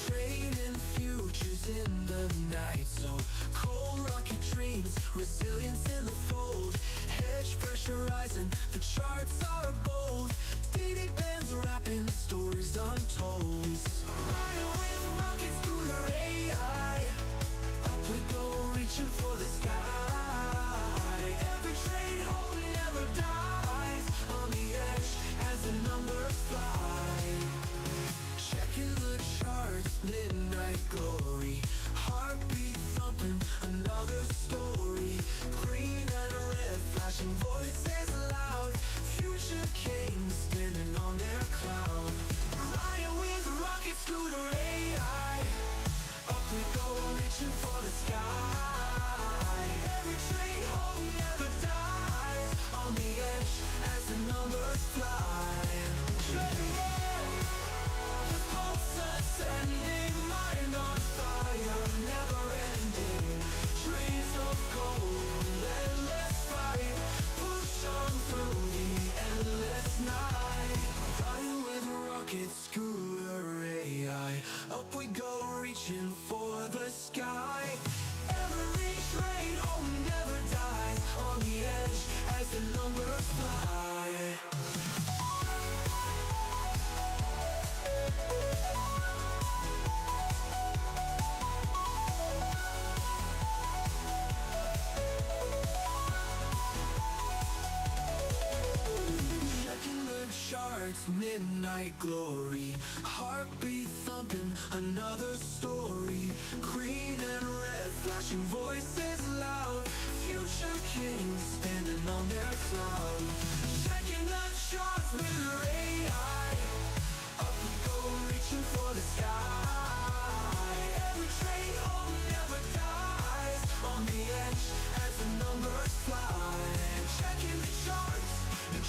Trading futures in the night, so cold rocket dreams, resilience in the fold. Hedge pressurizing, the charts are bold. DD bands rapping, stories untold. Riding with rockets through the AI. Up we go, reaching for the sky. Every trade hold never dies. On the edge as the numbers fly. Checking the charts, midnight glory. Heartbeat thumping, another story. Green and red, flashing voices loud. Future kings standing on their cloud. Riding with rocket scooter AI. Up we go, reaching for the sky. Every trade hold never dies. On the edge as the numbers fly. Ascending, mind on fire, never ending. Trees of gold, endless fight. Push on through the endless night. Flying with rocket scooter AI. Up we go, reaching for the sky. Every trade, oh, never dies. On the edge as the numbers fly. Charts, midnight glory. Heartbeat thumping, another story. Green and red, flashing voices loud. Future kings standing on their cloud. Checking the charts with their AI. Up we go, reaching for the sky. Every trade hold never dies. On the edge as the numbers fly. Checking the charts,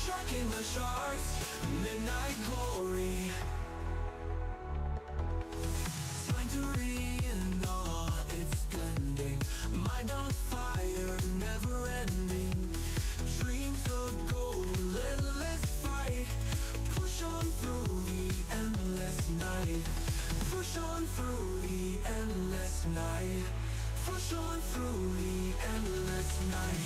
tracking the charts. Midnight glory. Sanctuary in awe, it's blending. Mind on fire, never ending. Dreams of gold, endless fight. Push on through the endless night. Push on through the endless night. Push on through the endless night.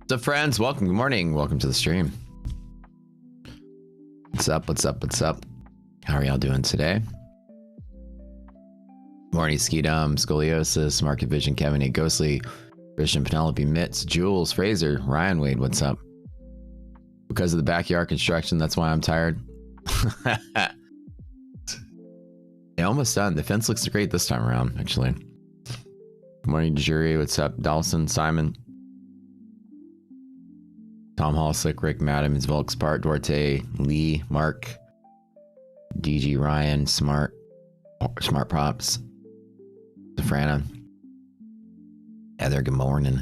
What's up, friends? Welcome. Good morning. Welcome to the stream. What's up? What's up? What's up? How are y'all doing today? Morning, Skeedum, Scoliosis, Market Vision, Kevin A. Ghostly, Christian, Penelope, Mitz, Jules, Fraser, Ryan Wade. What's up? Because of the backyard construction, that's why I'm tired. Yeah, almost done. The fence looks great this time around, actually. Good morning, Jury. What's up? Dawson, Simon, Tom Hall, Slick, Rick, Madam, Volks, Part, Duarte, Lee, Mark, DG, Ryan, Smart Props, Safrana, Heather, good morning.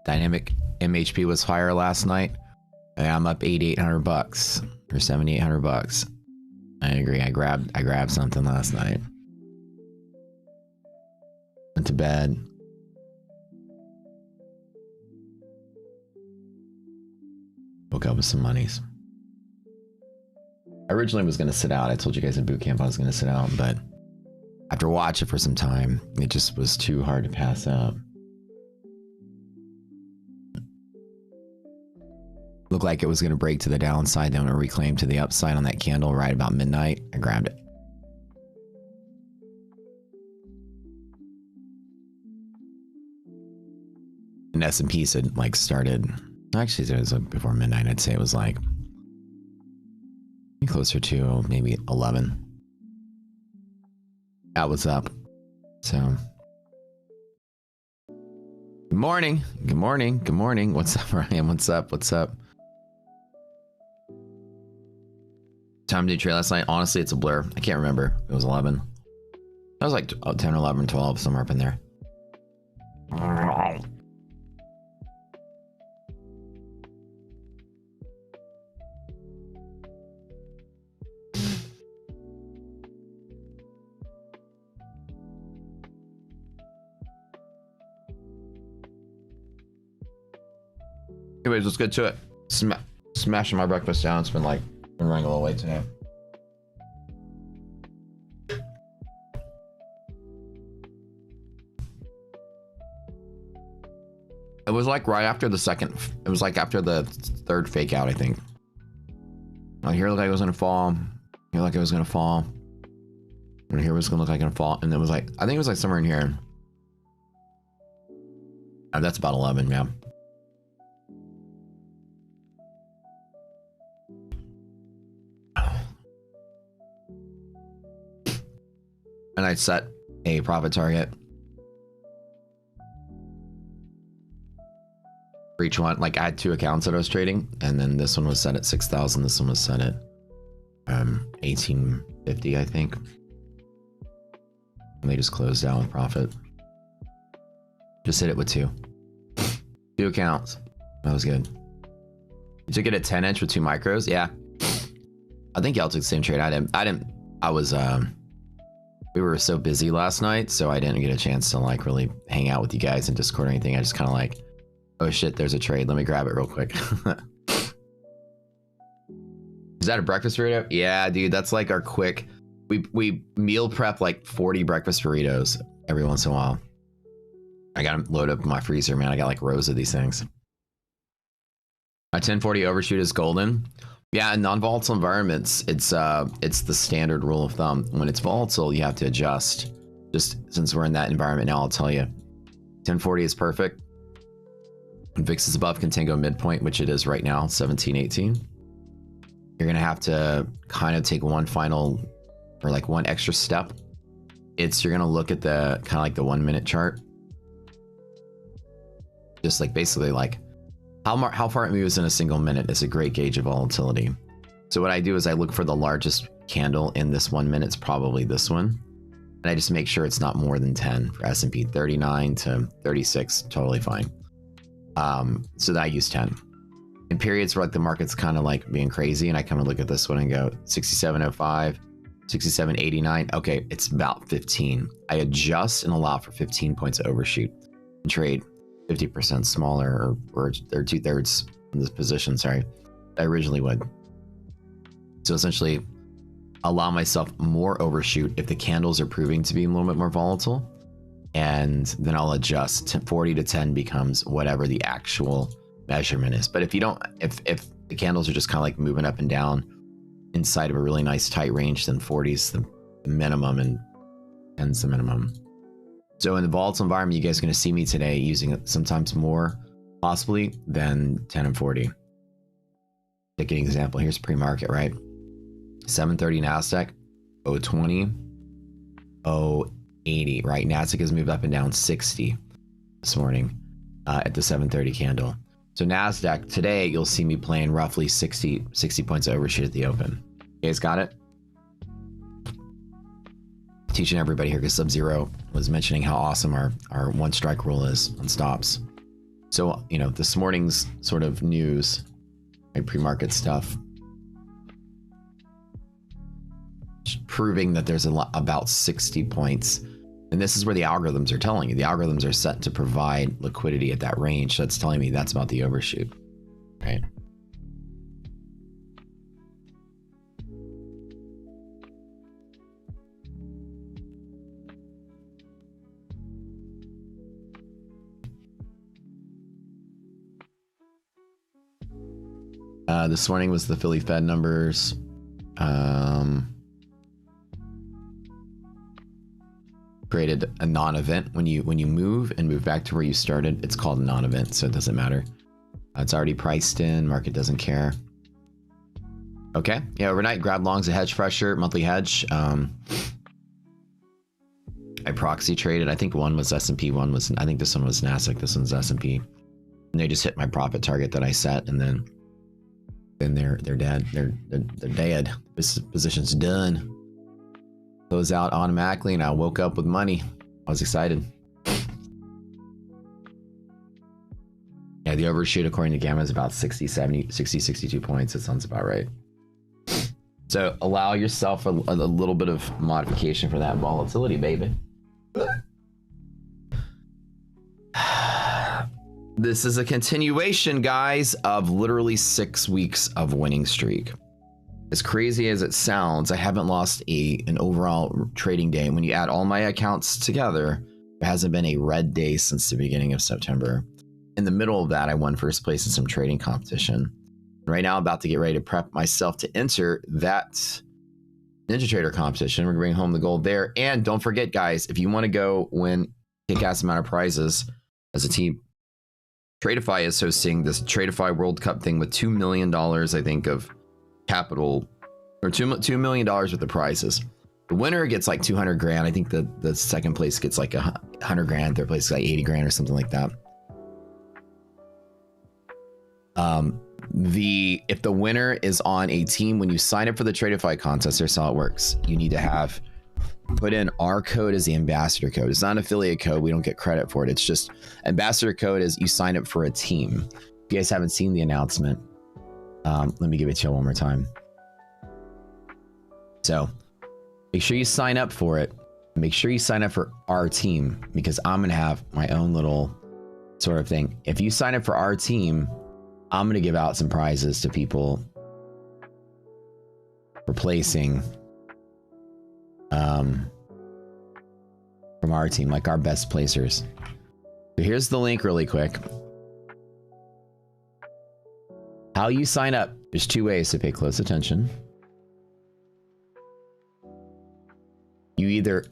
Dynamic MHP was higher last night. I'm up $8,800 or $7,800. I agree. I grabbed something last night. Went to bed. Woke up with some monies. I originally was going to sit out. I told you guys in boot camp I was going to sit out, but after watching it for some time, it just was too hard to pass up. Looked like it was going to break to the downside, then reclaim to the upside on that candle right about midnight. I grabbed it. And S&P had like started, actually it was before midnight. I'd say it was like closer to maybe 11. That was up. So good morning. Good morning. Good morning. What's up, Ryan? What's up? What's up? Time to trade last night. Honestly, it's a blur. I can't remember. It was 11. I was like 10, 11, 12, somewhere up in there. Anyways, let's get to it. Smashing my breakfast down. It's been running a little late today. It was like right after the second. It was like after the third fake out, I think. I hear like it was gonna fall. Here like it was gonna fall. And here it was gonna look like it's gonna fall. And it was like, I think it was like somewhere in here. That's about 11, yeah. And I set a profit target for each one. Like I had 2 accounts that I was trading, and then this one was set at 6,000. This one was set at 1850, I think. And they just closed out with profit. Just hit it with 2 accounts. That was good. You took it at 10 inch with 2 micros. Yeah, I think y'all took the same trade. We were so busy last night, so I didn't get a chance to like really hang out with you guys in Discord or anything. I just kind of like, oh shit, there's a trade. Let me grab it real quick. Is that a breakfast burrito? Yeah, dude, that's like our quick. We meal prep like 40 breakfast burritos every once in a while. I got them loaded up in my freezer, man. I got like rows of these things. A 1040 overshoot is golden. Yeah, in non-volatile environments, it's the standard rule of thumb. When it's volatile, you have to adjust. Just since we're in that environment now, I'll tell you. 1040 is perfect. When VIX is above contango midpoint, which it is right now, 1718. You're gonna have to kind of take one final, or like one extra step. You're gonna look at the kind of like the 1 minute chart. Just like basically like how far it moves in a single minute is a great gauge of volatility. So what I do is I look for the largest candle in this 1 minute. It's probably this one. And I just make sure it's not more than 10 for S&P. 39 to 36, totally fine. So that I use 10. In periods where like the market's kind of like being crazy, and I kind of look at this one and go 67.05, 67.89. Okay, it's about 15. I adjust and allow for 15 points of overshoot and trade 50% smaller or 2/3 in this position, sorry, I originally would. So essentially allow myself more overshoot if the candles are proving to be a little bit more volatile, and then I'll adjust. 40 to 10 becomes whatever the actual measurement is. But if you don't, if the candles are just kind of like moving up and down inside of a really nice tight range, then 40 is the minimum and 10's the minimum. So in the volatile environment, you guys are going to see me today using it sometimes more, possibly, than 10 and 40. Take an example. Here's pre-market, right? 730 NASDAQ, 020, 080, right? NASDAQ has moved up and down 60 this morning at the 730 candle. So NASDAQ, today, you'll see me playing roughly 60 points of overshoot at the open. You guys got it? Teaching everybody here because Sub-Zero was mentioning how awesome our one strike rule is on stops. So, you know, this morning's sort of news, right, pre-market stuff, proving that there's about 60 points. And this is where the algorithms are telling you. The algorithms are set to provide liquidity at that range. That's telling me that's about the overshoot, right? This morning was the Philly Fed numbers. Created a non-event when you move and move back to where you started. It's called a non-event, so it doesn't matter. It's already priced in. Market doesn't care. Okay, yeah. Overnight, grab longs a hedge pressure monthly hedge. I proxy traded. I think one was S&P, one was, I think this one was Nasdaq. This one's S&P. And they just hit my profit target that I set, and then they're dead. They're dead. This position's done. Close out automatically, and I woke up with money. I was excited. Yeah, the overshoot according to Gamma is about 62 points. That sounds about right. So allow yourself a little bit of modification for that volatility, baby. This is a continuation, guys, of literally 6 weeks of winning streak. As crazy as it sounds, I haven't lost an overall trading day. When you add all my accounts together, there hasn't been a red day since the beginning of September. In the middle of that, I won first place in some trading competition. Right now, I'm about to get ready to prep myself to enter that Ninja Trader competition. We're going to bring home the gold there. And don't forget, guys, if you want to go win kick-ass amount of prizes as a team, Tradeify is hosting this Tradeify World Cup thing with $2 million, I think, of capital, or $2 million worth of prizes. The winner gets like 200 grand. I think the second place gets like 100 grand. Third place is like 80 grand or something like that. If the winner is on a team, when you sign up for the Tradeify contest, here's how it works. You need to put in our code as the ambassador code. It's not an affiliate code. We don't get credit for it. It's just ambassador code is you sign up for a team. If you guys haven't seen the announcement, let me give it to you one more time. So make sure you sign up for it. Make sure you sign up for our team, because I'm going to have my own little sort of thing. If you sign up for our team, I'm going to give out some prizes to people for placing from our team, like our best placers. So here's the link really quick. How you sign up, there's 2 ways to pay close attention. You either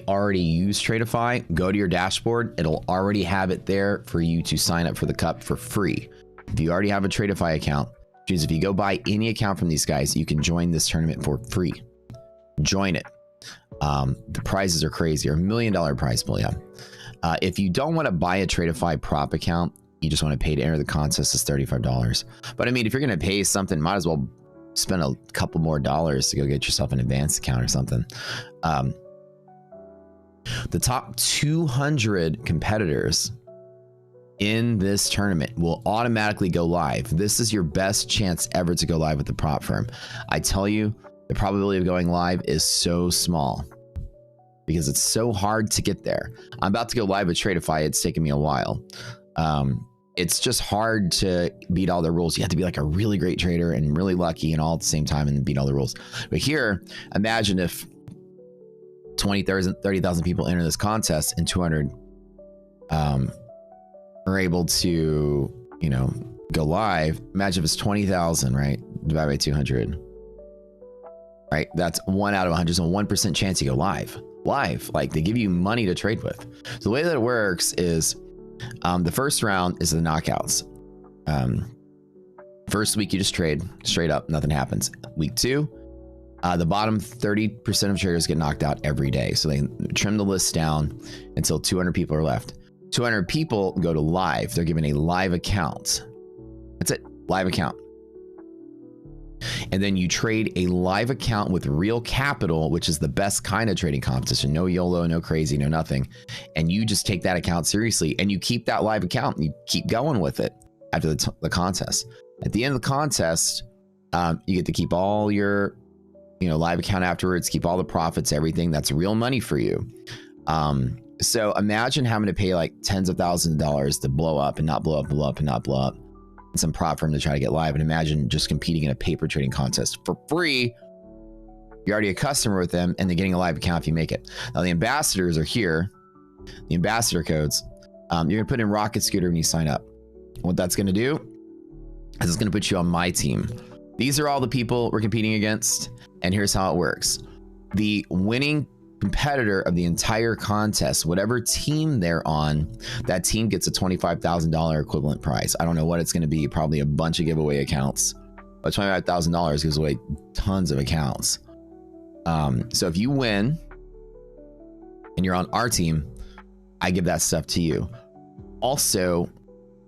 already use Tradeify, go to your dashboard, it'll already have it there for you to sign up for the cup for free. If you already have a Tradeify account, which means if you go buy any account from these guys, you can join this tournament for free. Join it. The prizes are crazy. $1 million prize pool, yeah. If you don't want to buy a Tradeify prop account, you just want to pay to enter the contest, is $35. But I mean, if you're going to pay something, might as well spend a couple more dollars to go get yourself an advanced account or something. The top 200 competitors in this tournament will automatically go live. This is your best chance ever to go live with the prop firm. I tell you, the probability of going live is so small because it's so hard to get there. I'm about to go live with Tradeify. It's taken me a while. It's just hard to beat all the rules. You have to be like a really great trader and really lucky and all at the same time and beat all the rules. But here, imagine if 20,000, 30,000 people enter this contest and 200 are able to, you know, go live. Imagine if it's 20,000, right? Divided by 200. Right? That's 1 out of 100. So 1% chance you go live. Like they give you money to trade with. So the way that it works is the first round is the knockouts. First week you just trade straight up, nothing happens. Week 2, the bottom 30% of traders get knocked out every day. So they trim the list down until 200 people are left. 200 people go to live. They're given a live account. That's it, live account. And then you trade a live account with real capital, which is the best kind of trading competition. No YOLO, no crazy, no nothing. And you just take that account seriously and you keep that live account and you keep going with it after the contest. At the end of the contest, you get to keep all your, live account afterwards, keep all the profits, everything. That's real money for you. So imagine having to pay like tens of thousands of dollars to blow up and not blow up, blow up and not blow up. Some prop firm to try to get live, and imagine just competing in a paper trading contest for free. You're already a customer with them and they're getting a live account if you make it. Now the ambassadors are here. The ambassador codes, you're gonna put in Rocket Scooter when you sign up. What that's gonna do This is going to put you on my team. These are all the people we're competing against. And here's how it works. The winning competitor of the entire contest, whatever team they're on, that team gets a $25,000 equivalent prize. I don't know what it's going to be. Probably a bunch of giveaway accounts. But $25,000 gives away tons of accounts. So if you win and you're on our team, I give that stuff to you. Also,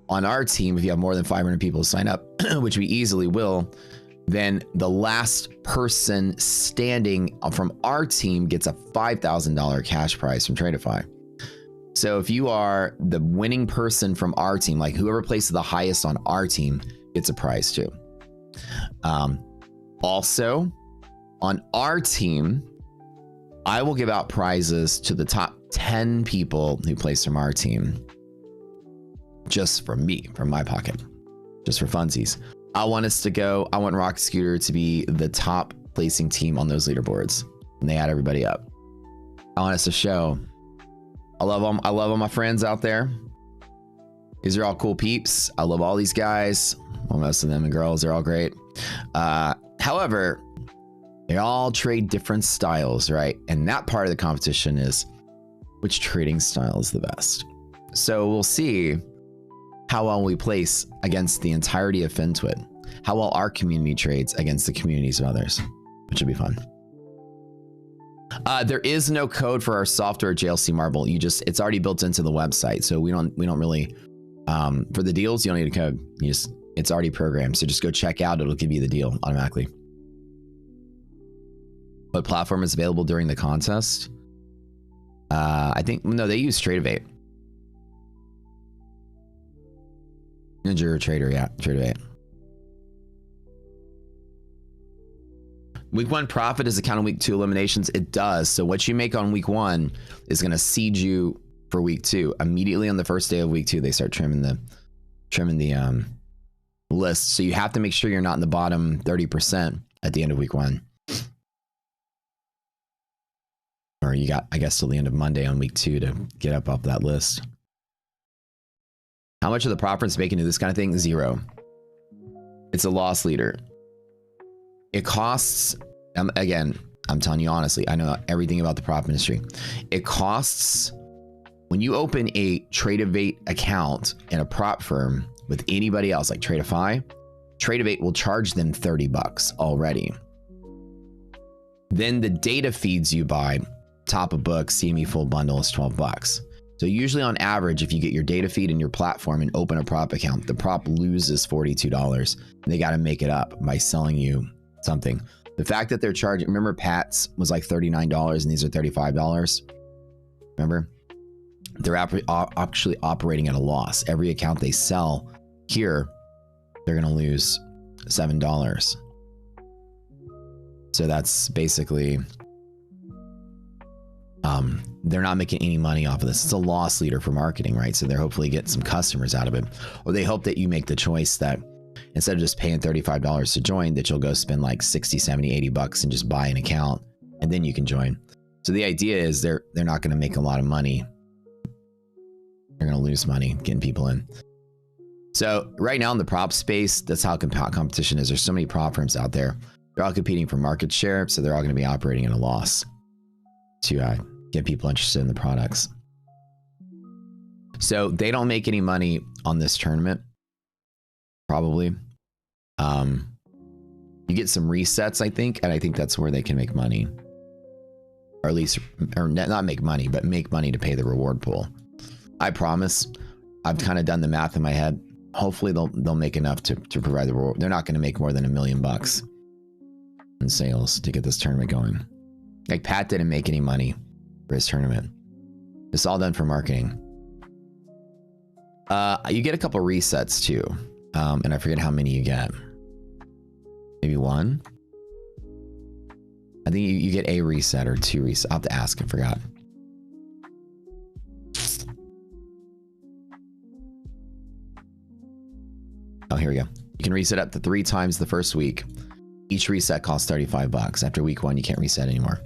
on our team, if you have more than 500 people sign up, which we easily will, then the last person standing from our team gets a $5,000 cash prize from Tradeify. So if you are the winning person from our team, like whoever places the highest on our team gets a prize too. Also, on our team, I will give out prizes to the top 10 people who place from our team. Just from me, from my pocket, just for funsies. I want Rocket Scooter to be the top placing team on those leaderboards. And they add everybody up. I want us to show. I love them. I love all my friends out there. These are all cool peeps. I love all these guys. Well, most of them and girls, they're all great. However, they all trade different styles, right? And that part of the competition is which trading style is the best. So we'll see how well we place against the entirety of FinTwit, how well our community trades against the communities of others, which would be fun. There is no code for our software JLC Marble. It's already built into the website, so we don't really for the deals you don't need a code. It's already programmed, so just go check out. It'll give you the deal automatically. What platform is available during the contest? I think no, they use Tradeivate. Ninja or Trader, yeah, Tradeivate. Week 1 profit is a count on week 2 eliminations. It does. So what you make on week 1 is going to seed you for week 2. Immediately on the first day of week 2, they start trimming the list. So you have to make sure you're not in the bottom 30% at the end of week 1. Or you got, I guess, till the end of Monday on week 2 to get up off that list. How much of the prop firms making do this kind of thing? 0. It's a loss leader. It costs, again, I'm telling you honestly, I know everything about the prop industry. It costs, when you open a Tradeivate account in a prop firm with anybody else like Tradeify, Tradeivate will charge them $30 already. Then the data feeds you by top of book, CME full bundle is $12. So usually on average, if you get your data feed in your platform and open a prop account, the prop loses $42. And they got to make it up by selling you something. The fact that they're charging, remember Pat's was like $39 and these are $35. Remember? They're actually operating at a loss. Every account they sell here, they're going to lose $7. So that's basically, they're not making any money off of this. It's a loss leader for marketing, right? So they're hopefully getting some customers out of it. Or they hope that you make the choice that instead of just paying $35 to join, that you'll go spend like 60, 70, 80 bucks and just buy an account and then you can join. So the idea is they're not going to make a lot of money. They're going to lose money getting people in. So right now in the prop space, that's how competition is. There's so many prop firms out there. They're all competing for market share. So they're all going to be operating at a loss to get people interested in the products. So they don't make any money on this tournament. Probably. You get some resets, I think, and I think that's where they can make money. Or at least, or not make money, but make money to pay the reward pool. I promise. I've kind of done the math in my head. Hopefully they'll make enough to provide the reward. They're not going to make more than $1 million in sales to get this tournament going. Like Pat didn't make any money for his tournament. It's all done for marketing. You get a couple resets too. And I forget how many you get. Maybe 1? I think you get a reset or 2 resets. I'll have to ask, I forgot. Oh, here we go. You can reset up to 3 times the first week. Each reset costs $35. After week 1, you can't reset anymore.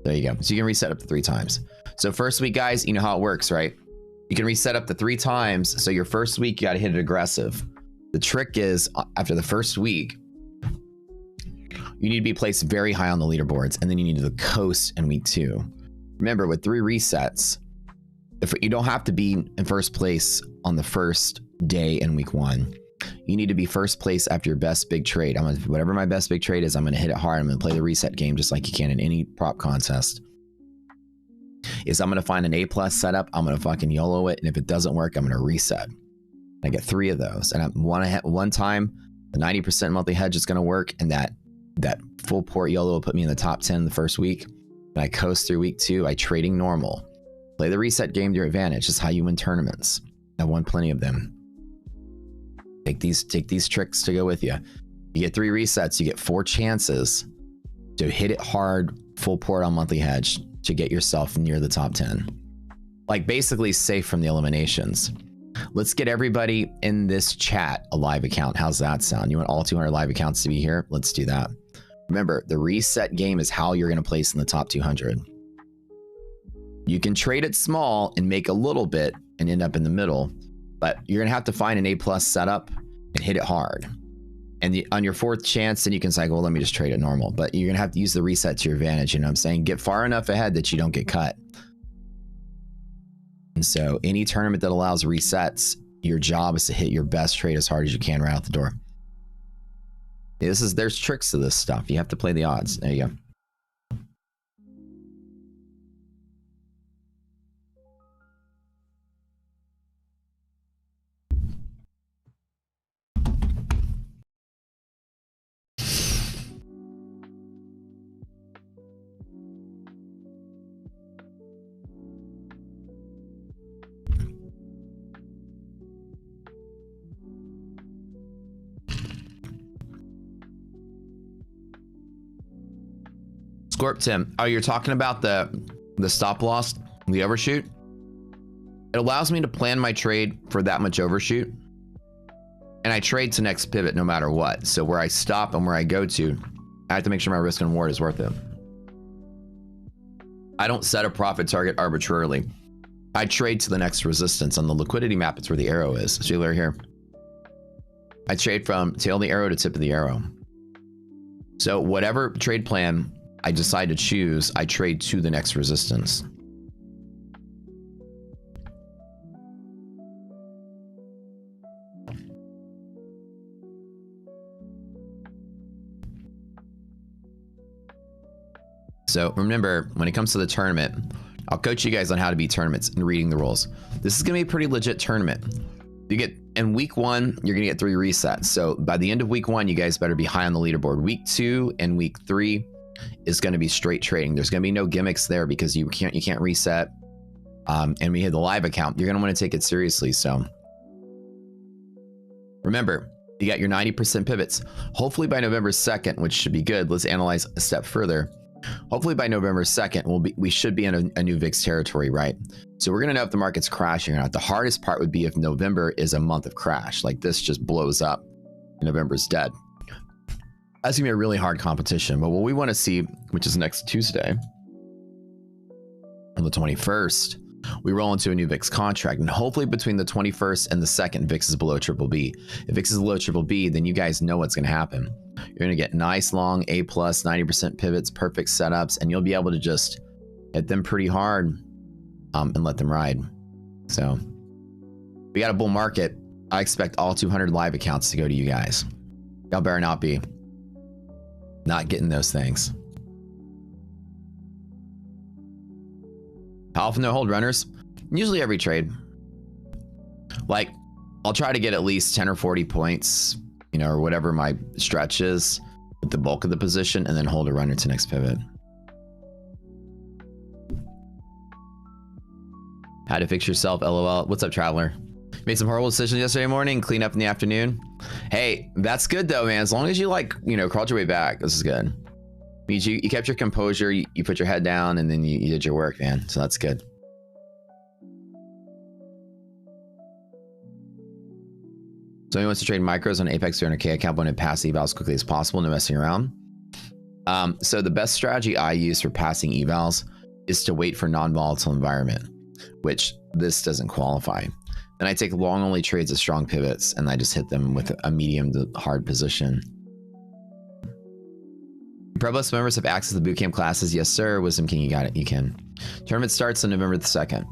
There you go. So you can reset up to 3 times. So first week, guys, you know how it works, right? You can reset up to 3 times. So your first week, you got to hit it aggressive. The trick is after the first week, you need to be placed very high on the leaderboards, and then you need to coast in week 2. Remember, with 3 resets, if you don't have to be in first place on the first day in week 1. You need to be first place after your best big trade. Whatever my best big trade is, I'm gonna hit it hard. I'm gonna play the reset game just like you can in any prop contest. I'm gonna find an A+ setup. I'm gonna fucking YOLO it, and if it doesn't work, I'm gonna reset. I get 3 of those, and one time, the 90% monthly hedge is gonna work, and that full port YOLO will put me in the top 10 the first week. And I coast through week 2. I trading normal. Play the reset game to your advantage. This is how you win tournaments. I've won plenty of them. Take these tricks to go with you. You get 3 resets. You get 4 chances to hit it hard, full port on monthly hedge to get yourself near the top 10. Like basically safe from the eliminations. Let's get everybody in this chat a live account. How's that sound? You want all 200 live accounts to be here? Let's do that. Remember, the reset game is how you're going to place in the top 200. You can trade it small and make a little bit and end up in the middle, but you're going to have to find an A+ setup and hit it hard. And on your 4th chance, then you can say, well, let me just trade it normal. But you're going to have to use the reset to your advantage. You know what I'm saying? Get far enough ahead that you don't get cut. And so any tournament that allows resets, your job is to hit your best trade as hard as you can right out the door. There's tricks to this stuff. You have to play the odds. There you go. Scorp Tim, oh, you're talking about the stop loss, the overshoot? It allows me to plan my trade for that much overshoot. And I trade to next pivot no matter what. So where I stop and where I go to, I have to make sure my risk and reward is worth it. I don't set a profit target arbitrarily. I trade to the next resistance. On the liquidity map, it's where the arrow is. See you here. I trade from tail of the arrow to tip of the arrow. So whatever trade plan I decide to choose, I trade to the next resistance. So remember, when it comes to the tournament, I'll coach you guys on how to beat tournaments and reading the rules. This is gonna be a pretty legit tournament. In week 1, you're gonna get 3 resets. So by the end of week 1, you guys better be high on the leaderboard. Week 2 and week 3 is going to be straight trading. There's going to be no gimmicks there because you can't reset. And we hit the live account. You're going to want to take it seriously. So remember, you got your 90% pivots. Hopefully by November 2nd, which should be good. Let's analyze a step further. Hopefully by November 2nd, we should be in a new VIX territory, right? So we're going to know if the market's crashing or not. The hardest part would be if November is a month of crash, like this just blows up. November's dead. That's gonna be a really hard competition, but what we want to see, which is next Tuesday, on the 21st, we roll into a new VIX contract, and hopefully between the 21st and the 2nd, VIX is below BBB. If VIX is below BBB, then you guys know what's gonna happen. You're gonna get nice long A+, 90% pivots, perfect setups, and you'll be able to just hit them pretty hard and let them ride. So we got a bull market. I expect all 200 live accounts to go to you guys. Y'all better not be not getting those things. How often do I hold runners? Usually every trade. Like, I'll try to get at least 10 or 40 points, you know, or whatever my stretch is with the bulk of the position, and then hold a runner to next pivot. How to fix yourself, LOL. What's up, traveler? Made some horrible decisions yesterday morning, clean up in the afternoon. Hey, that's good though, man. As long as you crawled your way back, this is good. Means you kept your composure, you put your head down, and then you did your work, man. So that's good. So he wants to trade micros on Apex 300K account when it pass eval as quickly as possible, no messing around. So the best strategy I use for passing evals is to wait for non-volatile environment, which this doesn't qualify. Then I take long only trades of strong pivots and I just hit them with a medium to hard position. ProBus members have access to the bootcamp classes. Yes, sir. Wisdom King, you got it. You can. Tournament starts on November the 2nd.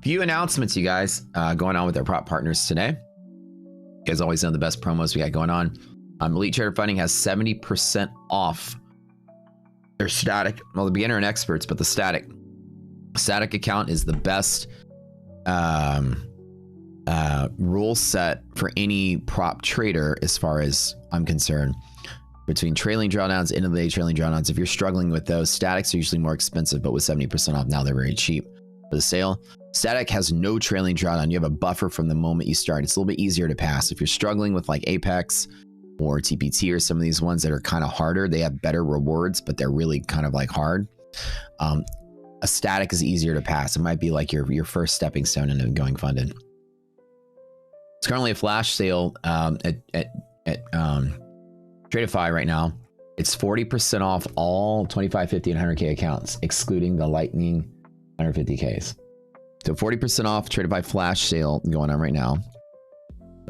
Few announcements, you guys, going on with our prop partners today. You guys always know the best promos we got going on. Elite Trader Funding has 70% off their static, well, the beginner and experts, but the static account is the best rule set for any prop trader as far as I'm concerned. Between trailing drawdowns, end of the day trailing drawdowns, if you're struggling with those, statics are usually more expensive, but with 70% off now, they're very cheap for the sale. Static has no trailing drawdown. You have a buffer from the moment you start. It's a little bit easier to pass. If you're struggling with like Apex or TPT or some of these ones that are kind of harder, they have better rewards, but they're really kind of like hard. A static is easier to pass. It might be like your first stepping stone into going funded. It's currently a flash sale at Tradeify right now. It's 40% off all 25, 50, and 100K accounts, excluding the Lightning 150Ks. So 40% off Tradeify flash sale going on right now.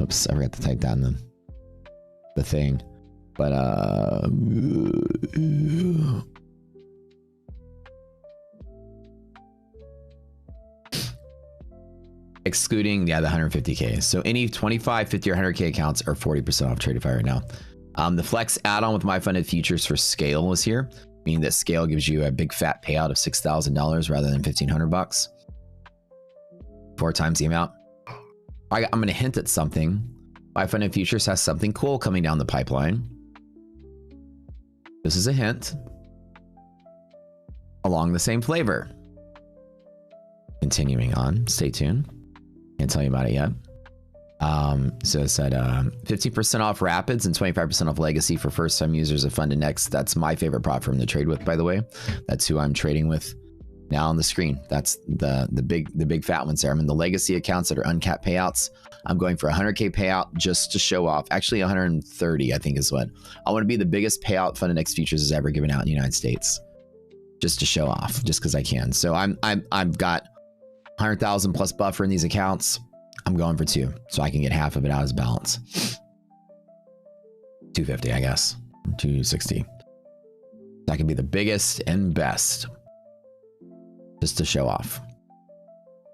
Oops, I forgot to type down the thing. But excluding, yeah, the 150K. So any 25, 50, or 100K accounts are 40% off Tradeify right now. The Flex add-on with My Funded Futures for Scale is here, meaning that Scale gives you a big fat payout of $6,000 rather than $1,500. 4 times the amount. I'm going to hint at something. My Funded Futures has something cool coming down the pipeline. This is a hint along the same flavor. Continuing on, stay tuned. Can't tell you about it yet. So it said 15% off Rapids and 25% off Legacy for first-time users of Funded Next. That's my favorite prop firm to trade with, by the way. That's who I'm trading with now on the screen. That's the big fat ones there. I'm in the Legacy accounts that are uncapped payouts. I'm going for a 100K payout just to show off. Actually, 130, I think is what. I want to be the biggest payout Funded Next Futures has ever given out in the United States, just to show off, just because I can. So I've got 100,000 plus buffer in these accounts. I'm going for 2, so I can get half of it out as balance. 250, I guess. 260. That can be the biggest and best, just to show off.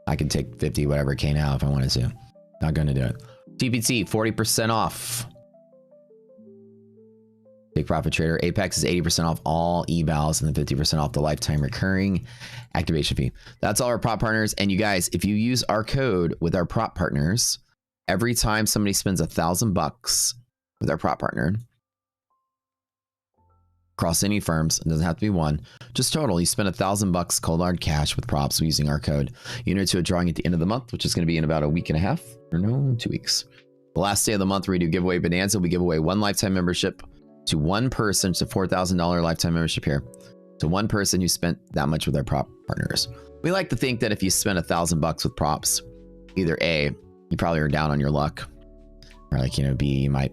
I can take 50, whatever K now if I wanted to. Not going to do it. TPT, 40% off. Big Profit Trader. Apex is 80% off all evals and then 50% off the lifetime recurring activation fee. That's all our prop partners. And you guys, if you use our code with our prop partners, every time somebody spends $1,000 with our prop partner across any firms, it doesn't have to be one, just total, you spend $1,000 cold hard cash with props using our code. You enter to a drawing at the end of the month, which is going to be in about a week and a half, or no, 2 weeks. The last day of the month, we do giveaway bonanza. We give away 1 lifetime membership to 1 person. It's a $4,000 lifetime membership here. To 1 person who spent that much with our prop partners. We like to think that if you spend $1,000 with props, either A, you probably are down on your luck, or like, B, you might,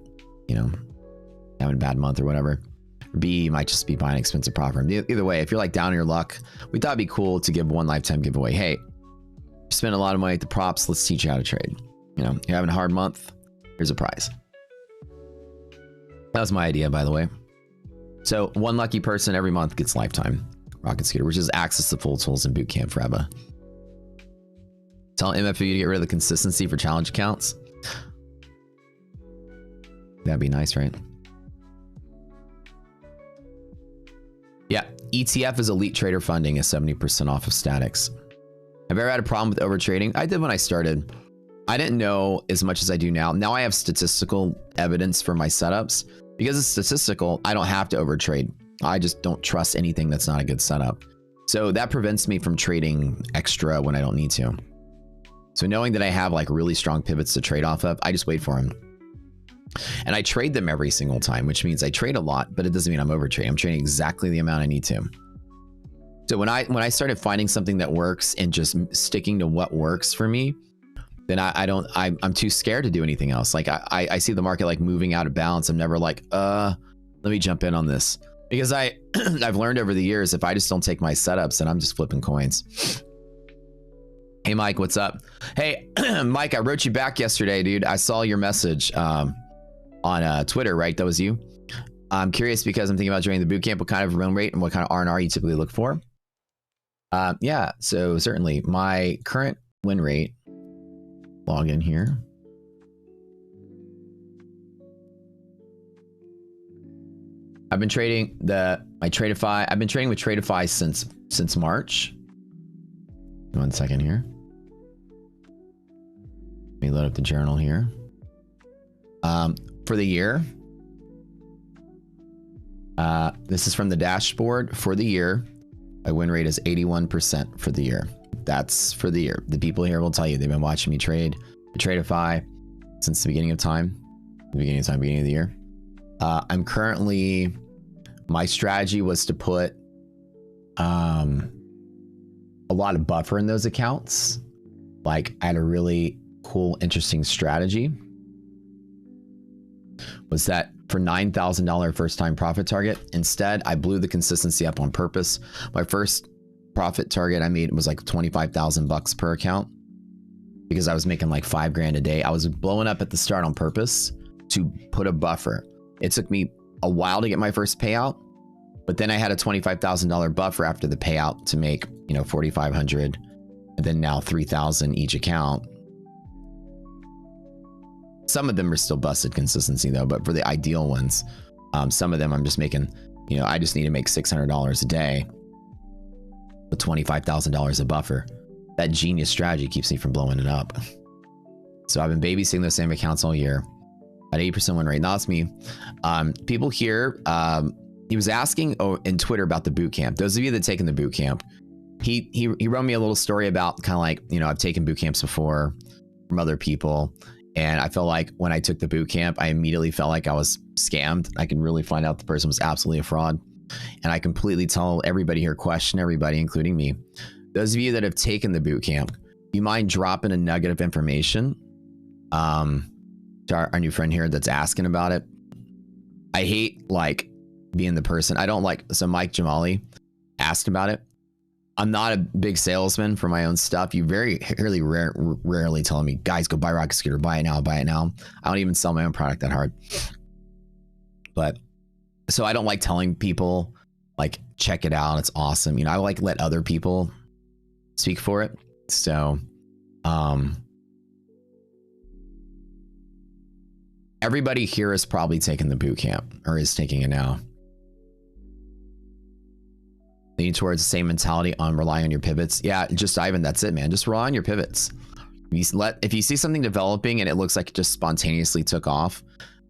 having a bad month or whatever. B, you might just be buying expensive prop firm. Either way, if you're like down on your luck, we thought it'd be cool to give 1 lifetime giveaway. Hey, you spend a lot of money at the props, let's teach you how to trade. You're having a hard month, here's a prize. That was my idea, by the way. So 1 lucky person every month gets lifetime Rocket Scooter, which is access to full tools and bootcamp for EBA. Tell MFU to get rid of the consistency for challenge accounts. That'd be nice, right? Yeah, ETF is Elite Trader Funding is 70% off of statics. Have I ever had a problem with overtrading? I did when I started. I didn't know as much as I do now. Now I have statistical evidence for my setups. Because it's statistical, I don't have to overtrade. I just don't trust anything that's not a good setup. So that prevents me from trading extra when I don't need to. So knowing that I have like really strong pivots to trade off of, I just wait for them. And I trade them every single time, which means I trade a lot, but it doesn't mean I'm overtrading. I'm trading exactly the amount I need to. So when I started finding something that works and just sticking to what works for me, then I'm too scared to do anything else. Like I see the market like moving out of balance. I'm never like, let me jump in on this, because I've learned over the years, if I just don't take my setups, then I'm just flipping coins. Hey, Mike, what's up? Hey, Mike, I wrote you back yesterday, dude. I saw your message on Twitter, right? That was you. I'm curious because I'm thinking about joining the bootcamp. What kind of run rate and what kind of R&R you typically look for? Yeah, so certainly my current win rate, log in here. I've been trading Tradify. I've been trading with Tradify since March. 1 second here. Let me load up the journal here. For the year, this is from the dashboard. For the year, my win rate is 81% for the year. That's for the year. The people here will tell you they've been watching me trade Tradify since the beginning of time. Beginning of the year. I'm currently, my strategy was to put a lot of buffer in those accounts. Like I had a really cool, interesting strategy. Was that for $9,000 first time profit target? Instead, I blew the consistency up on purpose. My first profit target I made was like 25,000 bucks per account because I was making like $5,000 a day. I was blowing up at the start on purpose to put a buffer. It took me a while to get my first payout, but then I had a $25,000 buffer after the payout to make, you know, 4,500 and then now 3,000 each account. Some of them are still busted consistency though, but for the ideal ones, some of them I'm just making, you know, I just need to make $600 a day with $25,000 a buffer. That genius strategy keeps me from blowing it up. So I've been babysitting those same accounts all year at 8% win rate. Now that's me. People here, he was asking in Twitter about the boot camp. Those of you that taken the boot camp, he wrote me a little story about kind of like, you know, I've taken boot camps before from other people. And I felt like when I took the boot camp, I immediately felt like I was scammed. I could really find out the person was absolutely a fraud. And I completely tell everybody here, question everybody, including me. Those of you that have taken the boot camp, you mind dropping a nugget of information to our new friend here that's asking about it? I hate like being the person. I don't like, so Mike Jamali asked about it. I'm not a big salesman for my own stuff. You rarely tell me, guys, go buy Rocket Scooter, buy it now, buy it now. I don't even sell my own product that hard. But so I don't like telling people like, check it out. It's awesome. You know, I like let other people speak for it. So, everybody here is probably taking the boot camp or is taking it now. Leaning towards the same mentality on relying on your pivots. Yeah, just Ivan, that's it, man. Just rely on your pivots. If you see something developing and it looks like it just spontaneously took off,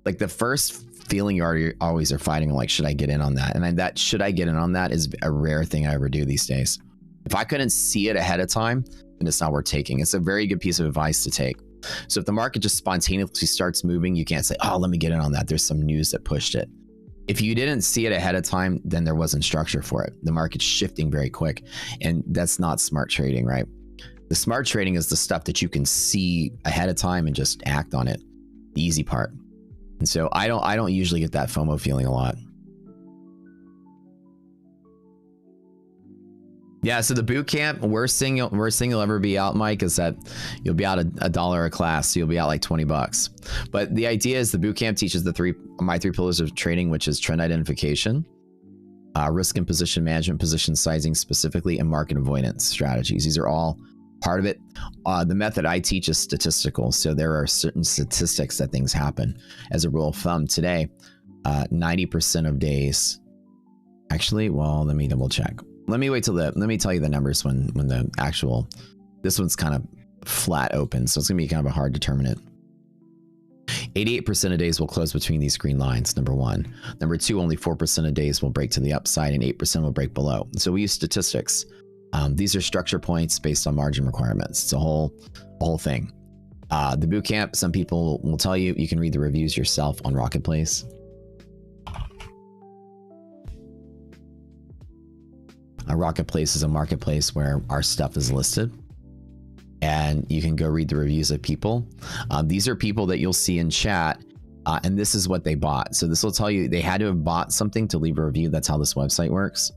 like the first feeling you always are fighting, like, should I get in on that? And that should I get in on that is a rare thing I ever do these days. If I couldn't see it ahead of time, then it's not worth taking. It's a very good piece of advice to take. So if the market just spontaneously starts moving, you can't say, oh, let me get in on that. There's some news that pushed it. If you didn't see it ahead of time, then there wasn't structure for it. The market's shifting very quick, and that's not smart trading, right? The smart trading is the stuff that you can see ahead of time and just act on it. The easy part. And so I don't usually get that FOMO feeling a lot. Yeah, so the boot camp, worst thing you'll ever be out, Mike, is that you'll be out $1 a class, so you'll be out like 20 bucks. But the idea is the boot camp teaches my three pillars of trading, which is trend identification, risk and position management, position sizing specifically, and market avoidance strategies. These are all part of it. The method I teach is statistical, so there are certain statistics that things happen. As a rule of thumb, today, 90% of days. Actually, well, let me double check. Let me tell you the numbers when the actual, this one's kind of flat open, so it's gonna be kind of a hard determinant. 88% of days will close between these green lines, number one. Number two, only 4% of days will break to the upside and 8% will break below. So we use statistics. These are structure points based on margin requirements. It's a whole thing. The bootcamp, some people will tell you, you can read the reviews yourself on Rocketplace. Rocketplace is a marketplace where our stuff is listed, and you can go read the reviews of people. These are people that you'll see in chat, and this is what they bought. So this will tell you they had to have bought something to leave a review. That's how this website works.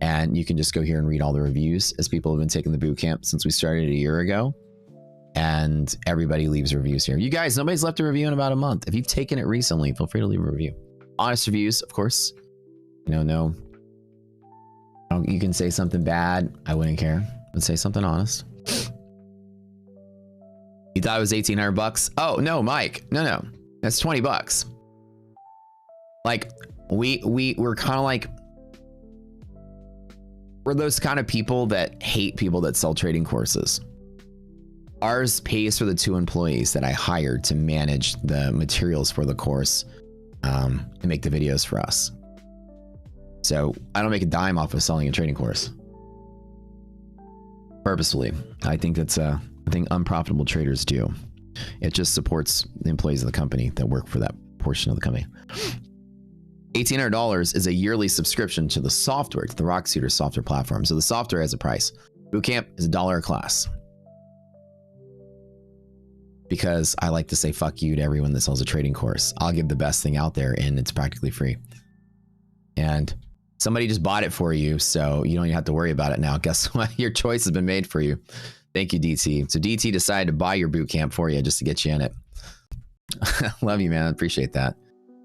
And you can just go here and read all the reviews, as people have been taking the boot camp since we started a year ago. And everybody leaves reviews here. You guys, nobody's left a review in about a month. If you've taken it recently, feel free to leave a review. Honest reviews, of course. No. You can say something bad. I wouldn't care. But say something honest. You thought it was 1,800 bucks? Oh, no, Mike. No. That's 20 bucks. Like, we're kind of like, we're those kind of people that hate people that sell trading courses. Ours pays for the 2 employees that I hired to manage the materials for the course and make the videos for us. So I don't make a dime off of selling a trading course. Purposefully. I think that's a thing unprofitable traders do. It just supports the employees of the company that work for that portion of the company. $1,800 is a yearly subscription to the software, to the Rocksuiter software platform. So the software has a price. Bootcamp is $1 a class. Because I like to say fuck you to everyone that sells a trading course. I'll give the best thing out there and it's practically free. And somebody just bought it for you, so you don't even have to worry about it now. Guess what? Your choice has been made for you. Thank you, DT. So DT decided to buy your boot camp for you just to get you in it. Love you, man. I appreciate that.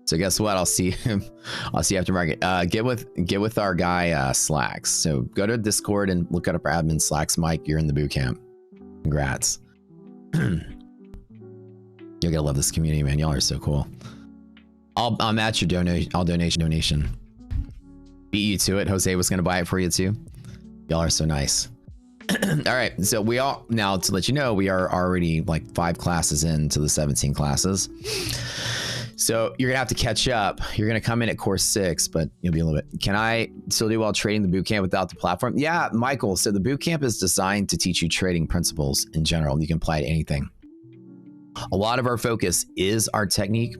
So guess what? I'll see you after market. Get with our guy Slacks. So go to Discord and look up our admin Slacks. Mike, you're in the boot camp. Congrats. You're gonna love this community, man. Y'all are so cool. I'll match your donation. I'll donation. Beat you to it. Jose was gonna buy it for you too. Y'all are so nice. All right, so now to let you know, we are already like 5 classes into the 17 classes. So you're gonna have to catch up. You're gonna come in at course 6, but you'll be a little bit. Can I still do well trading the bootcamp without the platform? Yeah, Michael. So the bootcamp is designed to teach you trading principles in general. You can apply to anything. A lot of our focus is our technique,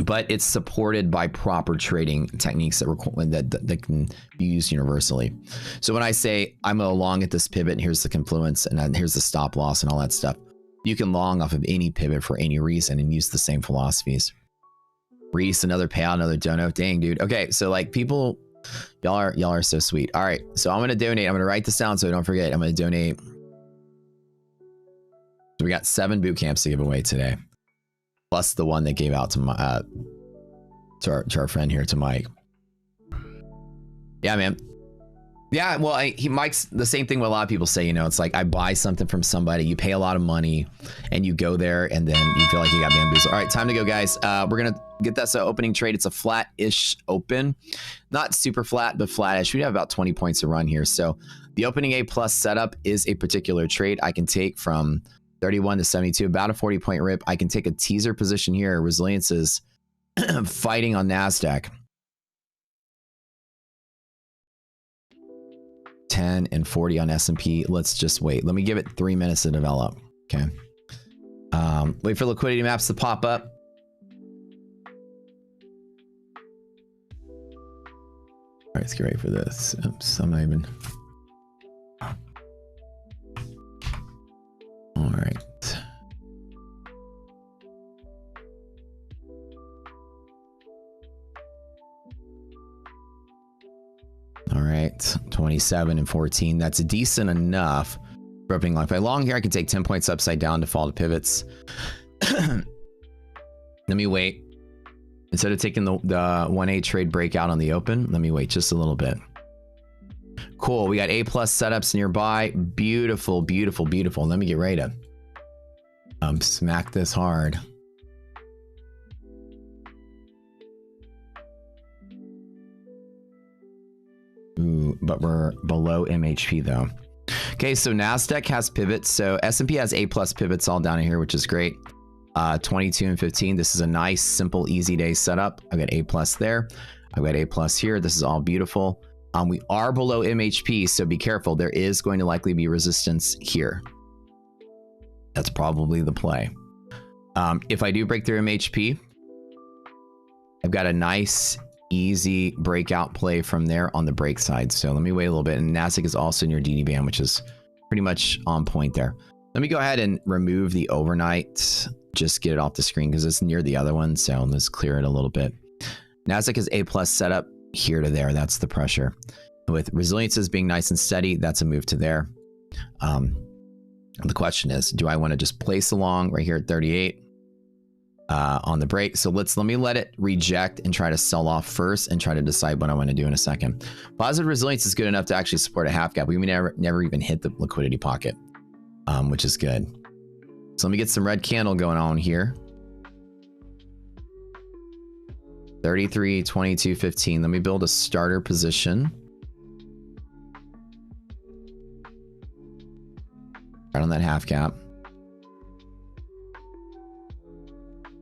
but it's supported by proper trading techniques that can be used universally. So when I say I'm a long at this pivot, and here's the confluence, and then here's the stop loss and all that stuff, you can long off of any pivot for any reason and use the same philosophies. Reese, another payout, another dono. Dang, dude. Okay, so like people, y'all are so sweet. All right, so I'm gonna donate. I'm gonna write this down so I don't forget. I'm gonna donate. So we got 7 boot camps to give away today, plus the one that gave out to my to our friend here, to Mike. Yeah, man. Yeah, well, Mike's the same thing what a lot of people say, you know, it's like I buy something from somebody, you pay a lot of money and you go there and then you feel like you got bamboozled. All right, time to go, guys. We're going to get that opening trade. It's a flat-ish open, not super flat, but flat-ish. We have about 20 points to run here. So the opening A+ setup is a particular trade I can take from 31 to 72, about a 40-point rip. I can take a teaser position here. Resilience is fighting on NASDAQ. 10 and 40 on S&P. Let's just wait. Let me give it 3 minutes to develop. Okay. Wait for liquidity maps to pop up. All right, let's get ready for this. Oops, I'm not even. All right. All right, 27 and 14. That's decent enough for opening long. If I long here, I can take 10 points upside down to fall to pivots. Let me wait. Instead of taking the 1A trade breakout on the open, let me wait just a little bit. Cool, we got A+ setups nearby. Beautiful, beautiful, beautiful. Let me get ready to smack this hard. Ooh, but we're below MHP though. Okay, so NASDAQ has pivots. So S&P has A+ pivots all down in here, which is great. 22 and 15. This is a nice, simple, easy day setup. I've got A+ there. I've got A+ here. This is all beautiful. We are below MHP, so be careful. There is going to likely be resistance here. That's probably the play. If I do break through MHP, I've got a nice, easy breakout play from there on the break side. So let me wait a little bit. And NASDAQ is also near DD band, which is pretty much on point there. Let me go ahead and remove the overnight. Just get it off the screen because it's near the other one. So let's clear it a little bit. NASDAQ is A+ setup. here to there. That's the pressure. With resiliences being nice and steady, that's a move to there. The question is, do I want to just place along right here at 38 on the break? So let me let it reject and try to sell off first and try to decide what I want to do in a second. Positive resilience is good enough to actually support a half gap. We never even hit the liquidity pocket, which is good. So let me get some red candle going on here. 33, 22, 15. Let me build a starter position. Right on that half gap.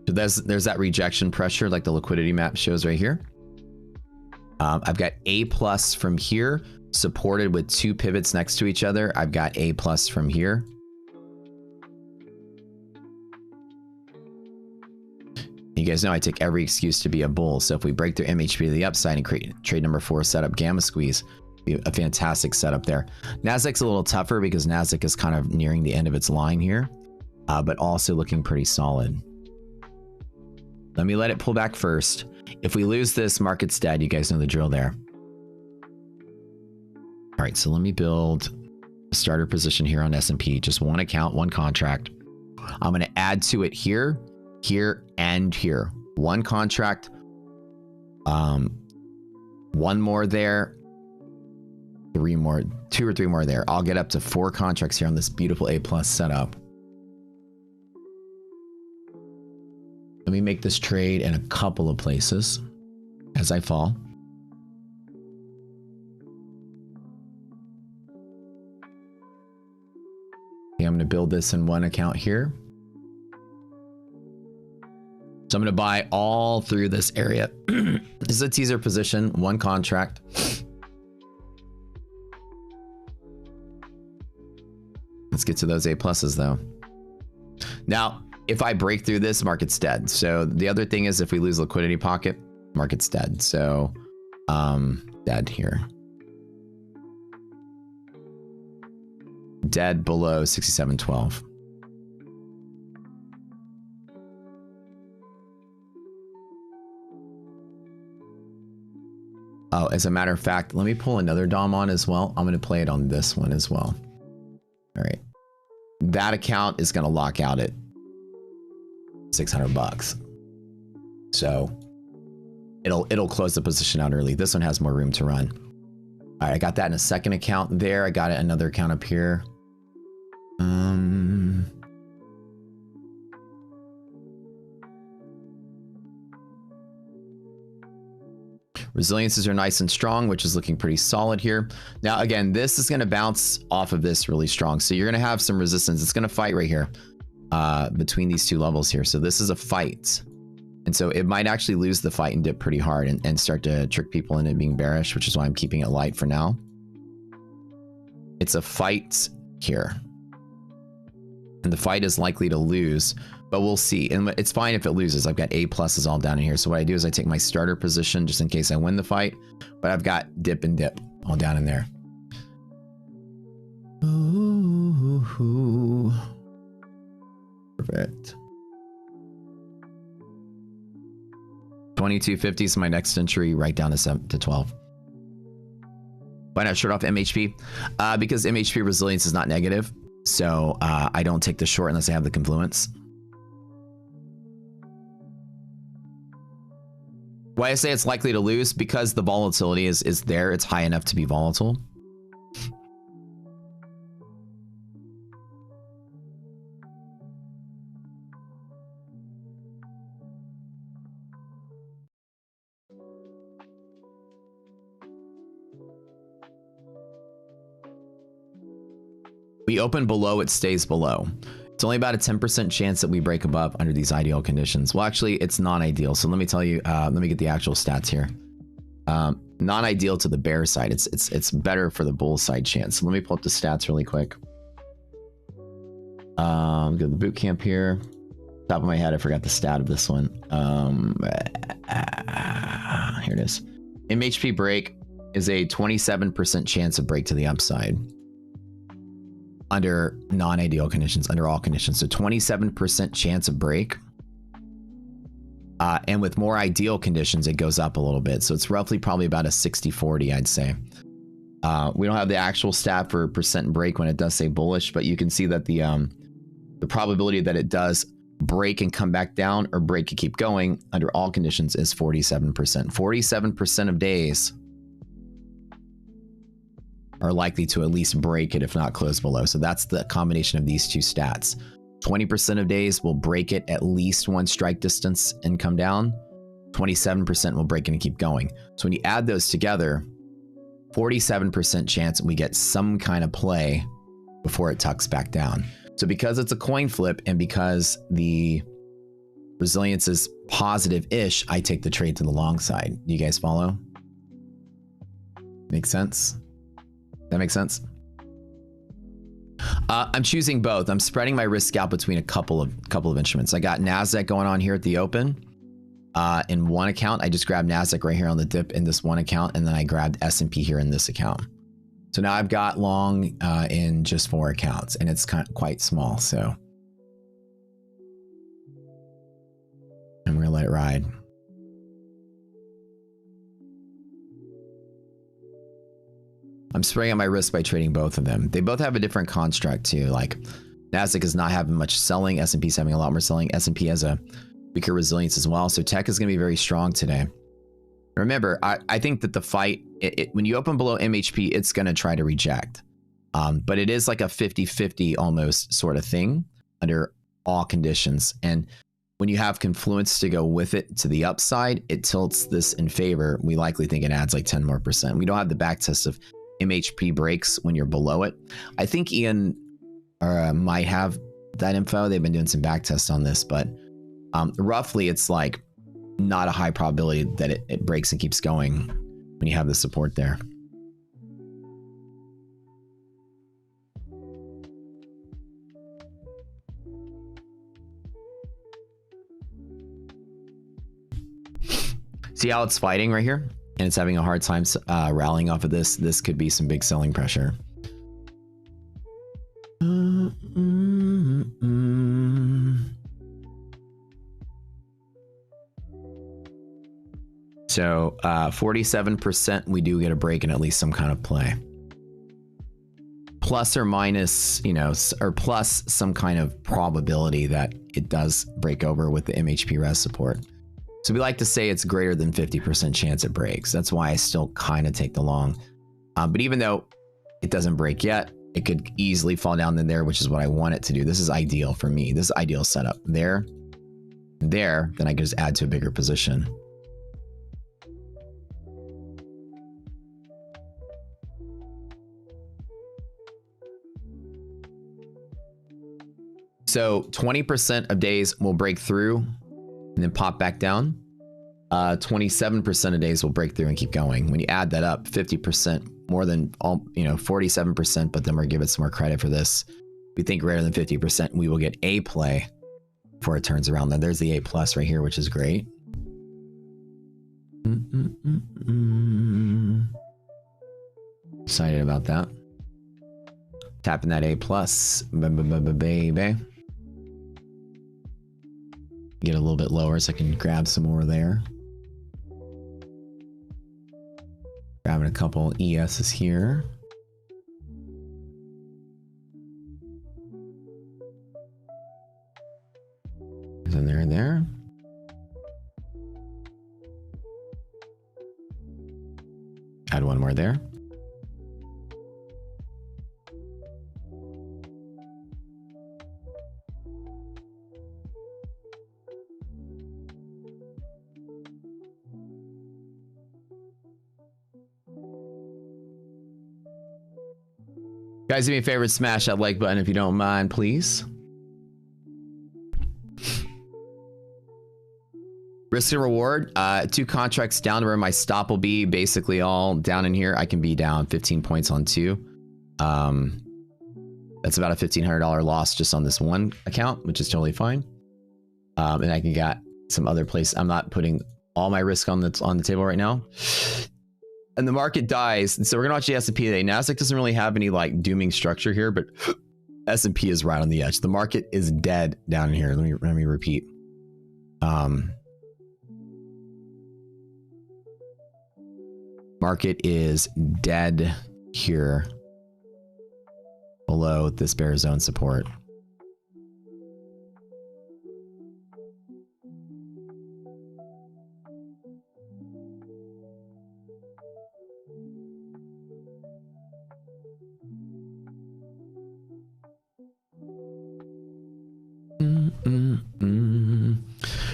So there's that rejection pressure like the liquidity map shows right here. I've got A+ from here, supported with 2 pivots next to each other. I've got A+ from here. You guys know I take every excuse to be a bull. So if we break through MHP to the upside and create trade number 4 setup gamma squeeze, be a fantastic setup there. Nasdaq's a little tougher because Nasdaq is kind of nearing the end of its line here, but also looking pretty solid. Let me let it pull back first. If we lose this, market's dead. You guys know the drill there. All right, so let me build a starter position here on S&P. Just one account, one contract. I'm going to add to it here, here, and here. One contract, one more there, 3 more, 2 or 3 more there. I'll get up to 4 contracts here on this beautiful A+ setup. Let me make this trade in a couple of places as I fall. Okay, I'm going to build this in one account here. So I'm going to buy all through this area. This is a teaser position, one contract. Let's get to those A+ though. Now, if I break through this, market's dead. So the other thing is if we lose liquidity pocket, market's dead. So dead here. Dead below 67.12. Oh, as a matter of fact, let me pull another DOM on as well. I'm going to play it on this one as well. All right. That account is going to lock out at $600. So it'll close the position out early. This one has more room to run. All right, I got that in a second account there. I got it another account up here. Resiliences are nice and strong, which is looking pretty solid here. Now, again, this is going to bounce off of this really strong. So you're going to have some resistance. It's going to fight right here between these 2 levels here. So this is a fight. And so it might actually lose the fight and dip pretty hard and start to trick people into being bearish, which is why I'm keeping it light for now. It's a fight here. And the fight is likely to lose, but we'll see. And it's fine if it loses. I've got A+ all down in here. So what I do is I take my starter position just in case I win the fight, but I've got dip and dip all down in there. Ooh. Perfect. 22.50 is my next entry, right down to 12. Why not short off MHP? Because MHP resilience is not negative. So I don't take the short unless I have the confluence. Why I say it's likely to lose? Because the volatility is there. It's high enough to be volatile. We open below, it stays below. It's only about a 10% chance that we break above under these ideal conditions. Well, actually, it's non-ideal. So let me tell you, let me get the actual stats here. Non-ideal to the bear side. It's better for the bull side chance. So let me pull up the stats really quick. Go to the boot camp here. Top of my head, I forgot the stat of this one. Here it is. MHP break is a 27% chance of break to the upside under non-ideal conditions, under all conditions. So 27% chance of break And with more ideal conditions, it goes up a little bit. So it's roughly probably about a 60-40, I'd say. We don't have the actual stat for percent break when it does say bullish, but you can see that the probability that it does break and come back down or break and keep going under all conditions is 47%. 47% of days are likely to at least break it, if not close below. So that's the combination of these two stats. 20% of days will break it at least one strike distance and come down. 27% will break it and keep going. So when you add those together, 47% chance we get some kind of play before it tucks back down. So because it's a coin flip and because the resilience is positive-ish, I take the trade to the long side. Do you guys follow? Make sense? That makes sense? I'm choosing both. I'm spreading my risk out between a couple of instruments. I got NASDAQ going on here at the open. In one account, I just grabbed NASDAQ right here on the dip in this one account, and then I grabbed S&P here in this account. So now I've got long in just 4 accounts, and it's quite small. So I'm gonna let it ride. I'm spreading out my risk by trading both of them. They both have a different construct too. Like NASDAQ is not having much selling. S&P is having a lot more selling. S&P has a weaker resilience as well. So tech is going to be very strong today. Remember, I think that the fight, when you open below MHP, it's going to try to reject. But it is like a 50-50 almost sort of thing under all conditions. And when you have confluence to go with it to the upside, it tilts this in favor. We likely think it adds like 10% more. We don't have the back test of MHP breaks when you're below it. I think Ian might have that info. They've been doing some back tests on this, but roughly it's like not a high probability that it breaks and keeps going when you have the support there. See how it's fighting right here? And it's having a hard time rallying off of this. This could be some big selling pressure. So 47% we do get a break and at least some kind of play. Plus or minus, you know, or plus some kind of probability that it does break over with the MHP res support. So we like to say it's greater than 50% chance it breaks. That's why I still kind of take the long. But even though it doesn't break yet, it could easily fall down in there, which is what I want it to do. This is ideal for me. This is ideal setup. There, then I can just add to a bigger position. So 20% of days will break through and then pop back down. 27% of days will break through and keep going. When you add that up, 50%, more than all, 47%, but then we're giving some more credit for this. We think greater than 50%, we will get a play before it turns around. Then there's the A plus right here, which is great. Excited about that. Tapping that A plus, baby. Get a little bit lower so I can grab some more there. Grabbing a couple ESs here. And there and there. Add one more there. Guys, do me a favor, smash that like button if you don't mind, please. Risk and reward, 2 contracts down to where my stop will be. Basically all down in here. I can be down 15 points on 2. That's about a $1,500 loss just on this one account, which is totally fine. And I can get some other place. I'm not putting all my risk on the table right now. And the market dies. So we're gonna watch the S&P today. NASDAQ doesn't really have any like dooming structure here, but S&P is right on the edge. The market is dead down in here. Let me repeat. Market is dead here below this bear zone support.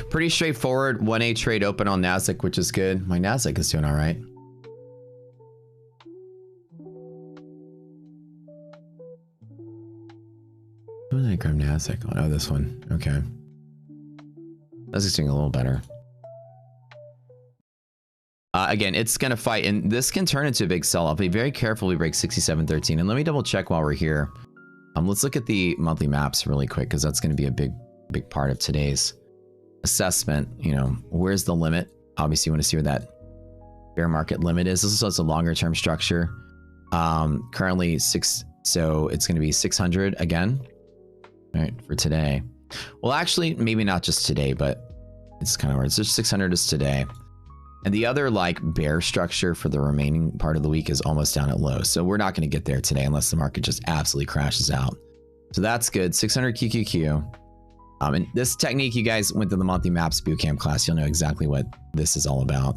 Pretty straightforward 1A trade open on Nasdaq, which is good. My Nasdaq is doing all right. Who did I grab Nasdaq on? Oh, this one. Okay. Nasdaq's doing a little better. Again, it's going to fight, and this can turn into a big sell-off. Be very careful we break 67.13. And let me double check while we're here. Let's look at the monthly maps really quick, because that's going to be a big part of today's assessment. You know, where's the limit? Obviously, you want to see where that bear market limit is. This is also a longer term structure. Currently so it's going to be 600 again, right, for today. Well, actually, maybe not just today, but it's kind of where it's just 600 is today. And the other like bear structure for the remaining part of the week is almost down at low. So we're not going to get there today unless the market just absolutely crashes out. So that's good. 600 QQQ. And this technique, you guys went to the monthly maps bootcamp class. You'll know exactly what this is all about.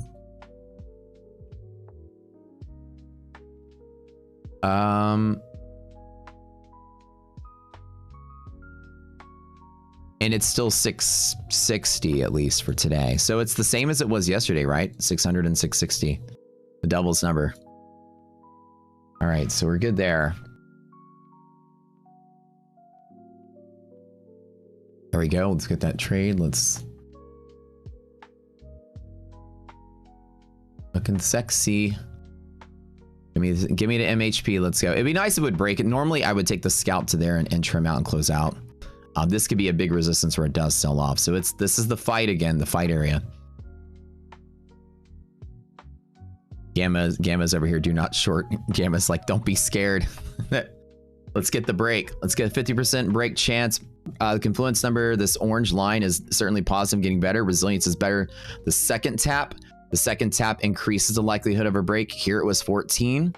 And it's still 660 at least for today. So it's the same as it was yesterday, right? 600 and 660, the devil's number. All right, so we're good there. There we go. Let's get that trade. Let's looking sexy. Give me the MHP. Let's go. It'd be nice if it would break it. Normally, I would take the scalp to there and trim out and close out. This could be a big resistance where it does sell off. So this is the fight again, the fight area. Gamma's over here. Do not short. Gamma's like, don't be scared. Let's get the break. Let's get a 50% break chance. The confluence number, this orange line is certainly positive, getting better. Resilience is better. The second tap increases the likelihood of a break. Here it was 14.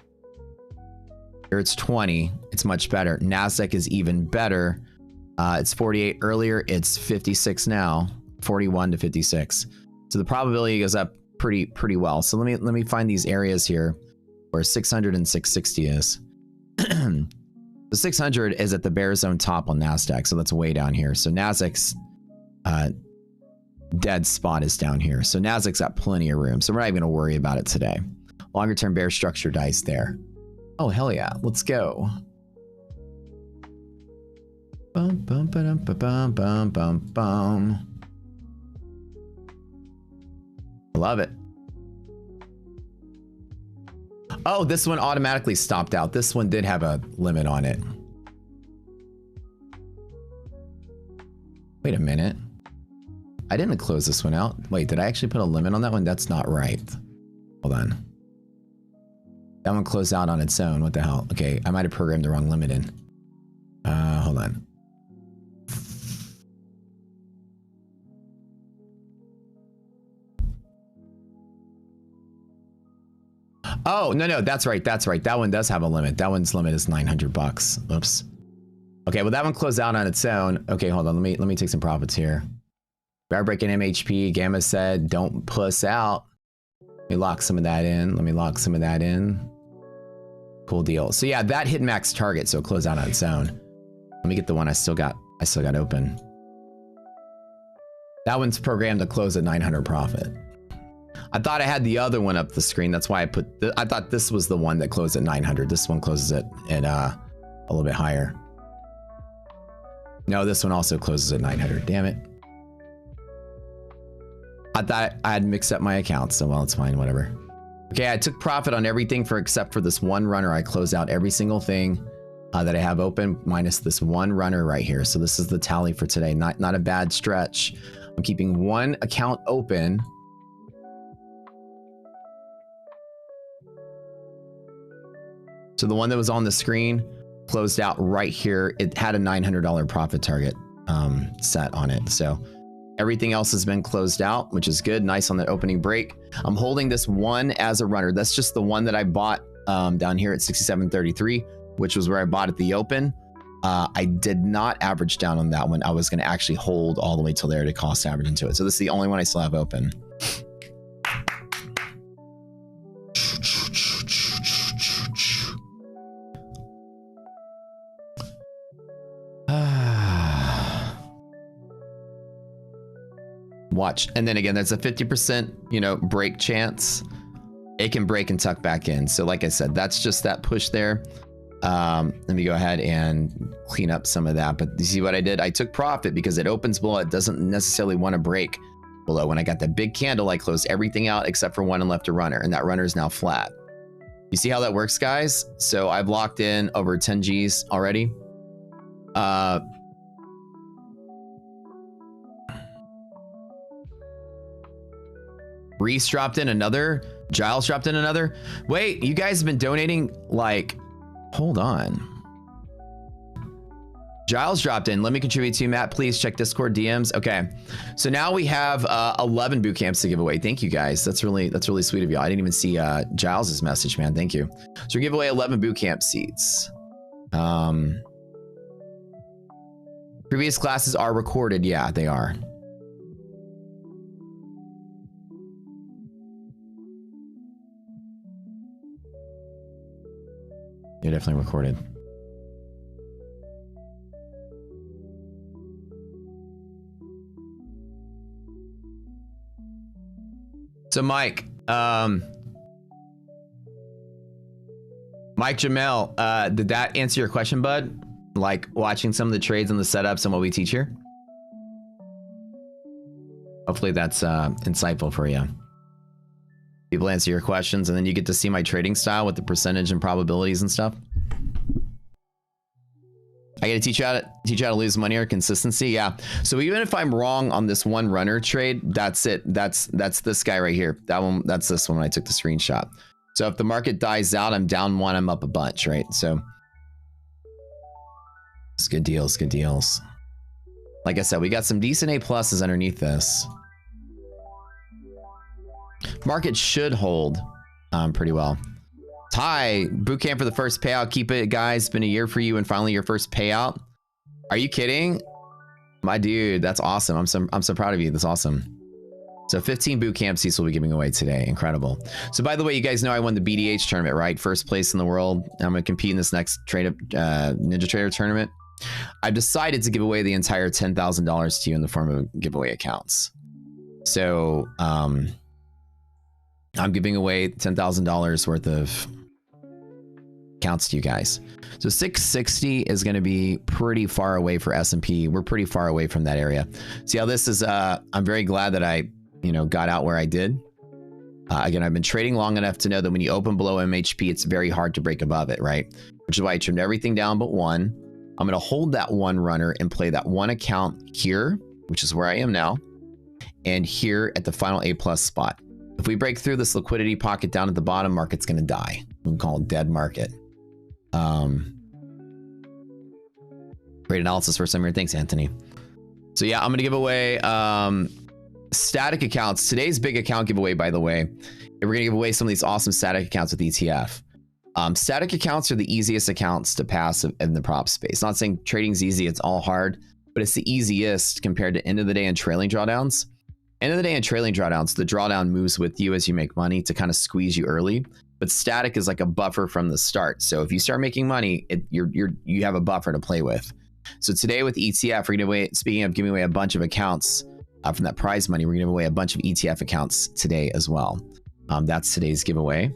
Here it's 20. It's much better. Nasdaq is even better. It's 48 earlier. It's 56 now. 41 to 56. So the probability goes up pretty well. So let me find these areas here where 600 and 660 is. The 600 is at the bear zone top on Nasdaq, so that's way down here. So Nasdaq's dead spot is down here. So Nasdaq's got plenty of room. So we're not even going to worry about it today. Longer term bear structure dice there. Oh hell yeah, let's go. Bum bum ba-dum ba-bum bum bum bum. Love it. Oh, this one automatically stopped out. This one did have a limit on it. Wait a minute. I didn't close this one out. Wait, did I actually put a limit on that one? That's not right. Hold on. That one closed out on its own. What the hell? Okay, I might have programmed the wrong limit in. Hold on. Oh, no, that's right. That one does have a limit. That one's limit is 900 bucks. Oops. Okay, well that one closed out on its own. Okay, hold on. Let me take some profits here. Bear breaking MHP. Gamma said, don't puss out. Let me lock some of that in. Cool deal. So yeah, that hit max target, so it closed out on its own. Let me get the one I still got open. That one's programmed to close at 900 profit. I thought I had the other one up the screen. That's why I thought this was the one that closed at 900. This one closes at a little bit higher. No, this one also closes at 900. Damn it. I thought I had mixed up my accounts, so well, it's fine, whatever. Okay, I took profit on everything except for this one runner. I closed out every single thing that I have open minus this one runner right here. So this is the tally for today. Not a bad stretch. I'm keeping one account open. So the one that was on the screen closed out right here. It had a $900 profit target set on it. So Everything else has been closed out, which is good. Nice on that opening break. I'm holding this one as a runner. That's just the one that I bought down here at 67.33, which was where I bought at the open. I did not average down on that one. I was going to actually hold all the way till there to cost average into it. So this is the only one I still have open. Watch. And then again, there's a 50%, you know, break chance. It can break and tuck back in. So like I said, that's just that push there. Let me go ahead and clean up some of that. But you see what I did? I took profit because it opens below. It doesn't necessarily want to break below. When I got that big candle, I closed everything out except for one and left a runner. And that runner is now flat. You see how that works, guys? So I've locked in over 10 G's already. Reese dropped in another. Giles dropped in another. Wait, you guys have been donating like, hold on. Giles dropped in. Let me contribute to you, Matt. Please check Discord DMs. Okay, so now we have 11 boot camps to give away. Thank you guys. That's really sweet of you. I didn't even see Giles's message, man. Thank you. So we give away 11 boot camp seats. Previous classes are recorded. Yeah, they are. You're definitely recorded. So Mike, Mike Jamel, did that answer your question, bud? Like watching some of the trades and the setups and what we teach here? Hopefully that's insightful for you. People answer your questions and then you get to see my trading style with the percentage and probabilities and stuff. I gotta teach you how to lose money or consistency. Yeah. So even if I'm wrong on this one runner trade, that's it. That's this guy right here. That one, that's this one when I took the screenshot. So if the market dies out, I'm down one, I'm up a bunch, right? So it's good deals, good deals. Like I said, we got some decent A pluses underneath this. Market should hold pretty well. Ty, bootcamp for the first payout. Keep it, guys. It's been a year for you and finally your first payout. Are you kidding? My dude, that's awesome. I'm so proud of you. That's awesome. So 15 bootcamp seats we'll be giving away today. Incredible. So by the way, you guys know I won the BDH tournament, right? First place in the world. I'm going to compete in this next Ninja Trader tournament. I've decided to give away the entire $10,000 to you in the form of giveaway accounts. So I'm giving away $10,000 worth of accounts to you guys. So 660 is going to be pretty far away for S&P. We're pretty far away from that area. See how this is? I'm very glad that I, got out where I did. Again, I've been trading long enough to know that when you open below MHP, it's very hard to break above it, right? Which is why I trimmed everything down but one. I'm going to hold that one runner and play that one account here, which is where I am now, and here at the final A plus spot. If we break through this liquidity pocket down at the bottom, market's going to die. We can call it dead market. Great analysis for some here. Thanks, Anthony. So yeah, I'm going to give away static accounts. Today's big account giveaway, by the way, we're going to give away some of these awesome static accounts with ETF. Static accounts are the easiest accounts to pass in the prop space. Not saying trading's easy, it's all hard, but it's the easiest compared to end of the day and trailing drawdowns. End of the day and trailing drawdowns, the drawdown moves with you as you make money to kind of squeeze you early. But static is like a buffer from the start. So if you start making money, you have a buffer to play with. So today with ETF, we're gonna speaking of giving away a bunch of accounts from that prize money, we're gonna give away a bunch of ETF accounts today as well. That's today's giveaway.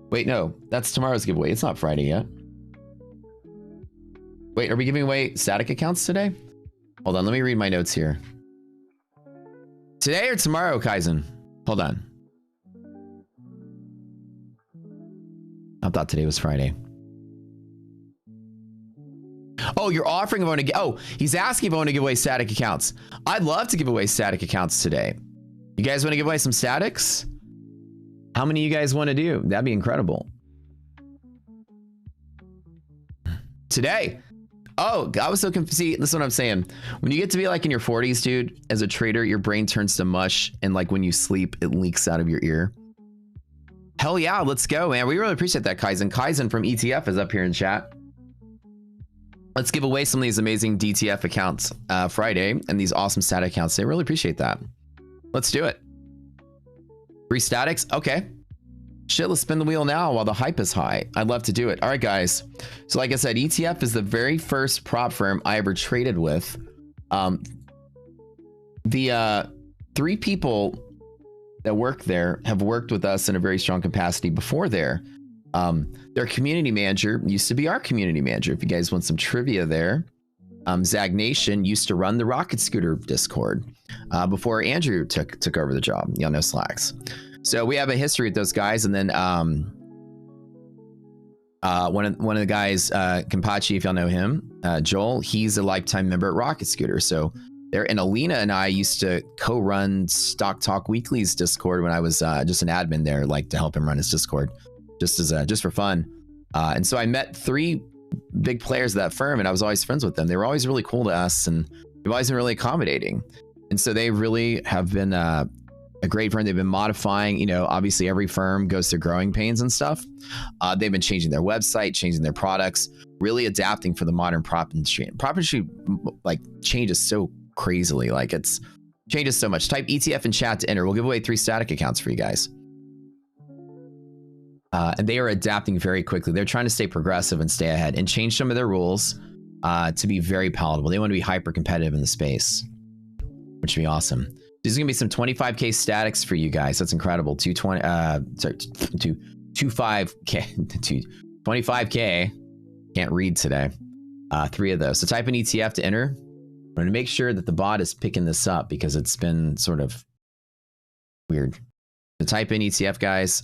Wait, no, that's tomorrow's giveaway. It's not Friday yet. Wait, are we giving away static accounts today? Hold on, let me read my notes here. Today or tomorrow, Kaizen? Hold on. I thought today was Friday. Oh, you're offering if I want to get, oh, he's asking if I want to give away static accounts. I'd love to give away static accounts today. You guys want to give away some statics? How many of you guys want to do? That'd be incredible. Today. Oh, I was so confused. See, this is what I'm saying. When you get to be like in your 40s, dude, as a trader, your brain turns to mush. And like when you sleep, it leaks out of your ear. Hell yeah, let's go, man. We really appreciate that, Kaizen. Kaizen from ETF is up here in chat. Let's give away some of these amazing DTF accounts Friday and these awesome stat accounts. They really appreciate that. Let's do it. Free statics? Okay. Shit, let's spin the wheel now while the hype is high. I'd love to do it. All right, guys. So like I said, ETF is the very first prop firm I ever traded with. The 3 people that work there have worked with us in a very strong capacity before there. Their community manager used to be our community manager. If you guys want some trivia there, Zag Nation used to run the Rocket Scooter Discord before Andrew took over the job. Y'all know Slacks. So we have a history with those guys. And then one of the guys, Kampachi, if y'all know him, Joel, he's a lifetime member at Rocket Scooter. So there, and Alina and I used to co-run Stock Talk Weekly's Discord when I was just an admin there, like to help him run his Discord, just for fun. And so I met 3 big players of that firm, and I was always friends with them. They were always really cool to us, and they've always been really accommodating. And so they really have been a great firm. They've been modifying, you know, obviously every firm goes through growing pains and stuff. They've been changing their website, changing their products, really adapting for the modern prop industry. Prop industry like changes so crazily, like it's changes so much. Type ETF in chat to enter. We'll give away 3 static accounts for you guys. And they are adapting very quickly. They're trying to stay progressive and stay ahead and change some of their rules to be very palatable. They want to be hyper competitive in the space, which would be awesome. There's gonna be some 25K statics for you guys. That's incredible. 25K. Can't read today. 3 of those. So type in ETF to enter. I'm gonna make sure that the bot is picking this up because it's been sort of weird. So type in ETF, guys.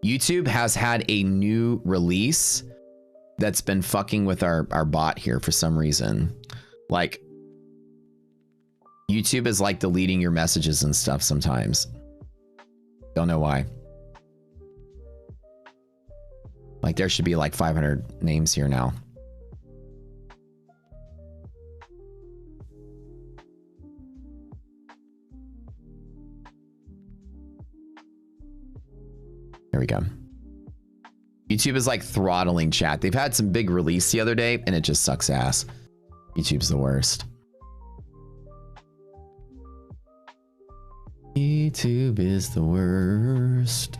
YouTube has had a new release that's been fucking with our bot here for some reason. Like, YouTube is like deleting your messages and stuff sometimes. Don't know why. Like there should be like 500 names here now. There we go. YouTube is like throttling chat. They've had some big release the other day and it just sucks ass. YouTube's the worst. YouTube is the worst.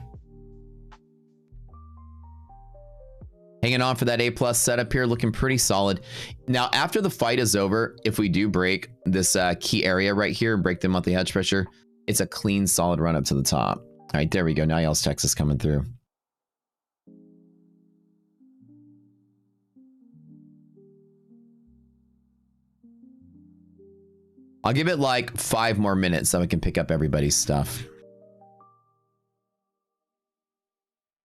Hanging on for that A+ setup here, looking pretty solid. Now, after the fight is over, if we do break this key area right here, break the monthly hedge pressure, it's a clean, solid run up to the top. All right, there we go. Now y'all's text is coming through. I'll give it like 5 more minutes so I can pick up everybody's stuff.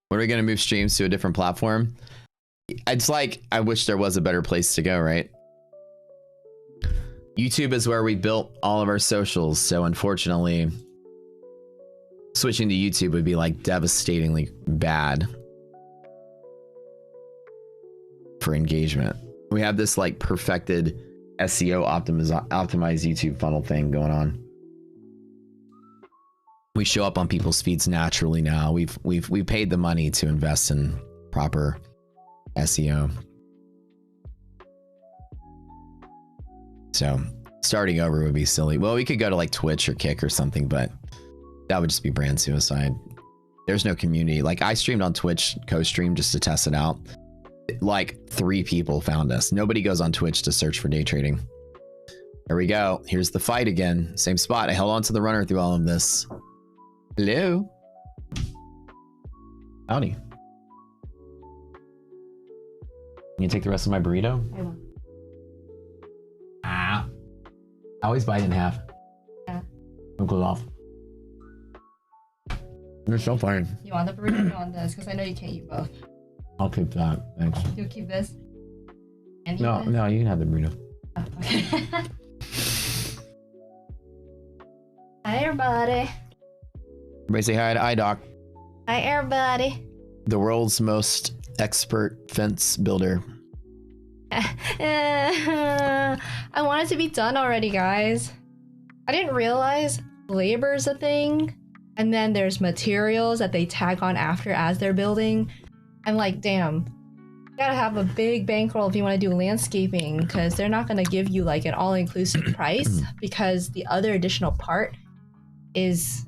When are we going to move streams to a different platform? It's like, I wish there was a better place to go, right? YouTube is where we built all of our socials. So unfortunately, switching to YouTube would be like devastatingly bad for engagement. We have this like perfected SEO optimized YouTube funnel thing going on. We show up on people's feeds naturally now. We've paid the money to invest in proper SEO. So starting over would be silly. Well, we could go to like Twitch or Kick or something, but that would just be brand suicide. There's no community. Like I streamed on Twitch, co-streamed just to test it out. Like 3 people found us. Nobody goes on Twitch to search for day trading. There we go. Here's the fight again. Same spot. I held on to the runner through all of this. Hello. Howdy. Can you take the rest of my burrito? I will. Ah. I always bite in half. Yeah. Don't close off. You're so funny. You want the burrito or you want this? Because I know you can't eat both. I'll keep that. Thanks. You'll keep this? And No, eat this? no, you can have the burrito. Oh, okay. Hi, everybody. Everybody say hi to iDoc. Hi, everybody. The world's most expert fence builder. I want it to be done already, guys. I didn't realize labor is a thing, and then there's materials that they tag on after as they're building. I'm like, damn, you gotta have a big bankroll if you want to do landscaping, because they're not gonna give you like an all-inclusive price, because the other additional part is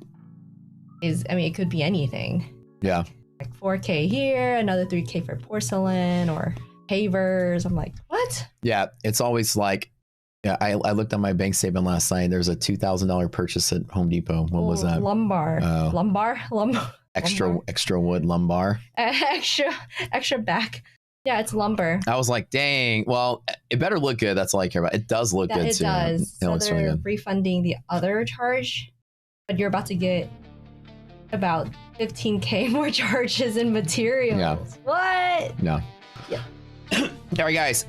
I mean, it could be anything. Yeah. Like 4K here, another 3K for porcelain or pavers. I'm like, what? Yeah, it's always like, yeah, I looked at my bank statement last night. There's a $2,000 purchase at Home Depot. What was that? Lumbar. Oh. Lumbar? Extra wood lumbar. Extra back. Yeah, it's lumber. I was like, dang. Well, it better look good. That's all I care about. It does look good It too. does. It So looks they're really good. refunding the other charge, but you're about to get about 15K more charges in materials. Yeah. What? No. Yeah. All right, guys.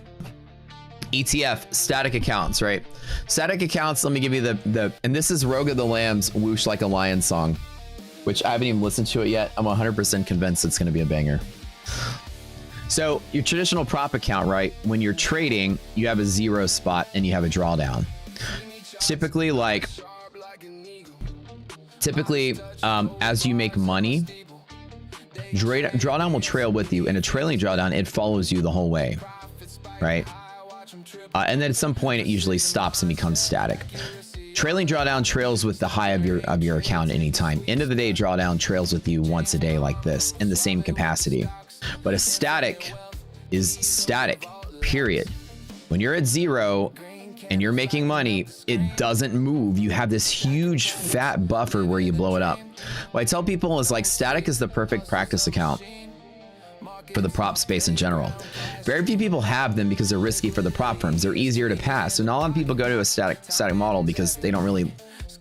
ETF, static accounts, right? Static accounts, let me give you the and this is Rogue of the Lamb's Whoosh Like a Lion song, which I haven't even listened to it yet. I'm 100% convinced it's going to be a banger. So your traditional prop account, right? When you're trading, you have a zero spot and you have a drawdown. Typically, as you make money, drawdown will trail with you, and a trailing drawdown, it follows you the whole way, right? And then at some point, it usually stops and becomes static. Trailing drawdown trails with the high of your account anytime. End of the day drawdown trails with you once a day like this in the same capacity. But a static is static, period. When you're at zero and you're making money, it doesn't move. You have this huge fat buffer where you blow it up. What I tell people is like static is the perfect practice account for the prop space in general. Very few people have them because they're risky for the prop firms. They're easier to pass. So not a lot of people go to a static model because they don't really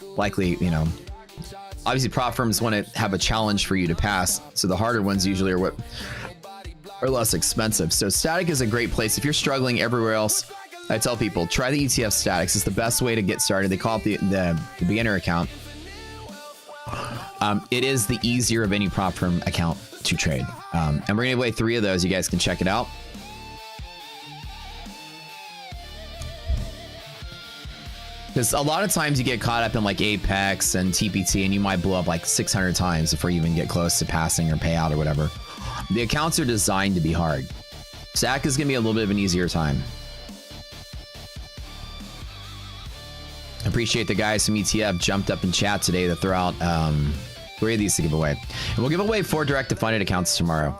likely, obviously prop firms want to have a challenge for you to pass. So the harder ones usually are what are less expensive. So static is a great place. If you're struggling everywhere else, I tell people, try the ETF statics. It's the best way to get started. They call it the beginner account. It is the easier of any prop firm account to trade. And we're gonna give away 3 of those. You guys can check it out. Because a lot of times you get caught up in like Apex and TPT and you might blow up like 600 times before you even get close to passing or payout or whatever. The accounts are designed to be hard. Stack is gonna be a little bit of an easier time. Appreciate the guys from ETF jumped up in chat today to throw out 3 of these to give away. And we'll give away 4 direct to funded accounts tomorrow.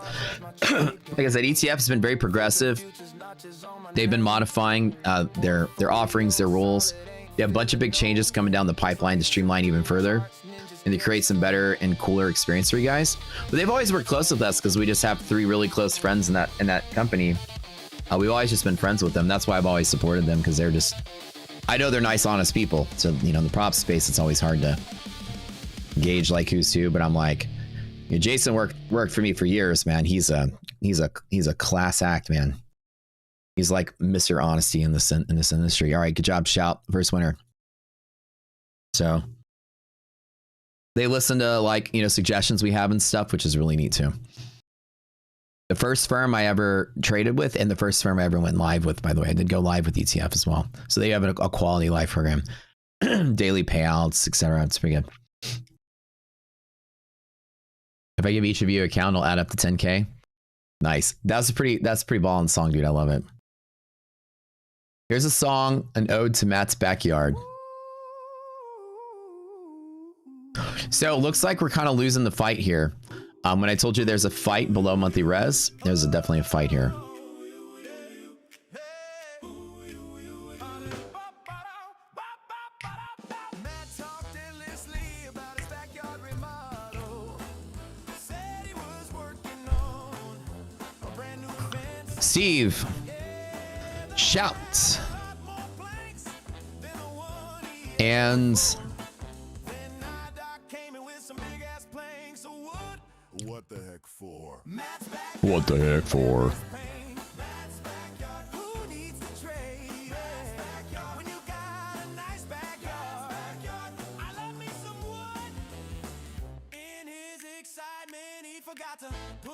Like I said, ETF has been very progressive. They've been modifying their offerings, their rules. They have a bunch of big changes coming down the pipeline to streamline even further and to create some better and cooler experience for you guys. But they've always worked close with us because we just have 3 really close friends in that company. We've always just been friends with them. That's why I've always supported them, because they're just, I know they're nice, honest people. So, in the prop space, it's always hard to gauge like who's who, but I'm like, Jason worked for me for years, man. He's a class act, man. He's like Mr. Honesty in this industry. All right, good job, shout, first winner. So they listen to suggestions we have and stuff, which is really neat too. The first firm I ever traded with, and the first firm I ever went live with, by the way, I did go live with ETF as well. So they have a quality live program, daily payouts, etc. It's pretty good. If I give each of you an account, it'll add up to 10K. Nice. That's a pretty ballin' song, dude. I love it. Here's a song, an ode to Matt's backyard. So it looks like we're kind of losing the fight here. When I told you there's a fight below monthly res, there's definitely a fight here. Steve, shout. And what the heck for? What the heck for?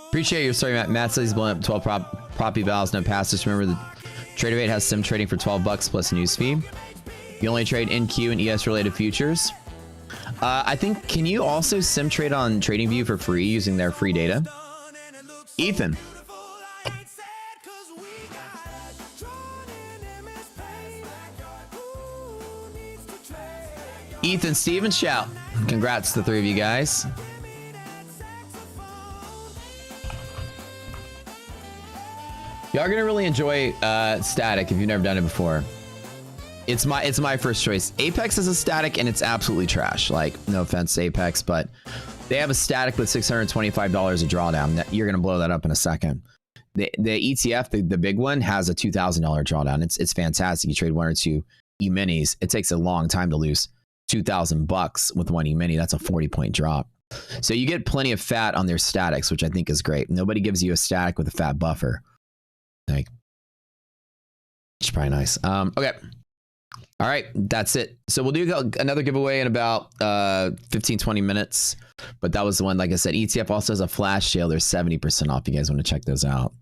Appreciate your story, Matt. Matt says he's blowing up 12 property values, no passes. Remember, the Trader 8 has sim trading for $12 plus news fee. You only trade NQ and ES related futures. I think, can you also sim trade on TradingView for free using their free data? Ethan. Ethan, Steven, shout. Congrats to the three of you guys. Y'all are gonna really enjoy static if you've never done it before. It's my first choice. Apex is a static and it's absolutely trash. Like, no offense to Apex, but they have a static with $625 a drawdown. You're gonna blow that up in a second. The ETF, the big one, has a $2,000 drawdown. It's fantastic. You trade one or two E-minis. It takes a long time to lose $2,000 with one E-mini. That's a 40-point drop. So you get plenty of fat on their statics, which I think is great. Nobody gives you a static with a fat buffer. Like, it's probably nice. Okay. All right, that's it. So we'll do another giveaway in about 15-20 minutes. But that was the one, like I said, ETF also has a flash sale. They're 70% off. You guys want to check those out.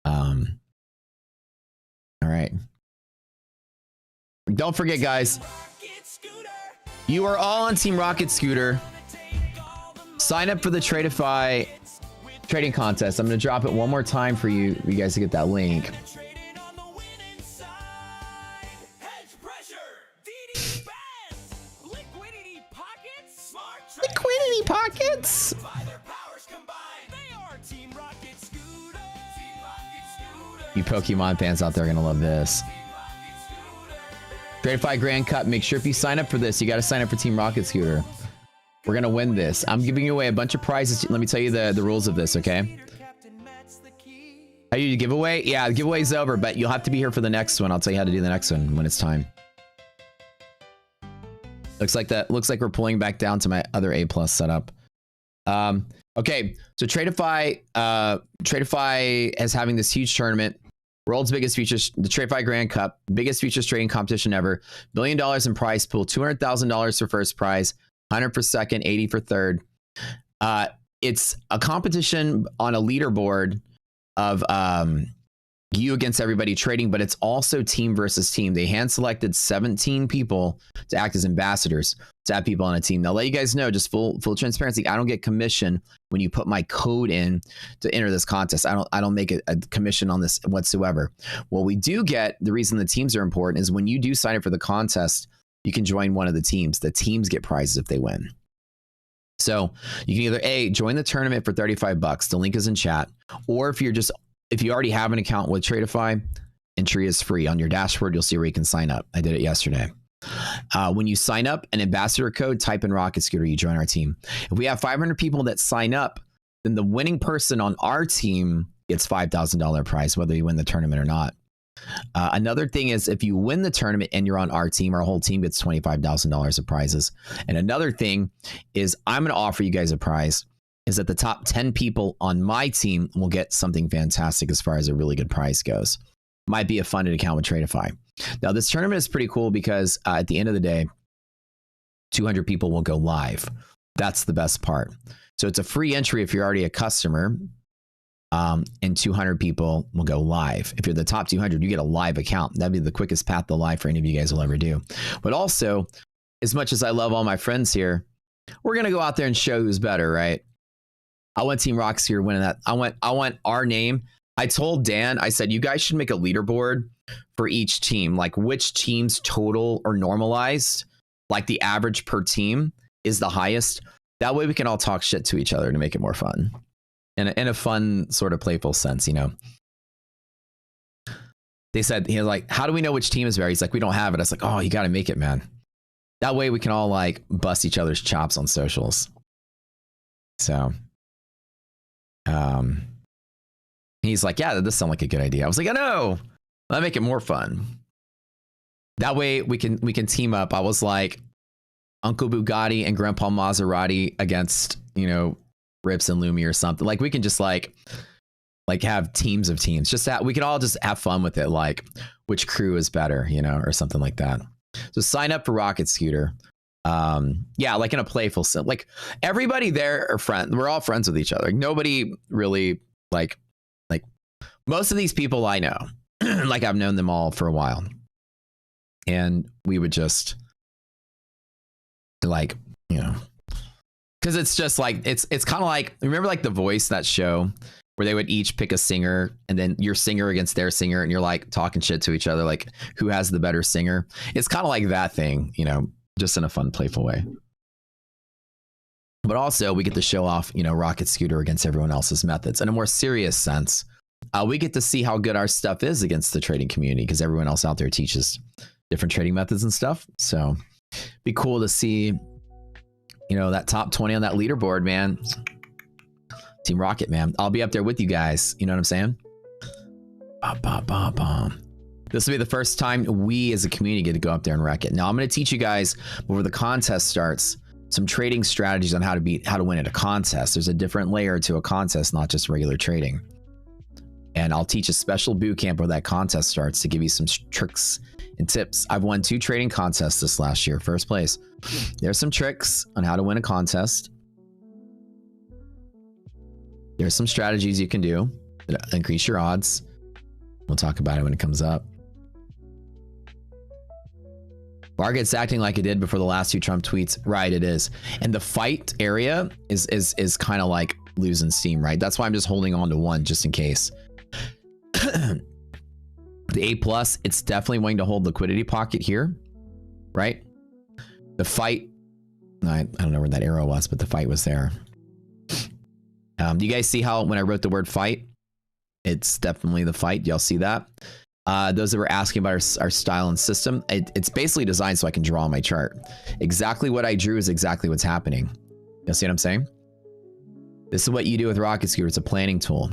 All right. Don't forget, guys, you are all on Team Rocket Scooter. Sign up for the Tradeify trading contest. I'm going to drop it one more time for you guys to get that link. Liquidity pockets. You Pokemon fans out there are going to love this. Tradeify Grand Cup. Make sure if you sign up for this, you got to sign up for Team Rocket Scooter. We're going to win this. I'm giving away a bunch of prizes. Let me tell you the rules of this, okay? How you do giveaway? Yeah, the giveaway's over, but you'll have to be here for the next one. I'll tell you how to do the next one when it's time. Looks like we're pulling back down to my other A+ setup. Okay, so Tradeify is having this huge tournament. World's biggest futures, the Tradeify Grand Cup, biggest futures trading competition ever. $1 billion in prize pool, $200,000 for first prize, 100 for second, 80 for third. It's a competition on a leaderboard of you against everybody trading, but it's also team versus team. They hand selected 17 people to act as ambassadors to have people on a team. Now, let you guys know, just full transparency, I don't get commission when you put my code in to enter this contest. I don't make a commission on this whatsoever. What we do get, the reason the teams are important, is when you do sign up for the contest, you can join one of the teams. The teams get prizes if they win. So you can either A, join the tournament for $35. The link is in chat. Or if you already have an account with Tradeify, entry is free. On your dashboard, you'll see where you can sign up. I did it yesterday. When you sign up, an ambassador code, type in Rocket Scooter, you join our team. If we have 500 people that sign up, then the winning person on our team gets $5,000 prize, whether you win the tournament or not. Another thing is, if you win the tournament and you're on our whole team gets $25,000 of prizes. And another thing is, I'm going to offer you guys a prize, is that the top 10 people on my team will get something fantastic as far as a really good prize goes. Might be a funded account with Tradeify. Now, this tournament is pretty cool because at the end of the day, 200 people will go live. That's the best part. So it's a free entry if you're already a customer, and 200 people will go live. If you're the top 200, you get a live account. That'd be the quickest path to live for any of you guys will ever do. But also, as much as I love all my friends here, we're going to go out there and show who's better, right? I want Team Rocks here winning that. I want our name. I told Dan, I said, you guys should make a leaderboard for each team, like which team's total or normalized, like the average per team is the highest. That way we can all talk shit to each other to make it more fun. In a fun, sort of playful sense, you know. They said, he was like, how do we know which team is better? He's like, we don't have it. I was like, oh, you got to make it, man. That way we can all like bust each other's chops on socials. So, he's like, yeah, that does sound like a good idea. I was like, I know. That'll make it more fun. That way we can team up. I was like, Uncle Bugatti and Grandpa Maserati against, you know, Rips and Lumi or something. Like we can just like have teams of teams. Just that we can all just have fun with it. Like which crew is better, you know, or something like that. So sign up for Rocket Scooter. Yeah, like in a playful sense. Like everybody there are friends. We're all friends with each other. Like, nobody really like most of these people I know. Like, I've known them all for a while. And we would just like, you know, because it's just like it's kind of like, remember like The Voice, that show where they would each pick a singer and then your singer against their singer and you're like talking shit to each other, like who has the better singer. It's kind of like that thing, you know, just in a fun, playful way. But also we get to show off, you know, Rocket Scooter against everyone else's methods. In a more serious sense, we get to see how good our stuff is against the trading community because everyone else out there teaches different trading methods and stuff. So be cool to see, you know, that top 20 on that leaderboard, man. Team Rocket, man. I'll be up there with you guys. You know what I'm saying? This will be the first time we as a community get to go up there and wreck it. Now I'm going to teach you guys before the contest starts some trading strategies on how to win at a contest. There's a different layer to a contest, not just regular trading. And I'll teach a special boot camp where that contest starts to give you some tricks and tips. I've won 2 trading contests this last year, first place. There's some tricks on how to win a contest. There's some strategies you can do that increase your odds. We'll talk about it when it comes up. Market's acting like it did before the last 2 Trump tweets. Right, it is. And the fight area is kind of like losing steam, right? That's why I'm just holding on to one just in case. The A+, it's definitely wanting to hold liquidity pocket here, right? The fight, I don't know where that arrow was, but the fight was there. Do you guys see how when I wrote the word fight, it's definitely the fight? Y'all see that? Those that were asking about our style and system, it's basically designed so I can draw my chart. Exactly what I drew is exactly what's happening. You see what I'm saying? This is what you do with Rocket Scooter. It's a planning tool.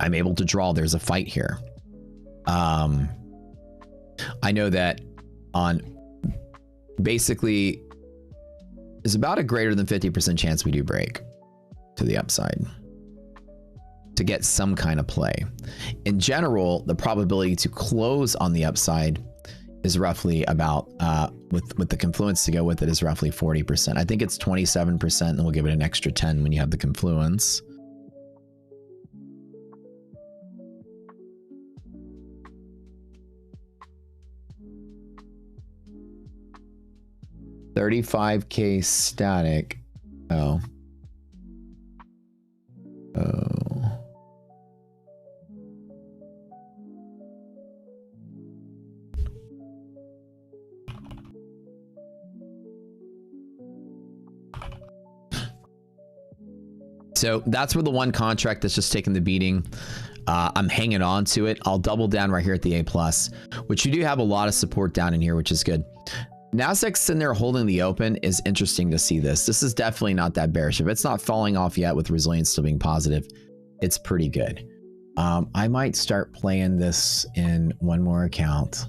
I'm able to draw. There's a fight here. I know that on basically there's about a greater than 50% chance we do break to the upside to get some kind of play. In general, the probability to close on the upside is roughly about, with the confluence to go with it, is roughly 40%. I think it's 27%, and we'll give it an extra 10 when you have the confluence. $35K static. Oh. So that's where the one contract that's just taking the beating. I'm hanging on to it. I'll double down right here at the A+, which you do have a lot of support down in here, which is good. Nasdaq's sitting there holding the open is interesting to see this. This is definitely not that bearish. If it's not falling off yet with resilience still being positive, it's pretty good. I might start playing this in one more account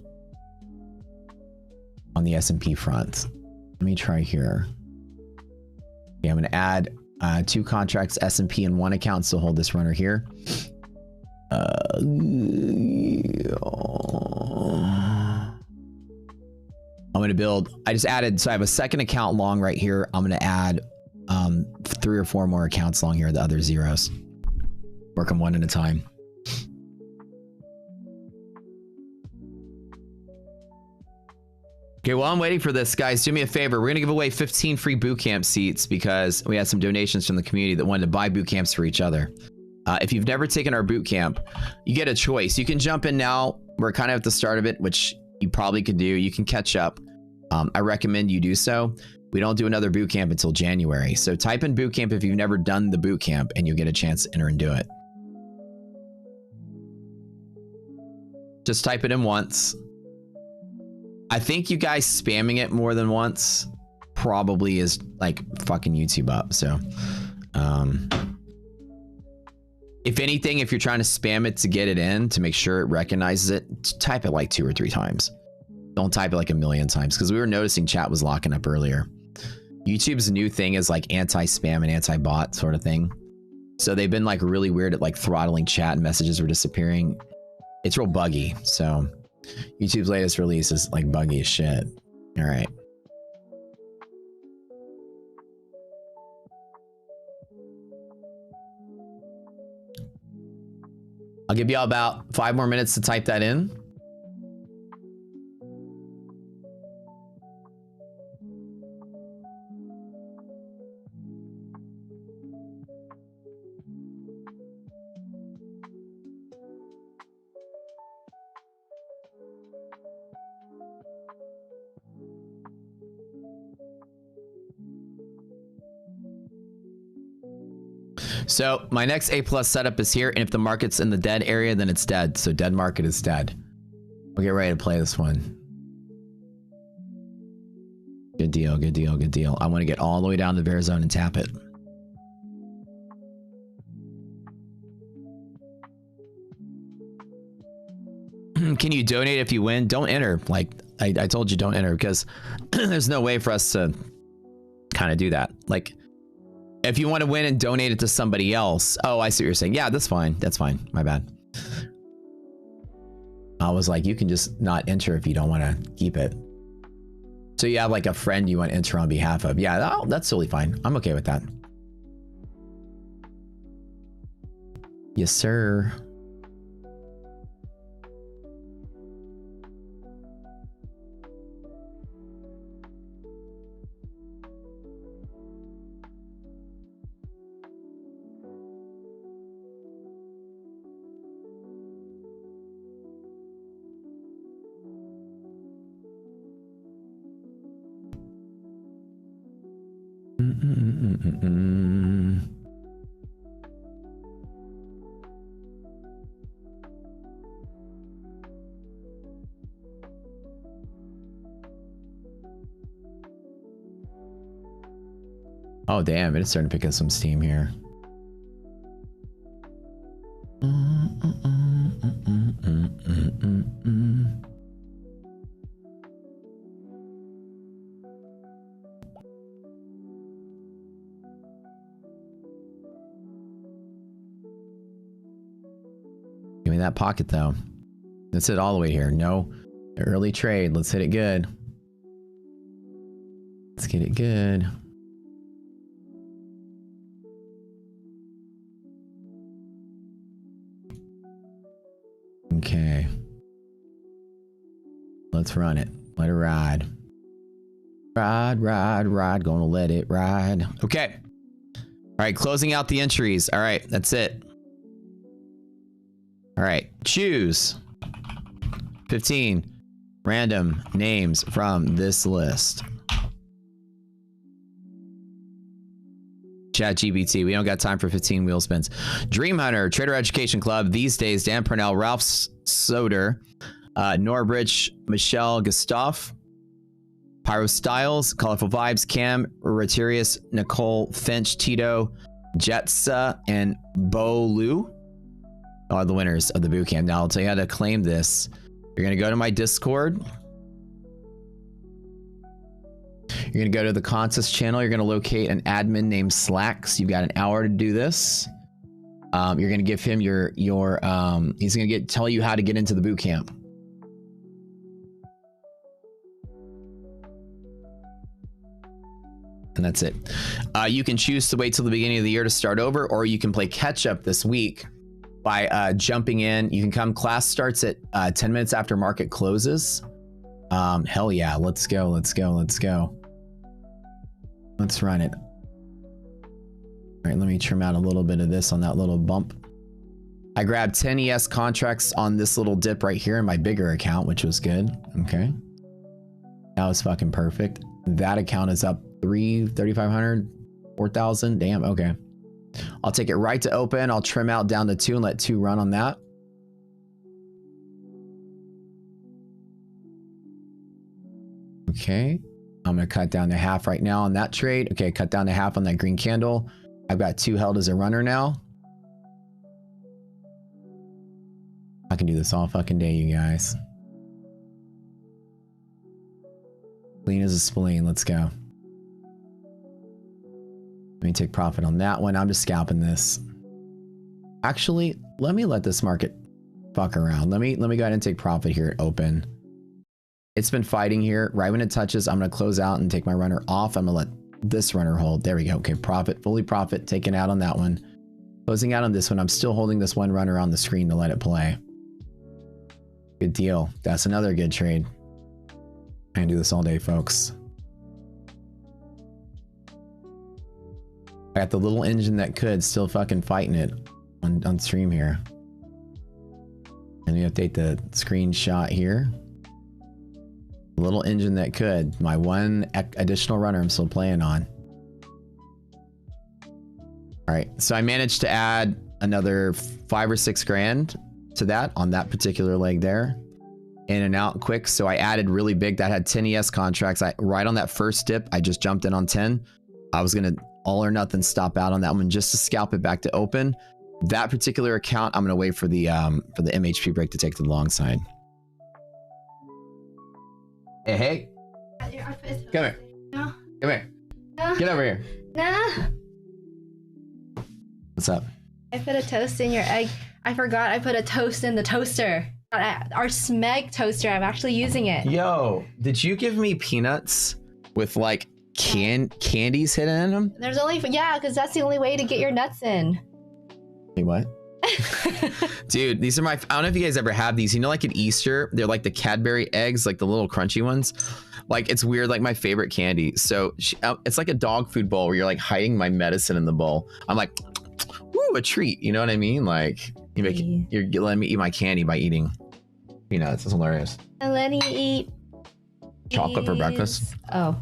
on the S&P front. Let me try here. Okay, I'm going to add 2 contracts S&P in one account, so hold this runner here. I'm going to build, I just added, so I have a second account long right here. I'm going to add 3 or 4 more accounts long here, the other zeros. Work them one at a time. Okay, while I'm waiting for this, guys, do me a favor. We're going to give away 15 free bootcamp seats because we had some donations from the community that wanted to buy bootcamps for each other. If you've never taken our bootcamp, you get a choice. You can jump in now. We're kind of at the start of it, which you probably could do. You can catch up. I recommend you do so. We don't do another bootcamp until January. So type in bootcamp if you've never done the bootcamp and you'll get a chance to enter and do it. Just type it in once. I think you guys spamming it more than once probably is like fucking YouTube up. So, if anything, if you're trying to spam it to get it in, to make sure it recognizes it, type it like 2 or 3 times. Don't type it like 1,000,000 times because we were noticing chat was locking up earlier. YouTube's new thing is like anti-spam and anti-bot sort of thing. So they've been like really weird at like throttling chat and messages were disappearing. It's real buggy. So YouTube's latest release is like buggy as shit. All right. I'll give y'all about 5 more minutes to type that in. So my next A+ setup is here, and if the market's in the dead area, then it's dead. So dead market is dead. We'll get ready to play this one. Good deal, good deal, good deal. I want to get all the way down to the bear zone and tap it. Can you donate if you win? Don't enter. Like I told you, don't enter, because there's no way for us to kind of do that. Like, if you want to win and donate it to somebody else. Oh, I see what you're saying. Yeah, that's fine. That's fine. My bad. I was like, you can just not enter if you don't want to keep it. So you have like a friend you want to enter on behalf of. Yeah, that's totally fine. I'm okay with that. Yes, sir. Oh, damn, it's starting to pick up some steam here. Give me that pocket though. Let's hit all the way here. No early trade. Let's hit it good. Let's get it good. Okay. Let's run it. Let it ride. Ride, ride, ride. Gonna let it ride. Okay. All right. Closing out the entries. All right. That's it. All right. Choose 15 random names from this list. ChatGPT, we don't got time for 15 wheel spins. Dream Hunter, Trader Education Club, These Days, Dan Purnell, Ralph Soder, Norbridge, Michelle Gustav, Pyro Styles, Colorful Vibes, Cam, Rotarius, Nicole Finch, Tito, Jetsa, and Bo Lu are the winners of the bootcamp. Now I'll tell you how to claim this. You're gonna go to my Discord. You're going to go to the contest channel. You're going to locate an admin named Slacks. You've got an hour to do this. You're going to give him your he's going to tell you how to get into the boot camp. And that's it. You can choose to wait till the beginning of the year to start over, or you can play catch up this week by jumping in. You can come. Class starts at 10 minutes after market closes. Hell yeah. Let's go. Let's go. Let's go. Let's run it. All right, let me trim out a little bit of this on that little bump. I grabbed 10 ES contracts on this little dip right here in my bigger account, which was good. Okay. That was fucking perfect. That account is up 3,500, 4,000. Damn. Okay. I'll take it right to open. I'll trim out down to 2 and let 2 run on that. Okay. I'm going to cut down to half right now on that trade. Okay, cut down to half on that green candle. I've got 2 held as a runner now. I can do this all fucking day, you guys. Clean as a spleen. Let's go. Let me take profit on that one. I'm just scalping this. Actually, let me let this market fuck around. Let me go ahead and take profit here at open. It's been fighting here. Right when it touches, I'm going to close out and take my runner off. I'm going to let this runner hold. There we go. Okay, profit, fully profit, taken out on that one. Closing out on this one. I'm still holding this one runner on the screen to let it play. Good deal. That's another good trade. I can do this all day, folks. I got the little engine that could still fucking fighting it on stream here. Let me update the screenshot here. The little engine that could. My one additional runner I'm still playing on. All right, so I managed to add another 5 or 6 grand to that on that particular leg there. In and out quick. So I added really big. That had 10 ES contracts. Right on that first dip, I just jumped in on 10. I was gonna all or nothing stop out on that one just to scalp it back to open. That particular account, I'm gonna wait for the MHP break to take to the long side. Hey, hey. Come here. No. Come here. No. Get over here. Nah. What's up? I put a toast in your egg. I forgot I put a toast in the toaster. Our Smeg toaster, I'm actually using it. Yo, did you give me peanuts with like candies hidden in them? There's only, yeah, because that's the only way to get your nuts in. Wait, what? Dude, these are my, I don't know if you guys ever have these, you know, like at Easter, they're like the Cadbury eggs, like the little crunchy ones. Like, it's weird, like my favorite candy. So it's like a dog food bowl where you're like hiding my medicine in the bowl. I'm like, woo, a treat. You know what I mean? Like, you're letting me eat my candy by eating peanuts. It's hilarious. And let me eat chocolate for breakfast. Oh.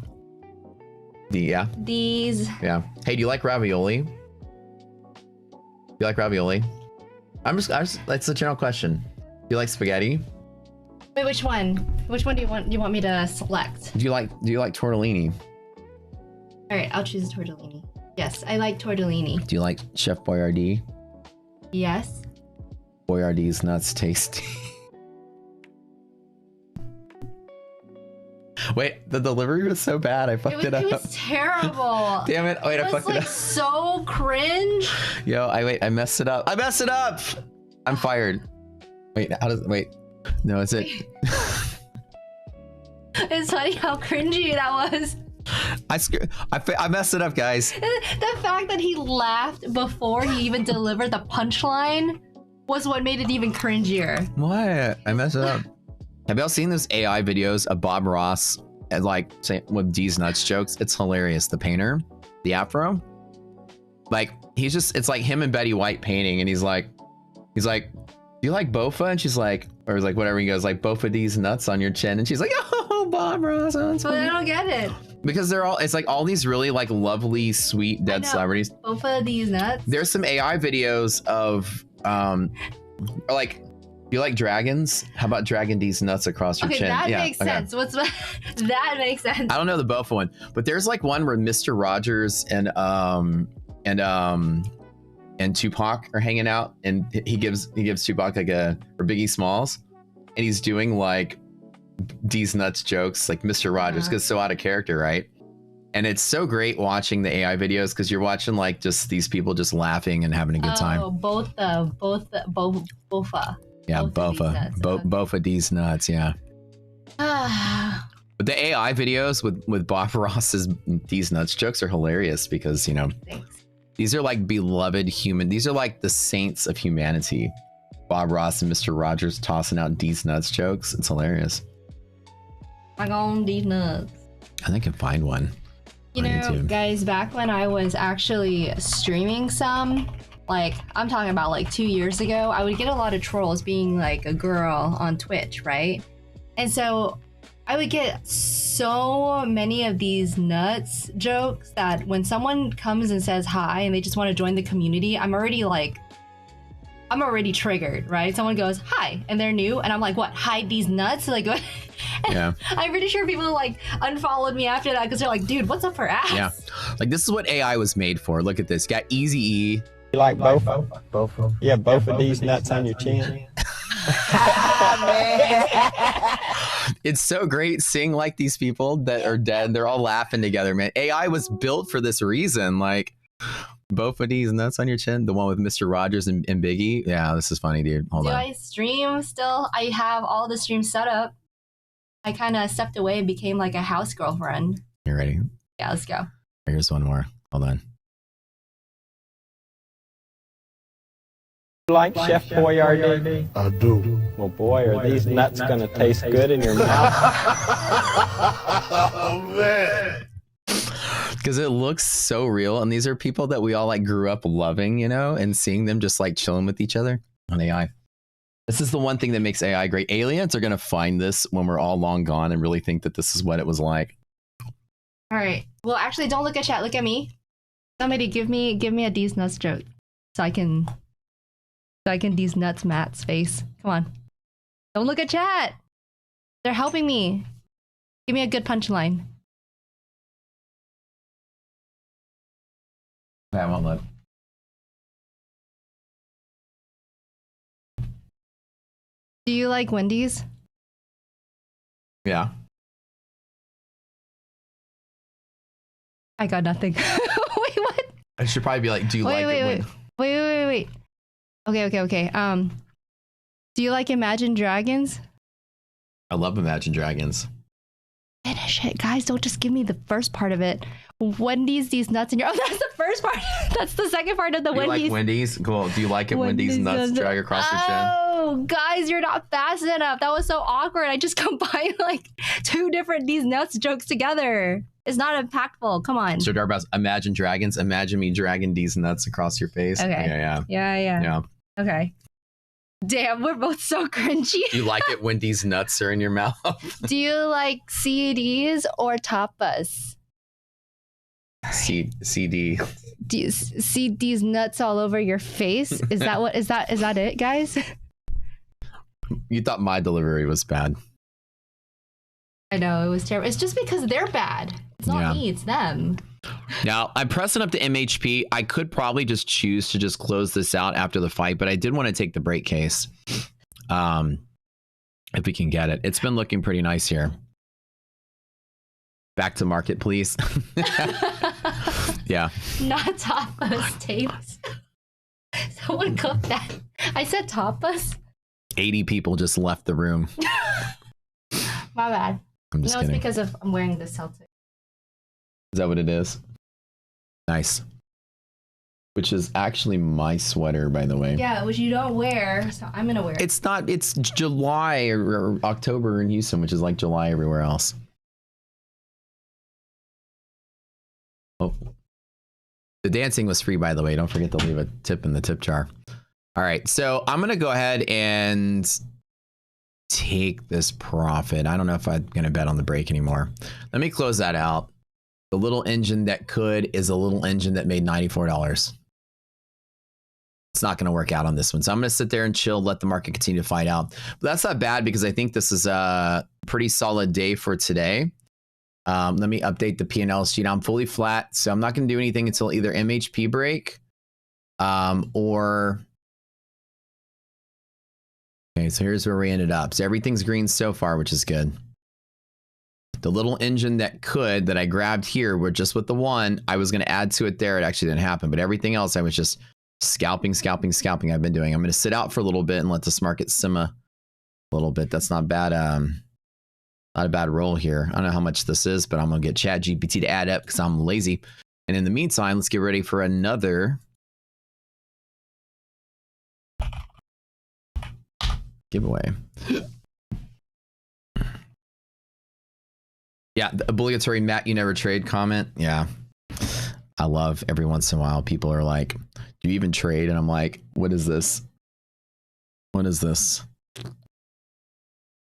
Yeah. These. Yeah. Hey, do you like ravioli? Do you like ravioli? I'm just that's a general question. Do you like spaghetti? Wait, which one? Which one do you want me to select? Do you like tortellini? All right, I'll choose tortellini. Yes, I like tortellini. Do you like Chef Boyardee? Yes. Boyardee's nuts tasty. Wait, the delivery was so bad. I fucked it up. It was terrible. Damn it. Wait, I fucked it up. So cringe. Yo, I messed it up. I messed it up. I'm fired. Wait, wait. No, it's it. It's funny how cringy that was. I messed it up, guys. The fact that he laughed before he even delivered the punchline was what made it even cringier. What? I messed it up. Have y'all seen those AI videos of Bob Ross and like with D's nuts jokes? It's hilarious. The painter, the afro, like it's like him and Betty White painting, and he's like, do you like Bofa? And she's like, or like whatever, he goes like, Bofa D's nuts on your chin, and she's like, oh, Bob Ross. But I don't get it. Because it's like all these really like lovely, sweet dead celebrities. Bofa D's nuts. There's some AI videos of like, do you like dragons? How about Dragon D's nuts across your chin? That makes sense. That makes sense. I don't know the Bofa one, but there's like one where Mr. Rogers and Tupac are hanging out, and he gives Tupac like or Biggie Smalls, and he's doing like D's nuts jokes, like Mr. Rogers gets so out of character, right? And it's so great watching the AI videos because you're watching like just these people just laughing and having a good time. Oh, Bofa. Yeah, Bofa D's nuts, yeah. But the AI videos with Bob Ross's D's nuts jokes are hilarious because, you know, these are like beloved human. These are like the saints of humanity. Bob Ross and Mr. Rogers tossing out D's nuts jokes. It's hilarious. I got D's nuts. I think I can find one. You know, YouTube. Guys, back when I was actually streaming some, like, I'm talking about like 2 years ago, I would get a lot of trolls being like a girl on Twitch, right? And so I would get so many of these nuts jokes that when someone comes and says hi and they just want to join the community, I'm already triggered, right? Someone goes, hi, and they're new, and I'm like, what, hide these nuts? Like, what? Yeah. I'm pretty sure people like unfollowed me after that because they're like, dude, what's up her ass? Yeah. Like, this is what AI was made for. Look at this. Got Easy E. You like Bofa? Bofa? Yeah, Bofa D's nuts on your chin. It's so great seeing like these people that are dead. They're all laughing together, man. AI was built for this reason. Like, Bofa D's nuts on your chin, the one with Mr. Rogers and Biggie. Yeah, this is funny, dude. Hold on. Do I stream still? I have all the streams set up. I kind of stepped away and became like a house girlfriend. You ready? Yeah, let's go. Here's one more. Hold on. Like Chef Boyardee? I do. Well, boy, are these nuts gonna taste good in your mouth. Oh, man. Because it looks so real. And these are people that we all like grew up loving, you know, and seeing them just like chilling with each other on AI. This is the one thing that makes AI great. Aliens are going to find this when we're all long gone and really think that this is what it was like. All right. Well, actually, don't look at chat. Look at me. Somebody give me a D's nuts joke, so I can D's nuts Matt's face. Come on. Don't look at chat. They're helping me. Give me a good punchline. I won't look. Do you like Wendy's? Yeah. I got nothing. Wait, what? I should probably be like, do you like it? Wait. Okay. Do you like Imagine Dragons? I love Imagine Dragons. Finish it, guys. Don't just give me the first part of it. Wendy's, these nuts in your... Oh, that's the first part. That's the second part of the Do you Wendy's. like Wendy's? Cool. Do you like it when these nuts drag across your chin? Oh, guys, you're not fast enough. That was so awkward. I just combined like two different these nuts jokes together. It's not impactful. Come on. So Darbouse, Imagine Dragons. Imagine me dragging these nuts across your face. Okay. Yeah. Okay. Damn, we're both so cringy. Do you like it when these nuts are in your mouth? Do you like CDs or tapas? CD. Do you see these nuts all over your face? Is that what? Is that it, guys? You thought my delivery was bad. I know, it was terrible. It's just because they're bad. It's not me, it's them. Now, I'm pressing up to MHP. I could probably just choose to just close this out after the fight, but I did want to take the break case. If we can get it. It's been looking pretty nice here. Back to market, please. Yeah. Not tapas tapes. Someone clip that. I said tapas. 80 people just left the room. My bad. I'm just It's kidding. because of I'm wearing the Celtic. Is that what it is? Nice. Which is actually my sweater, by the way. Yeah, which you don't wear, so I'm gonna wear it. It's not, it's July or October in Houston, which is like July everywhere else. Oh. The dancing was free, by the way. Don't forget to leave a tip in the tip jar. All right, so I'm going to go ahead and take this profit. I don't know if I'm going to bet on the break anymore. Let me close that out. The little engine that could is a little engine that made $94. It's not going to work out on this one. So I'm going to sit there and chill, let the market continue to fight out. But that's not bad because I think this is a pretty solid day for today. Let me update the P&L sheet. I'm fully flat, so I'm not going to do anything until either MHP break or... Okay, so here's where we ended up. So everything's green so far, which is good. The little engine that I grabbed here were just with the one, I was going to add to it there. It actually didn't happen, but everything else I was just scalping. I've been doing. I'm going to sit out for a little bit and let this market simmer a little bit. That's not bad. Not a bad roll here. I don't know how much this is, but I'm going to get ChatGPT to add up because I'm lazy. And in the meantime, let's get ready for another giveaway. Yeah, the obligatory Matt, you never trade comment. Yeah. I love every once in a while people are like, do you even trade? And I'm like, what is this? What is this?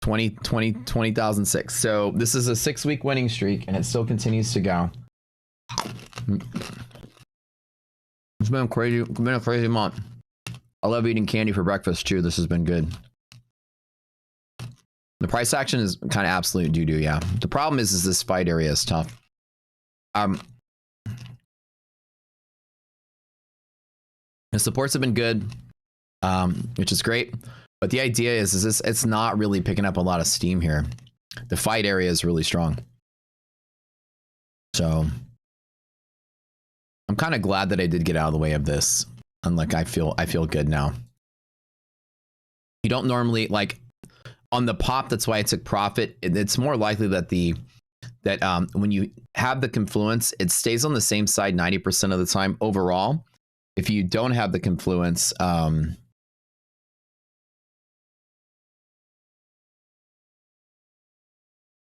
20,006. So this is a 6-week winning streak and it still continues to go. It's been crazy. It's been a crazy month. I love eating candy for breakfast too. This has been good. The price action is kind of absolute doo-doo, yeah. The problem is this fight area is tough. The supports have been good, which is great. But the idea is this, it's not really picking up a lot of steam here. The fight area is really strong. So I'm kind of glad that I did get out of the way of this. And like I feel good now. You don't normally like on the pop, that's why I took profit. It's more likely that when you have the confluence, it stays on the same side 90% of the time overall. If you don't have the confluence,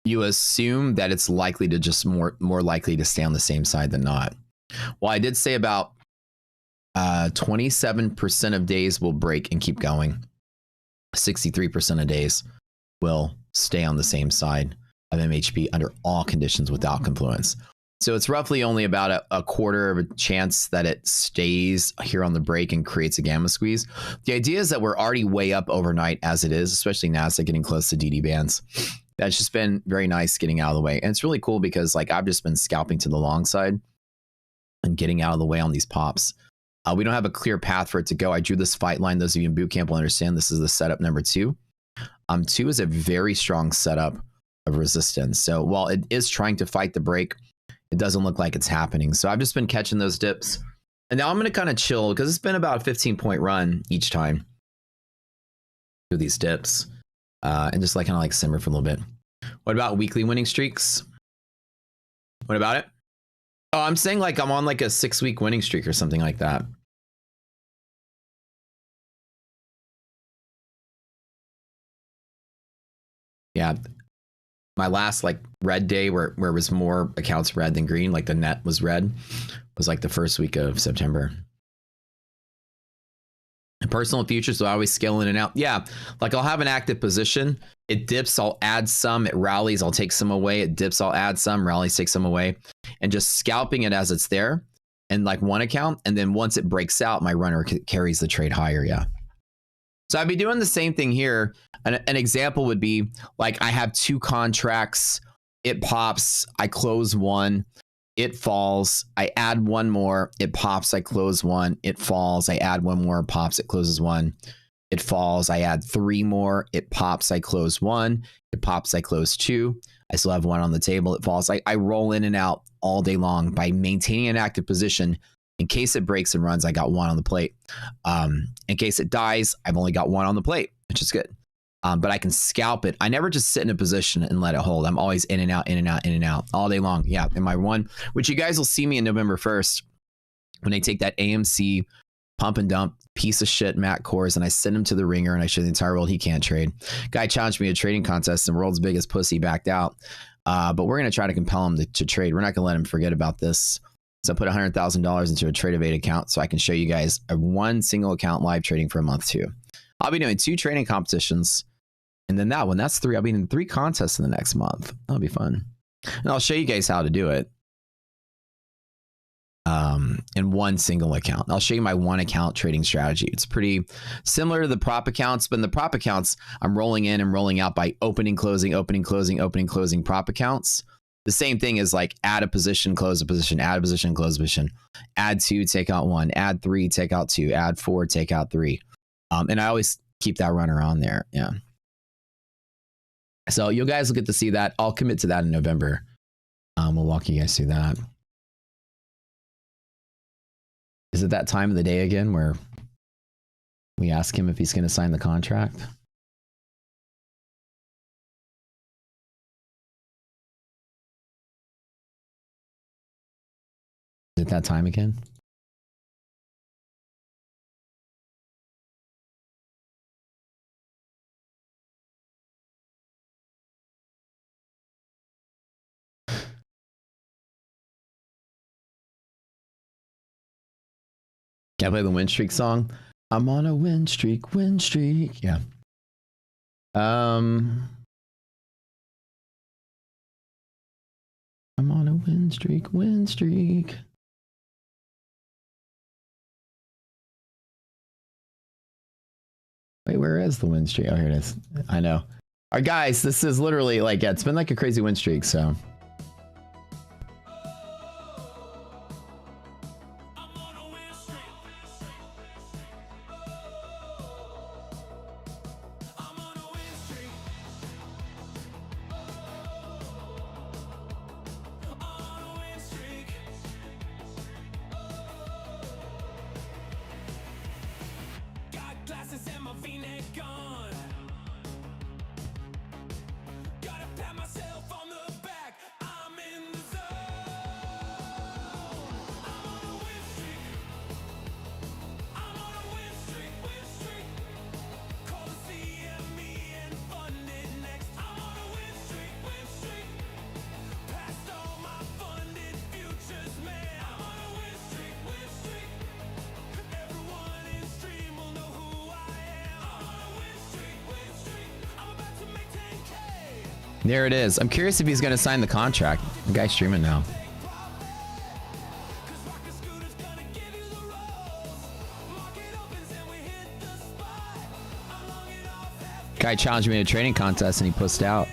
you assume that it's likely to just more likely to stay on the same side than not. Well, I did say about 27% of days will break and keep going. 63% of days will stay on the same side of MHP under all conditions without confluence. So it's roughly only about a quarter of a chance that it stays here on the break and creates a gamma squeeze. The idea is that we're already way up overnight as it is, especially NASDAQ getting close to DD bands. That's just been very nice getting out of the way. And it's really cool because like I've just been scalping to the long side and getting out of the way on these pops. We don't have a clear path for it to go. I drew this fight line. Those of you in boot camp will understand this is the setup number 2. 2 is a very strong setup of resistance. So while it is trying to fight the break, it doesn't look like it's happening. So I've just been catching those dips. And now I'm going to kind of chill because it's been about a 15-point run each time through these dips. And just like kind of like simmer for a little bit. What about weekly winning streaks? What about it? Oh, I'm saying like I'm on like a 6-week winning streak or something like that. Yeah. My last like red day where it was more accounts red than green, like the net was red, was like the first week of September. And personal futures, so I always scale in and out. Yeah, like I'll have an active position. It dips, I'll add some. It rallies, I'll take some away. It dips, I'll add some. Rallies, take some away. And just scalping it as it's there in like one account. And then once it breaks out, my runner carries the trade higher. Yeah. So I'd be doing the same thing here. An example would be like I have 2 contracts. It pops. I close one. It falls. I add one more. It pops. I close one. It falls. I add one more. It pops. It closes one. It falls. I add 3 more. It pops. I close one. It pops. I close 2. I still have one on the table. It falls. I roll in and out all day long by maintaining an active position. In case it breaks and runs, I got 1 on the plate. In case it dies, I've only got 1 on the plate, which is good. But I can scalp it. I never just sit in a position and let it hold. I'm always in and out, in and out, in and out all day long. Yeah, in my one, which you guys will see me in November 1st when they take that AMC pump and dump piece of shit Matt Kors and I send him to the ringer and I show the entire world he can't trade. Guy challenged me to a trading contest and the world's biggest pussy backed out. But we're going to try to compel him to trade. We're not going to let him forget about this. So I put $100,000 into a Trade-Evade account so I can show you guys a 1 single account live trading for a month too. I'll be doing 2 trading competitions. And then that one, that's 3. I'll be in 3 contests in the next month. That'll be fun. And I'll show you guys how to do it in 1 single account. I'll show you my 1 account trading strategy. It's pretty similar to the prop accounts, but in the prop accounts, I'm rolling in and rolling out by opening, closing, opening, closing, opening, closing prop accounts. The same thing is like add a position, close a position, add a position, close a position, add 2, take out 1, add 3, take out 2, add 4, take out 3. And I always keep that runner on there. Yeah. So you guys will get to see that. I'll commit to that in November. We'll walk you guys through that. Is it that time of the day again where we ask him if he's going to sign the contract? Is it that time again? Can I play the win streak song? I'm on a win streak, win streak. Yeah. I'm on a win streak, win streak. Wait, where is the win streak? Oh, here it is. I know. All right, guys, this is literally like, yeah, it's been like a crazy win streak, so. Glasses and my V-neck on. Gotta pat myself on the back. There it is. I'm curious if he's going to sign the contract. The guy's streaming now. Guy challenged me in a training contest and he pussed out.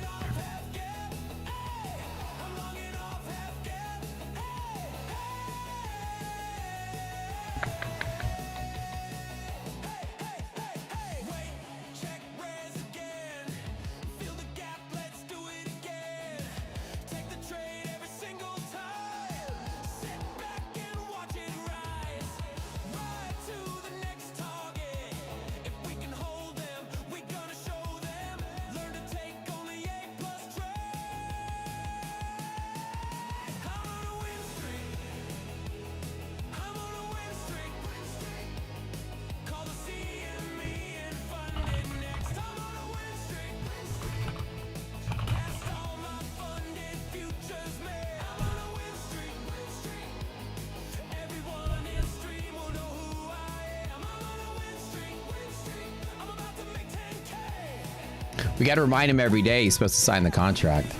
We got to remind him every day he's supposed to sign the contract.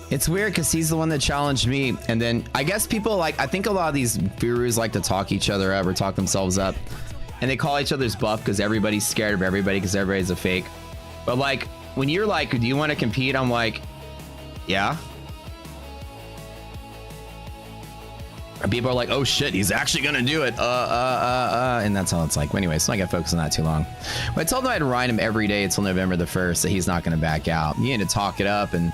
It's weird because he's the one that challenged me, and then I guess people like, I think a lot of these gurus like to talk each other up or talk themselves up, and they call each other's bluff because everybody's scared of everybody because everybody's a fake. But like, when you're like, do you want to compete? I'm like, yeah. And people are like, oh shit, he's actually gonna do it. And that's how it's like. Well, anyway, so I gotta focus on that too long. But I told him I'd remind him every day until November the 1st that he's not gonna back out. You need to talk it up and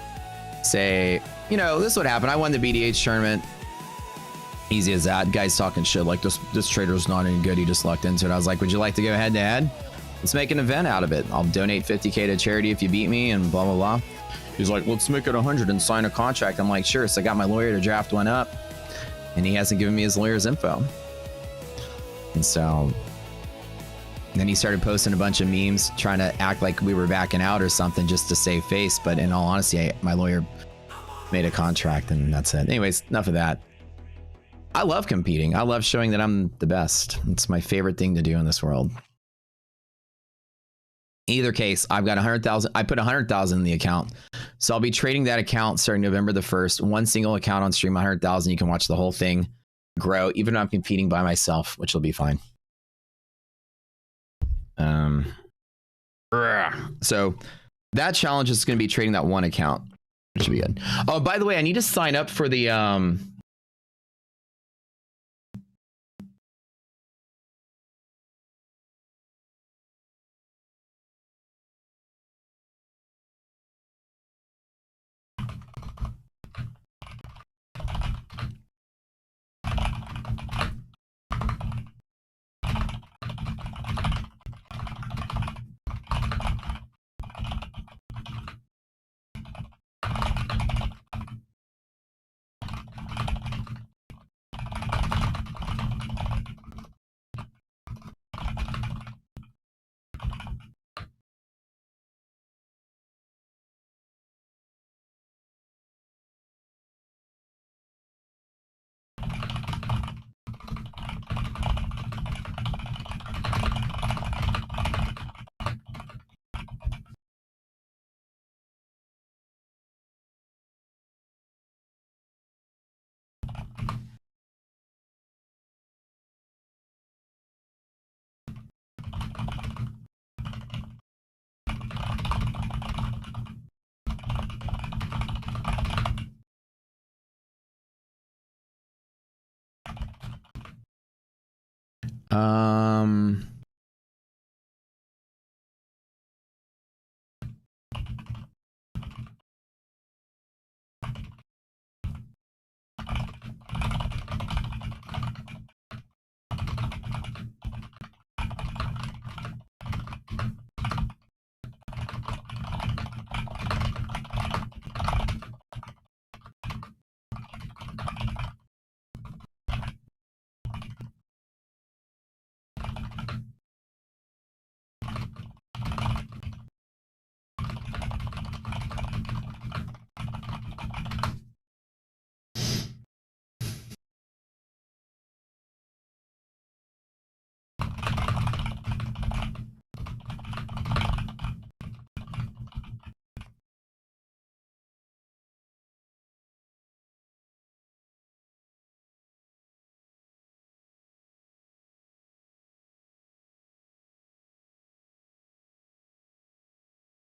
say, you know, this is what happened. I won the BDH tournament. Easy as that. Guy's talking shit like this trader's not any good. He just lucked into it. I was like, would you like to go head to head? Let's make an event out of it. I'll donate 50K to charity if you beat me and blah, blah, blah. He's like, let's make it 100 and sign a contract. I'm like, sure. So I got my lawyer to draft one up and he hasn't given me his lawyer's info. And so then he started posting a bunch of memes trying to act like we were backing out or something just to save face. But in all honesty, my lawyer made a contract and that's it. Anyways, enough of that. I love competing. I love showing that I'm the best. It's my favorite thing to do in this world. Either case, I've got 100,000. I put 100,000 in the account. So I'll be trading that account starting November the 1st. One single account on stream, 100,000. You can watch the whole thing grow, even if I'm competing by myself, which will be fine. So that challenge is going to be trading that one account, which should be good. Oh, by the way, I need to sign up for the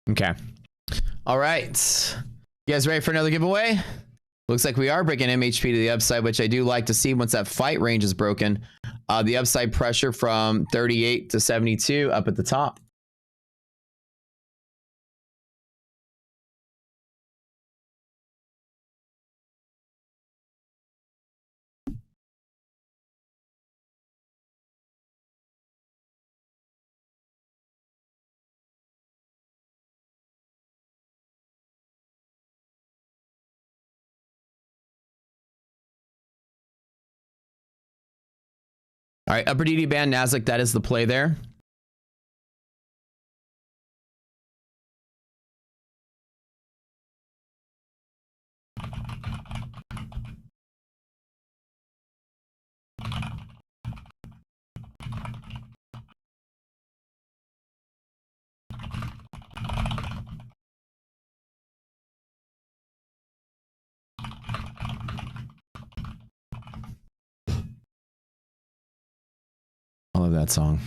Okay. All right. You guys ready for another giveaway? Looks like we are breaking MHP to the upside, which I do like to see once that fight range is broken. The upside pressure from 38 to 72 up at the top. All right, upper DD band, Nasdaq, that is the play there. I love that song.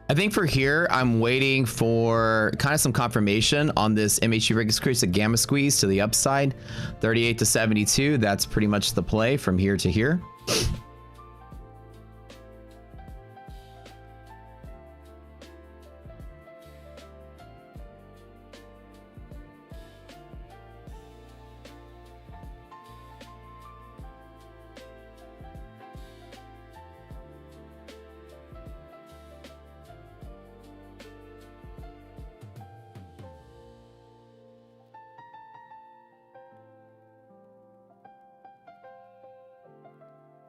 I think for here, I'm waiting for kind of some confirmation on this MHP increase, a gamma squeeze to the upside, 38 to 72. That's pretty much the play from here to here.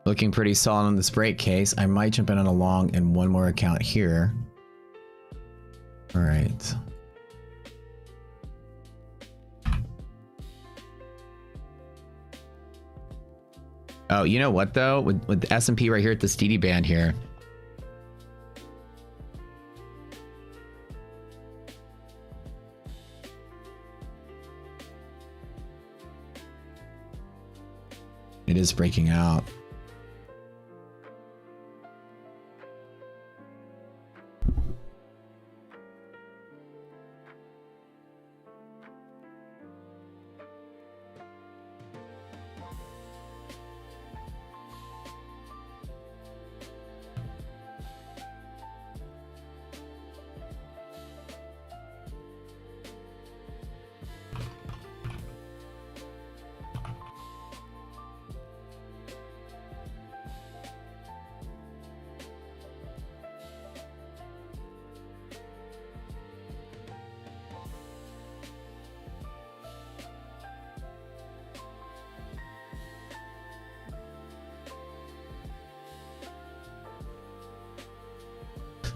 Looking pretty solid on this break case. I might jump in on a long in one more account here. All right. Oh, you know what though? With the S&P right here at this DD band here. It is breaking out.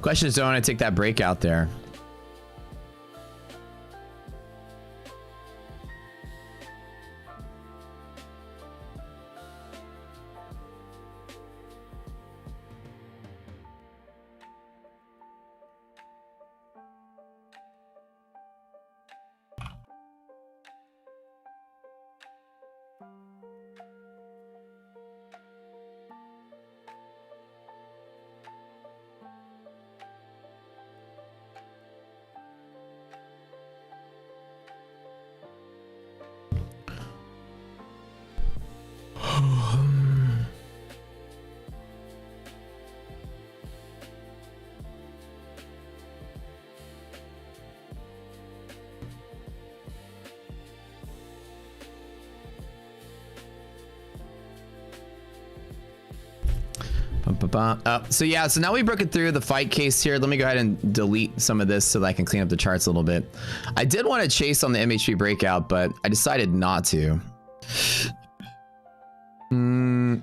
Question is, do I want to take that breakout there? So yeah, so now we broke it through the fight case here. Let me go ahead and delete some of this so that I can clean up the charts a little bit. I did want to chase on the MHP breakout, but I decided not to.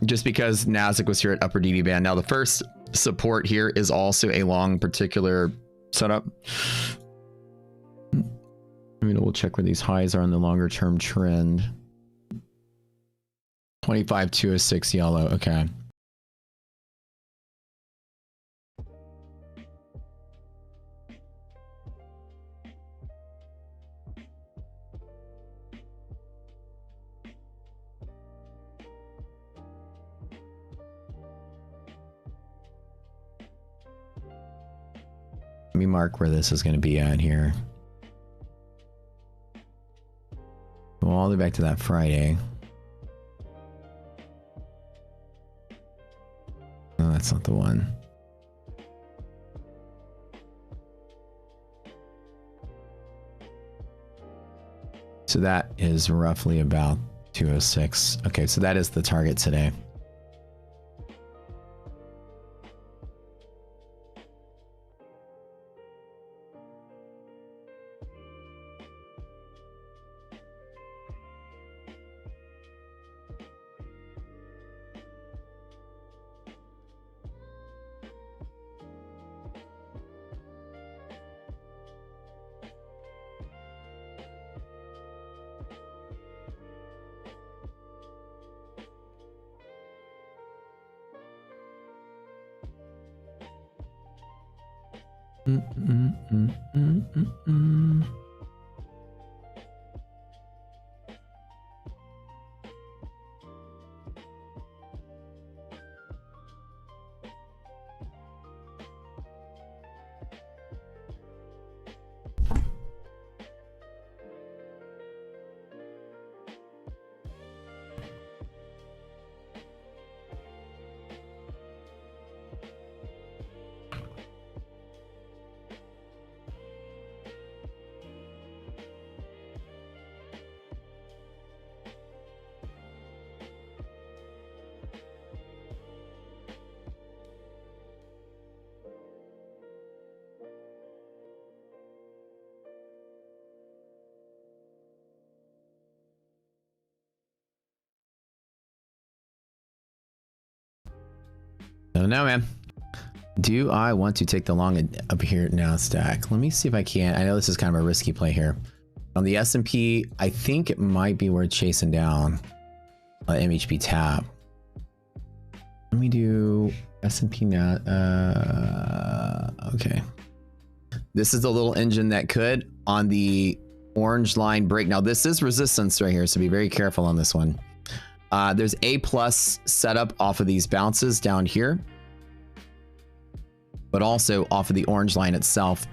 Just because Nasdaq was here at upper DD band. Now the first support here is also a long particular setup. Let me double check where these highs are in the longer term trend. 25,206 yellow. Okay. Let me mark where this is going to be at here. Go all the way back to that Friday. No, that's not the one. So that is roughly about 206. Okay, so that is the target today. So now, man, do I want to take the long up here now stack? Let me see if I can. I know this is kind of a risky play here. On the S&P, I think it might be worth chasing down MHP tap. Let me do S&P now. Okay. This is the little engine that could on the orange line break. Now this is resistance right here, so be very careful on this one. There's A plus setup off of these bounces down here, but also off of the orange line itself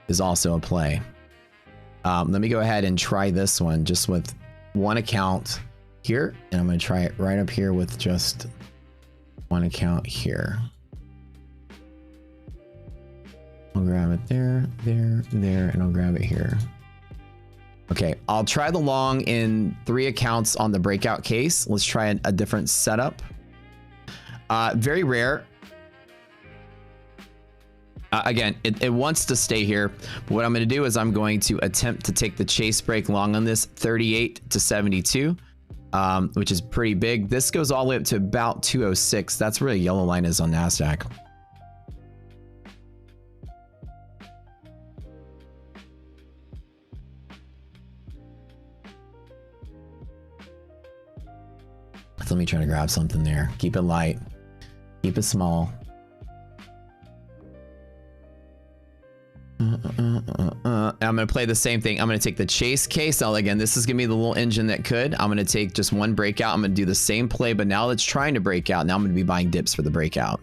is also a play. Let me go ahead and try this one just with one account here, and I'm going to try it right up here with just one account here. I'll grab it there, there, there, and I'll grab it here. Okay, I'll try the long in 3 accounts on the breakout case. Let's try a different setup. Very rare. Again, it wants to stay here. But what I'm going to do is I'm going to attempt to take the chase break long on this 38 to 72, which is pretty big. This goes all the way up to about 206. That's where the yellow line is on NASDAQ. Let me try to grab something there. Keep it light. Keep it small. I'm going going to play the same thing. I'm going to take the chase case. Now, again, this is going to be the little engine that could. I'm going to take just one breakout. I'm going to do the same play, but now it's trying to break out. Now I'm going to be buying dips for the breakout.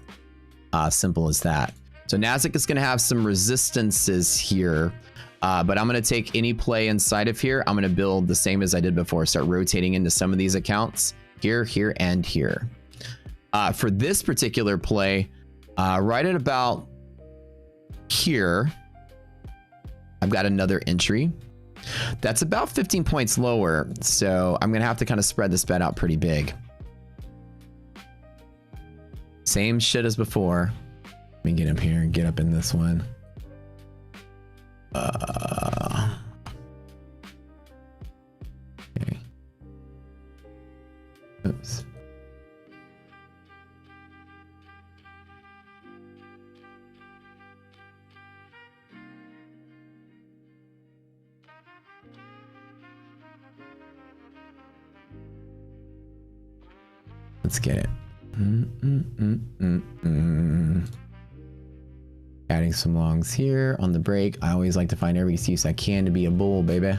Simple as that. So Nasdaq is going to have some resistances here, but I'm going to take any play inside of here. I'm going to build the same as I did before. Start rotating into some of these accounts here, here, and here. For this particular play, right at about here, I've got another entry. That's about 15 points lower, so I'm going to have to kind of spread this bet out pretty big. Same shit as before. Let me get up here and get up in this one. Okay. Oops. Let's get it. Adding some longs here on the break. I always like to find every excuse I can to be a bull, baby.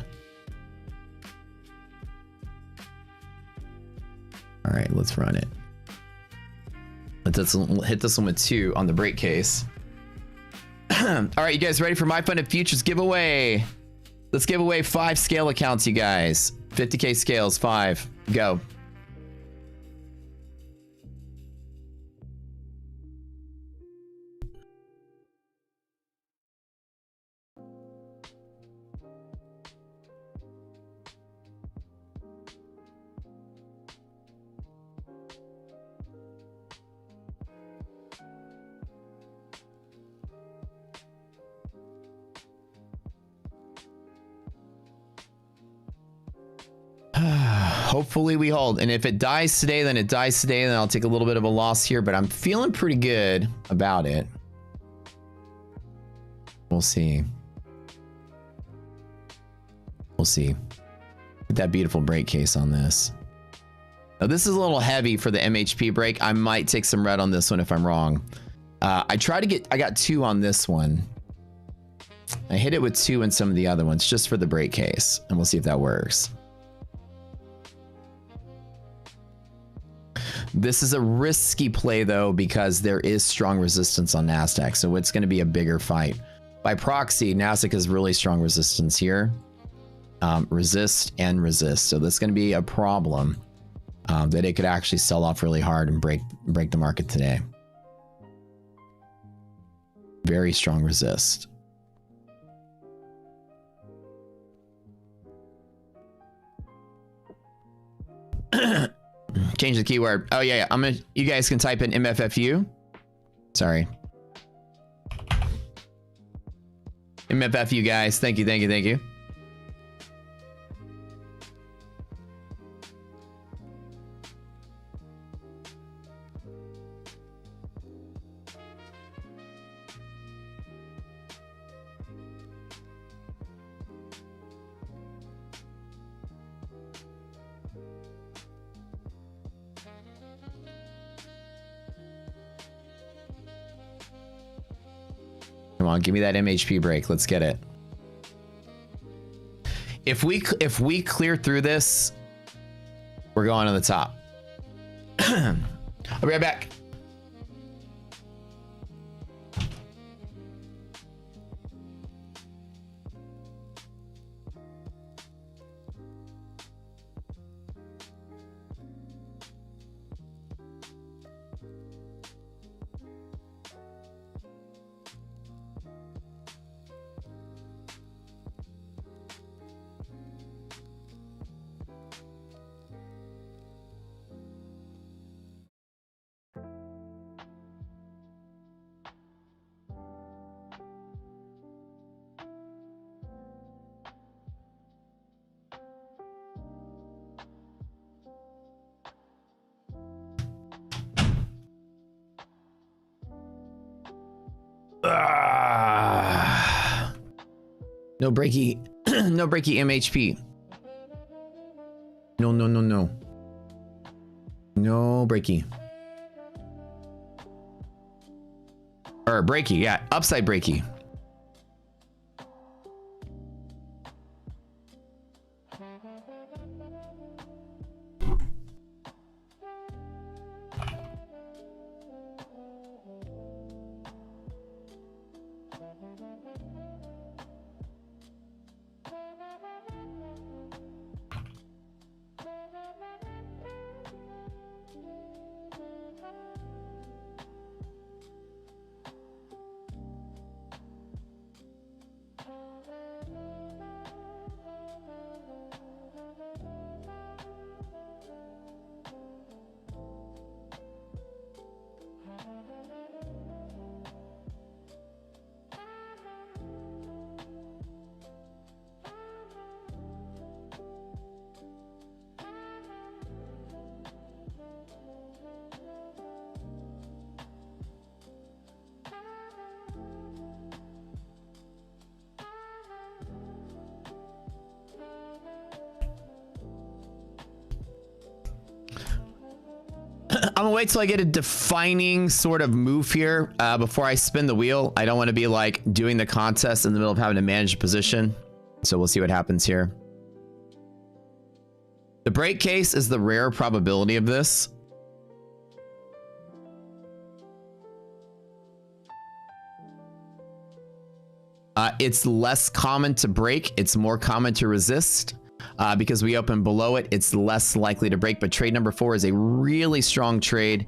All right, let's run it. Let's hit this one with 2 on the break case. All right, you guys ready for my funded futures giveaway? Let's give away 5 scale accounts, you guys. 50K scales, 5. Go. Hopefully we hold, and if it dies today, then it dies today, and then I'll take a little bit of a loss here, but I'm feeling pretty good about it. We'll see. We'll see. Get that beautiful break case on this. Now this is a little heavy for the MHP break. I might take some red on this one if I'm wrong. I got 2 on this one. I hit it with 2 in some of the other ones just for the break case, and we'll see if that works. This is a risky play though, because there is strong resistance on Nasdaq, so it's going to be a bigger fight. By proxy, Nasdaq has really strong resistance here. Resist and resist, so that's going to be a problem that it could actually sell off really hard and break the market today. Very strong resist. Change the keyword. Oh yeah, you guys can type in MFFU. Sorry. MFFU guys. Thank you, thank you, thank you. Come on, give me that MHP break. Let's get it. If we clear through this, we're going on the top. I'll be right back. No breaky, no breaky MHP. No, no, no, no. No breaky. Or breaky, yeah, upside breaky. I'm gonna wait till I get a defining sort of move here before I spin the wheel. I don't want to be like doing the contest in the middle of having to manage a position. So we'll see what happens here. The break case is the rare probability of this. It's less common to break. It's more common to resist. Because we open below it, it's less likely to break. But trade number 4 is a really strong trade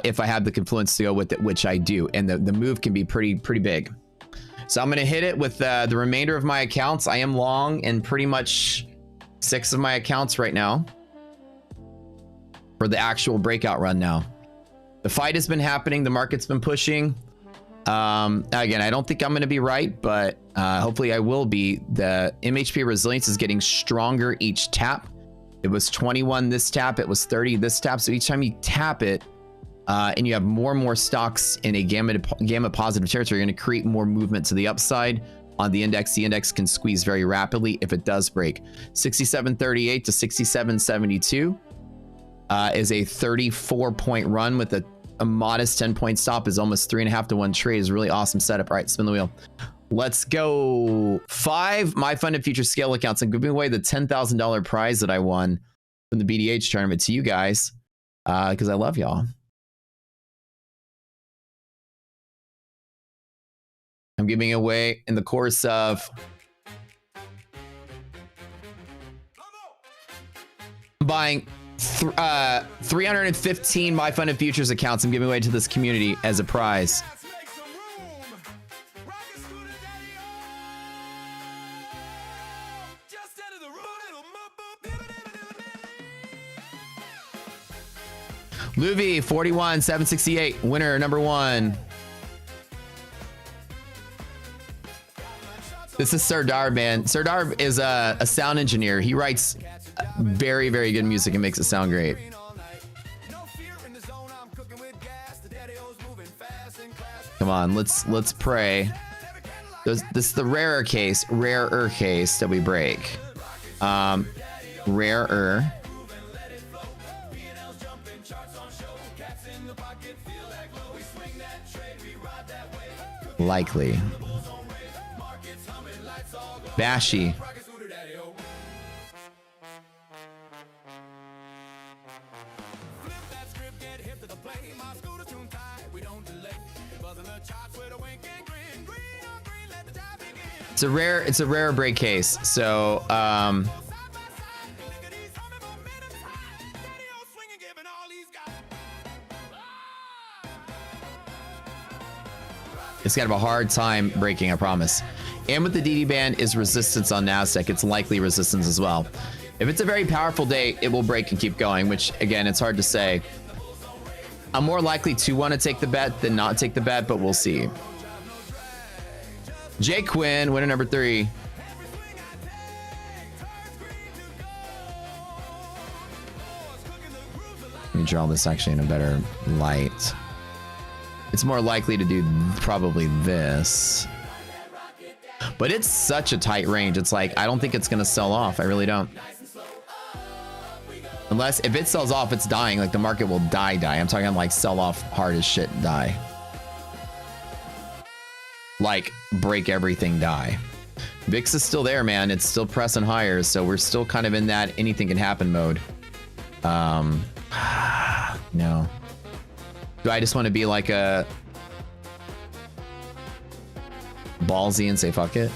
if I have the confluence to go with it, which I do. And the move can be pretty big. So I'm going to hit it with the remainder of my accounts. I am long in pretty much 6 of my accounts right now for the actual breakout run now. The fight has been happening. The market's been pushing. Again, I don't think I'm going to be right, but hopefully I will be. The MHP resilience is getting stronger each tap. It was 21 this tap. It was 30 this tap. So each time you tap it and you have more and more stocks in a gamma positive territory, you're going to create more movement to the upside on the index. The index can squeeze very rapidly if it does break. 67.38 to 67.72 is a 34-point run with a modest 10-point stop. Is almost 3.5 to 1 trade. Is a really awesome setup. All right, spin the wheel. Let's go. 5 my funded future scale accounts. I'm giving away the $10,000 prize that I won from the BDH tournament to you guys because I love y'all. I'm giving away in the course of buying 315 my funded futures accounts. I'm giving away to this community as a prize. Luvi 41,768, winner number 1. This is Serdar, man. Serdar is a sound engineer. He writes very good music and makes it sound great. Come on, let's pray. This is the rarer case that we break. Rarer. Likely. Bashy. It's a rare break case. So it's gonna have a hard time breaking, I promise. And with the DD band is resistance on NASDAQ. It's likely resistance as well. If it's a very powerful day, it will break and keep going, which again, it's hard to say. I'm more likely to want to take the bet than not take the bet, but we'll see. Jay Quinn, winner number 3. Let me draw this actually in a better light. It's more likely to do probably this. But it's such a tight range. It's like, I don't think it's going to sell off. I really don't. Unless, if it sells off, it's dying. Like, the market will die. I'm talking like sell off hard as shit, die. Like, break everything, die. VIX is still there, man. It's still pressing higher. So we're still kind of in that anything can happen mode. No. Do I just want to be like a ballsy and say fuck it?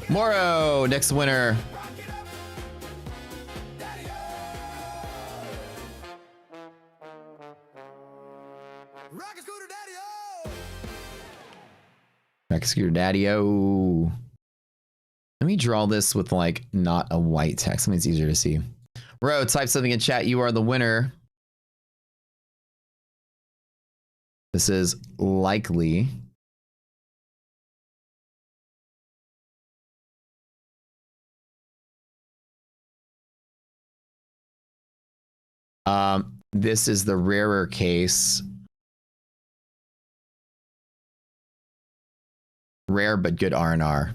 Moro, next winner. Rocket Scooter Daddy-o. Let me draw this with like not a white text. I mean, it's easier to see. Ro, type something in chat. You are the winner. This is likely. This is the rarer case. Rare but good R&R.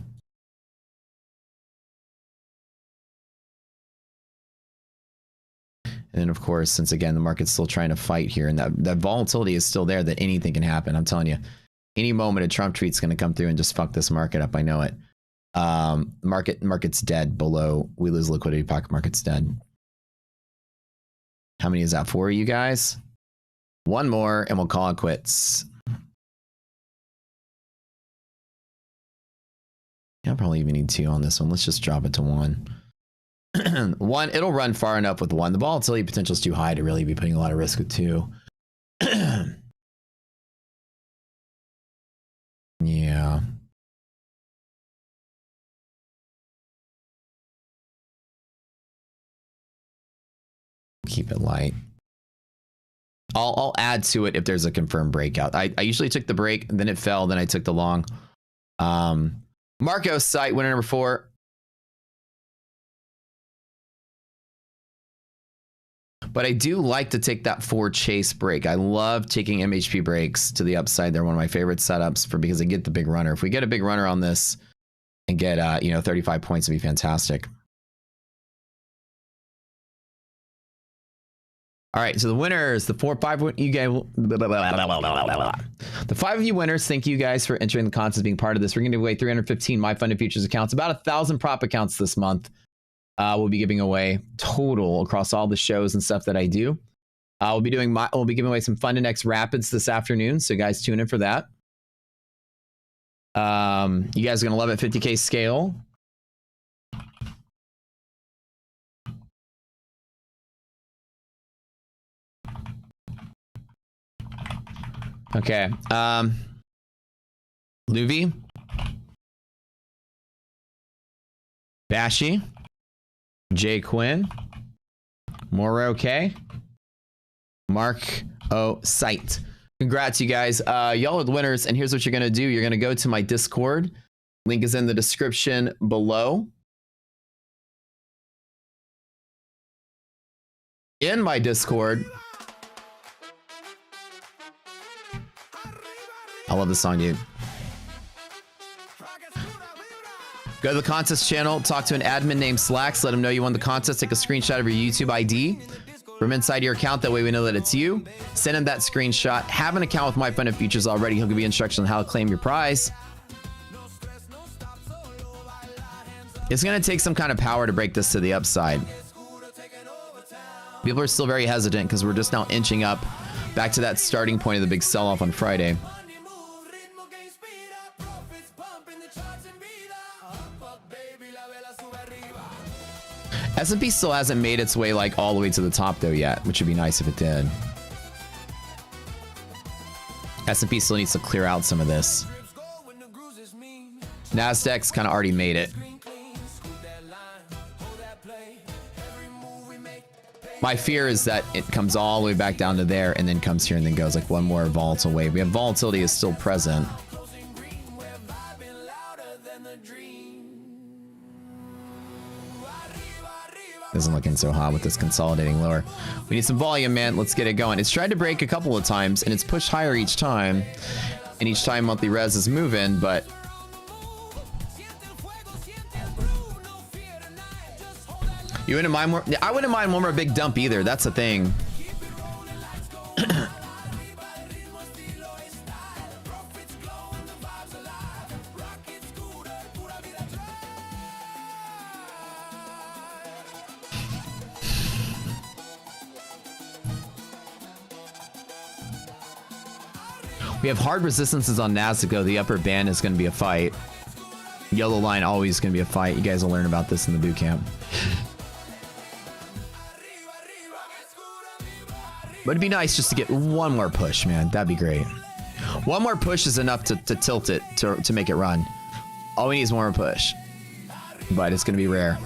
And then, of course, since again the market's still trying to fight here, and that volatility is still there, that anything can happen. I'm telling you, any moment a Trump tweet's going to come through and just fuck this market up. I know it. Market's dead below. We lose liquidity. Pocket market's dead. How many is that for you guys? One more, and we'll call it quits. Yeah, I'll probably even need 2 on this one. Let's just drop it to 1. 1, it'll run far enough with 1. The volatility potential is too high to really be putting a lot of risk with 2. Yeah. Keep it light. I'll add to it if there's a confirmed breakout. I usually took the break, then it fell, then I took the long. Marco's site, winner number 4. But I do like to take that 4 chase break. I love taking MHP breaks to the upside. They're one of my favorite setups because I get the big runner. If we get a big runner on this and get 35 points, it'd be fantastic. All right, so the winners, the 5 you guys, the 5 of you winners. Thank you guys for entering the contest, being part of this. We're going to give away 315 My Funded Futures accounts, about 1,000 prop accounts this month. We'll be giving away total across all the shows and stuff that I do. We'll be giving away some Funded X Rapids this afternoon, so guys, tune in for that. You guys are gonna love it. 50K scale. Okay. Luvi. Bashi. Jay Quinn. Moro K. Mark O. Sight. Congrats, you guys. Y'all are the winners, and here's what you're going to do. You're going to go to my Discord. Link is in the description below. In my Discord. I love this song, dude. Go to the contest channel, talk to an admin named Slacks, let them know you won the contest, take a screenshot of your YouTube ID from inside your account, that way we know that it's you. Send him that screenshot. Have an account with My Funded Futures already. He'll give you instructions on how to claim your prize. It's going to take some kind of power to break this to the upside. People are still very hesitant because we're just now inching up back to that starting point of the big sell-off on Friday. S&P still hasn't made its way like all the way to the top though yet, which would be nice if it did. S&P still needs to clear out some of this. Nasdaq's kind of already made it. My fear is that it comes all the way back down to there and then comes here and then goes like one more volatile wave. We have volatility is still present. Isn't looking so hot with this consolidating lower. We need some volume, man. Let's get it going. It's tried to break a couple of times and it's pushed higher each time. And each time monthly res is moving, but you wouldn't mind more? I wouldn't mind one more big dump either. That's the thing. We have hard resistances on Nasdaq though. The upper band is going to be a fight. Yellow line always going to be a fight. You guys will learn about this in the boot camp. But it'd be nice just to get one more push, man. That'd be great. One more push is enough to tilt it, to make it run. All we need is one more push. But it's going to be rare.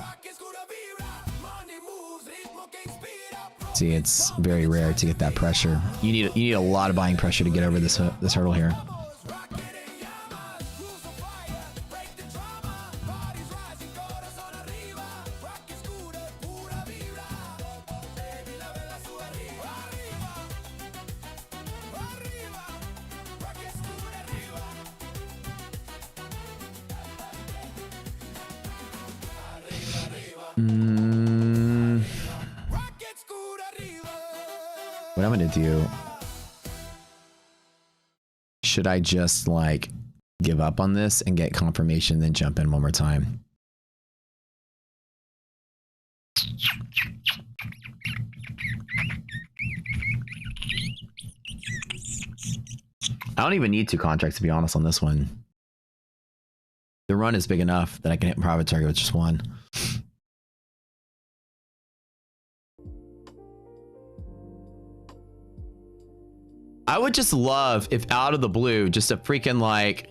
See, it's very rare to get that pressure. You need a lot of buying pressure to get over this hurdle here. What I'm gonna do, should I just like give up on this and get confirmation, then jump in one more time? I don't even need 2 contracts, to be honest, on this one. The run is big enough that I can hit private target with just 1. I would just love if out of the blue, just a freaking like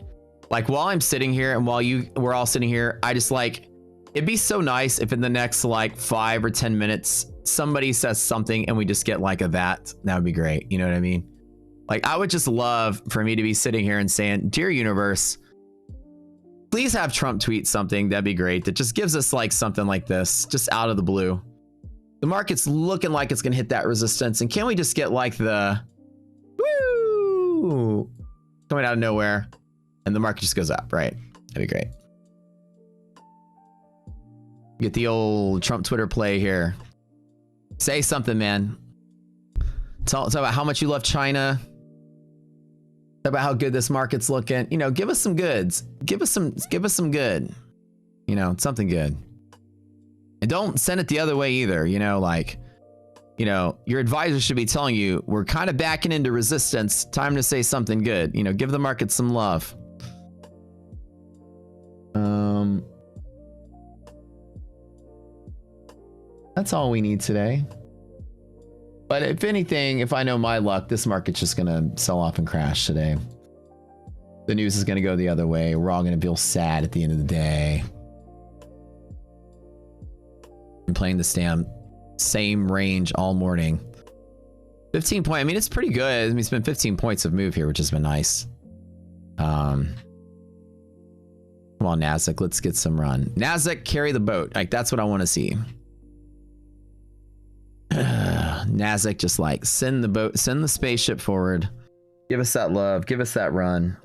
while I'm sitting here and while we're all sitting here, I just like, it'd be so nice if in the next like 5 or 10 minutes, somebody says something and we just get like a that would be great. You know what I mean? Like, I would just love for me to be sitting here and saying, dear universe, please have Trump tweet something. That'd be great. That just gives us like something like this, just out of the blue. The market's looking like it's going to hit that resistance. And can we just get like the woo coming out of nowhere and the market just goes up, right? That'd be great. Get the old Trump Twitter play here. Say something, man. Talk about how much you love China. Talk about how good this market's looking. You know, give us some goods. Give us some good. You know, something good. And don't send it the other way either. You know, like, you know, your advisor should be telling you, we're kind of backing into resistance. Time to say something good. You know, give the market some love. That's all we need today. But if anything, if I know my luck, this market's just going to sell off and crash today. The news is going to go the other way. We're all going to feel sad at the end of the day. I'm playing the same range all morning. 15 point. I mean, it's pretty good. I mean, it's been 15 points of move here, which has been nice. Come on, Nasdaq. Let's get some run. Nasdaq, carry the boat. Like, that's what I want to see. Nasdaq, just like send the boat, send the spaceship forward. Give us that love. Give us that run.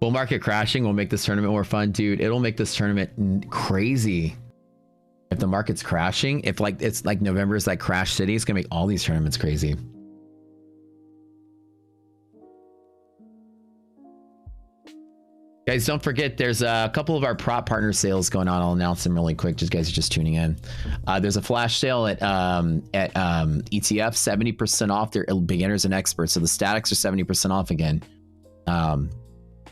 Bull market crashing will make this tournament more fun, dude. It'll make this tournament crazy. If the market's crashing, if like it's like November is like crash city, it's gonna make all these tournaments crazy. Guys, don't forget, there's a couple of our prop partner sales going on. I'll announce them really quick. Just guys are just tuning in. There's a flash sale at ETF, 70% off. They're beginners and experts, so the statics are 70% off again.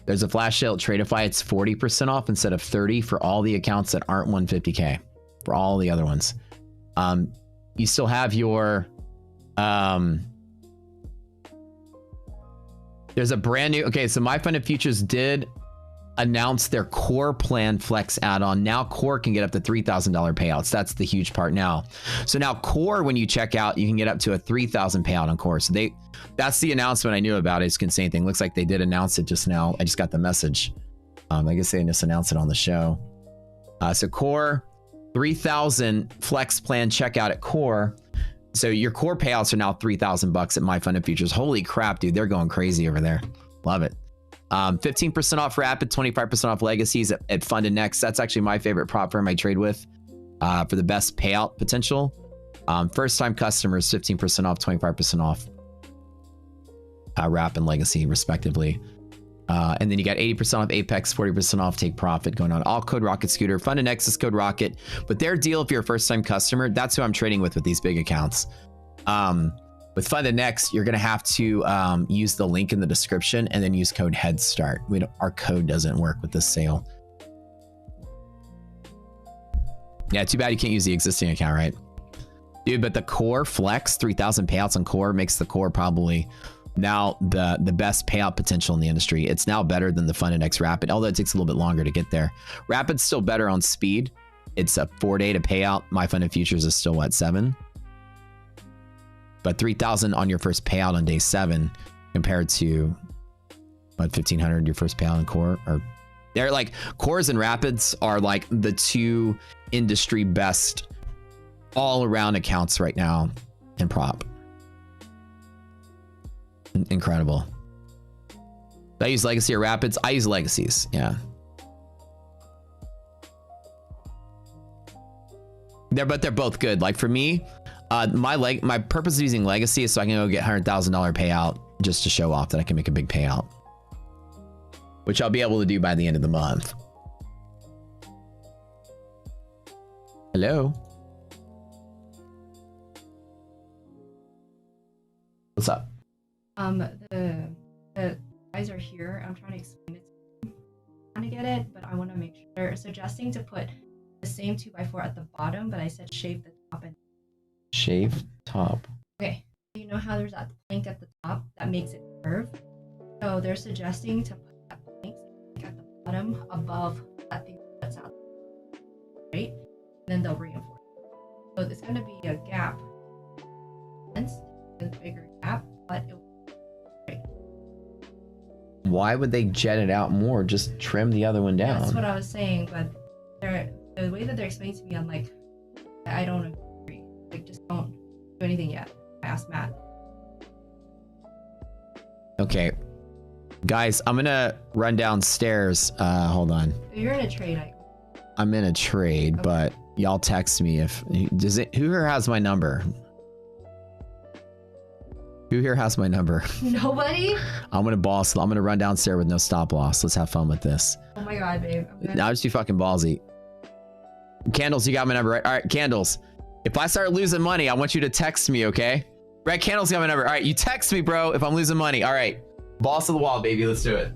There's a flash sale at Tradeify. It's 40% off instead of 30 for all the accounts that aren't 150K. For all the other ones, you still have your. There's a brand new. Okay, so My Funded Futures did announce their Core Plan Flex add-on. Now Core can get up to $3,000 payouts. That's the huge part now. So now Core, when you check out, you can get up to a $3,000 payout on Core. So that's the announcement I knew about. It's insane thing. Looks like they did announce it just now. I just got the message. I guess they just announced it on the show. So Core, 3,000 Flex Plan checkout at Core. So your Core payouts are now $3,000 at My Funded Futures. Holy crap, dude. They're going crazy over there. Love it. 15% off Rapid, 25% off Legacies at Funded Next. That's actually my favorite prop firm I trade with for the best payout potential. First time customers, 15% off, 25% off Rapid and Legacy respectively. And then you got 80% off Apex, 40% off Take Profit going on. All code Rocket Scooter. Funded Next is code Rocket. But their deal, if you're a first time customer, that's who I'm trading with these big accounts. With Funded Next, you're going to have to use the link in the description and then use code HEADSTART. Our code doesn't work with this sale. Yeah, too bad you can't use the existing account, right? Dude, but the Core Flex, 3,000 payouts on Core makes the Core probably now the best payout potential in the industry. It's now better than the Fund Index Rapid, although it takes a little bit longer to get there. Rapid's still better on speed. It's a 4-day to payout. My Fund and Futures is still what, 7? But 3,000 on your first payout on day 7 compared to what, 1,500 your first payout in core. Or they're like, cores and rapids are like the 2 industry best all around accounts right now in prop. Incredible. Do I use legacy or rapids? I use legacies. Yeah. But they're both good. Like for me, my purpose of using legacy is so I can go get $100,000 payout just to show off that I can make a big payout, which I'll be able to do by the end of the month. Hello. What's up? The guys are here. I'm trying to explain it to them. I'm trying to get it, but I want to make sure. They're suggesting to put the same 2x4 at the bottom, but I said shave the top and Shave top. okay. You know how there's that plank at the top that makes it curve? So they're suggesting to put that plank at the bottom above that thing that's out, right? And then they'll reinforce it. So it's going to be a gap. Hence, a bigger gap, but it will be right. Why would they jet it out more? Just trim the other one down. That's what I was saying, but the way that they're explaining to me, I'm like, I don't agree. Like, just don't do anything yet. I asked Matt. Okay. Guys, I'm gonna run downstairs. Hold on. You're in a trade. I'm in a trade, Okay. but y'all text me if... Who here has my number? Who here has my number? Nobody? I'm gonna run downstairs with no stop loss. Let's have fun with this. Oh my god, babe. I'll just be fucking ballsy. Candles, you got my number, right? All right, Candles. If I start losing money, I want you to text me, okay? Red Candles got my number. All right, you text me, bro, if I'm losing money. All right. Balls to the wall, baby. Let's do it.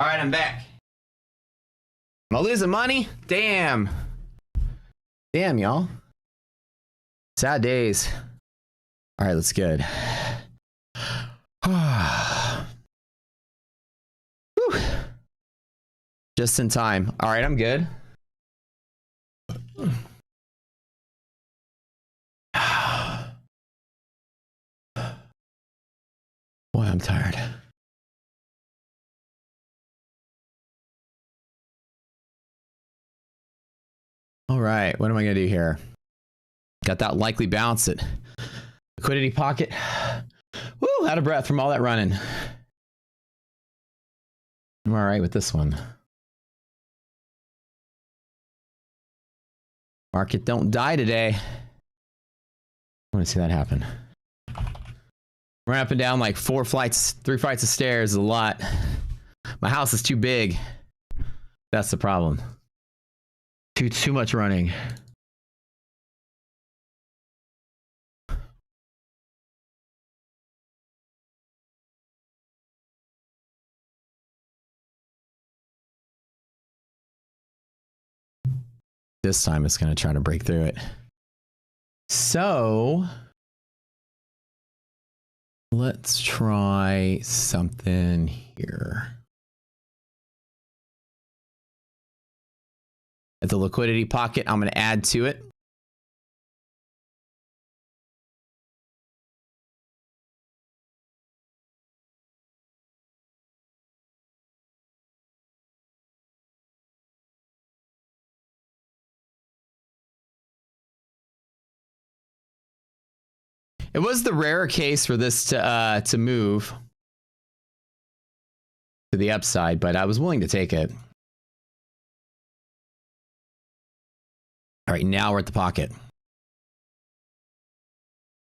All right, I'm back. Am I losing money? Damn. Damn, y'all. Sad days. All right, let's good. Just in time. All right, I'm good. Boy, I'm tired. All right, what am I gonna do here? Got that likely bounce at liquidity pocket. Woo, out of breath from all that running. I'm all right with this one. Market don't die today. I want to see that happen. Run up and down like 3 flights of stairs is a lot. My house is too big. That's the problem. Too much running. This time it's going to try to break through it. So let's try something here. At the liquidity pocket, I'm going to add to it. It was the rarer case for this to move to the upside, but I was willing to take it. All right, now we're at the pocket.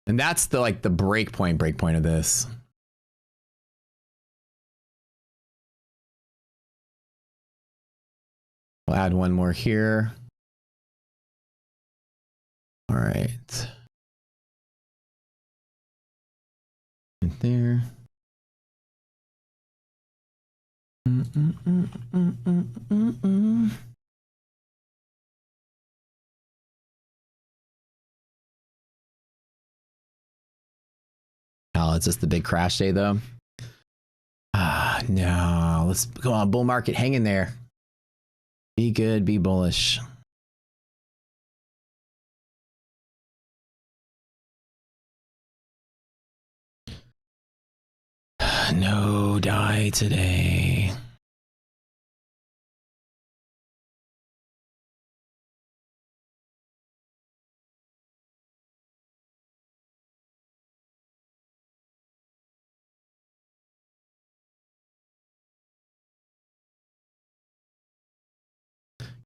And that's the break point of this. We'll add one more here. All right. Right there. Oh, it's just the big crash day though. Ah, no. Let's go on, bull market. Hang in there. Be good, be bullish. No die today.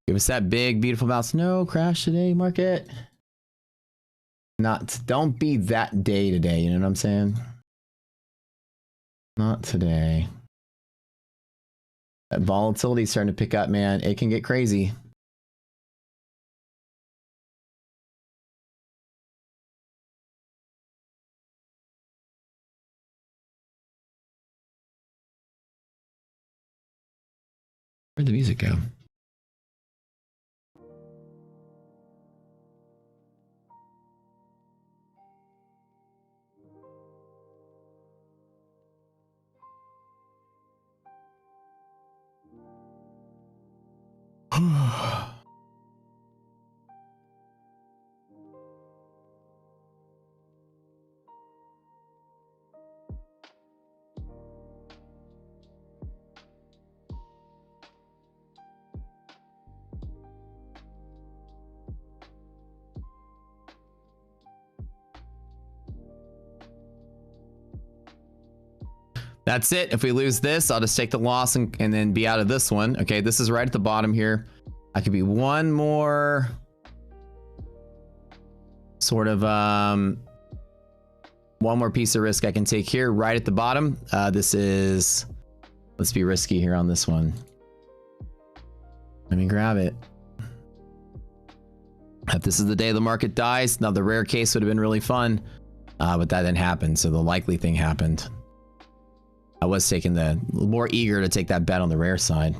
Give us that big, beautiful bounce. No crash today, market. Don't be that day today. You know what I'm saying? Not today. That volatility is starting to pick up, man. It can get crazy. Where'd the music go? That's it. If we lose this, I'll just take the loss and then be out of this one. Okay, this is right at the bottom here. I could be one more sort of one more piece of risk I can take here right at the bottom. This is, let's be risky here on this one. Let me grab it. If this is the day the market dies, now the rare case would have been really fun, but that didn't happen. So the likely thing happened. I was taking the more eager to take that bet on the rare side.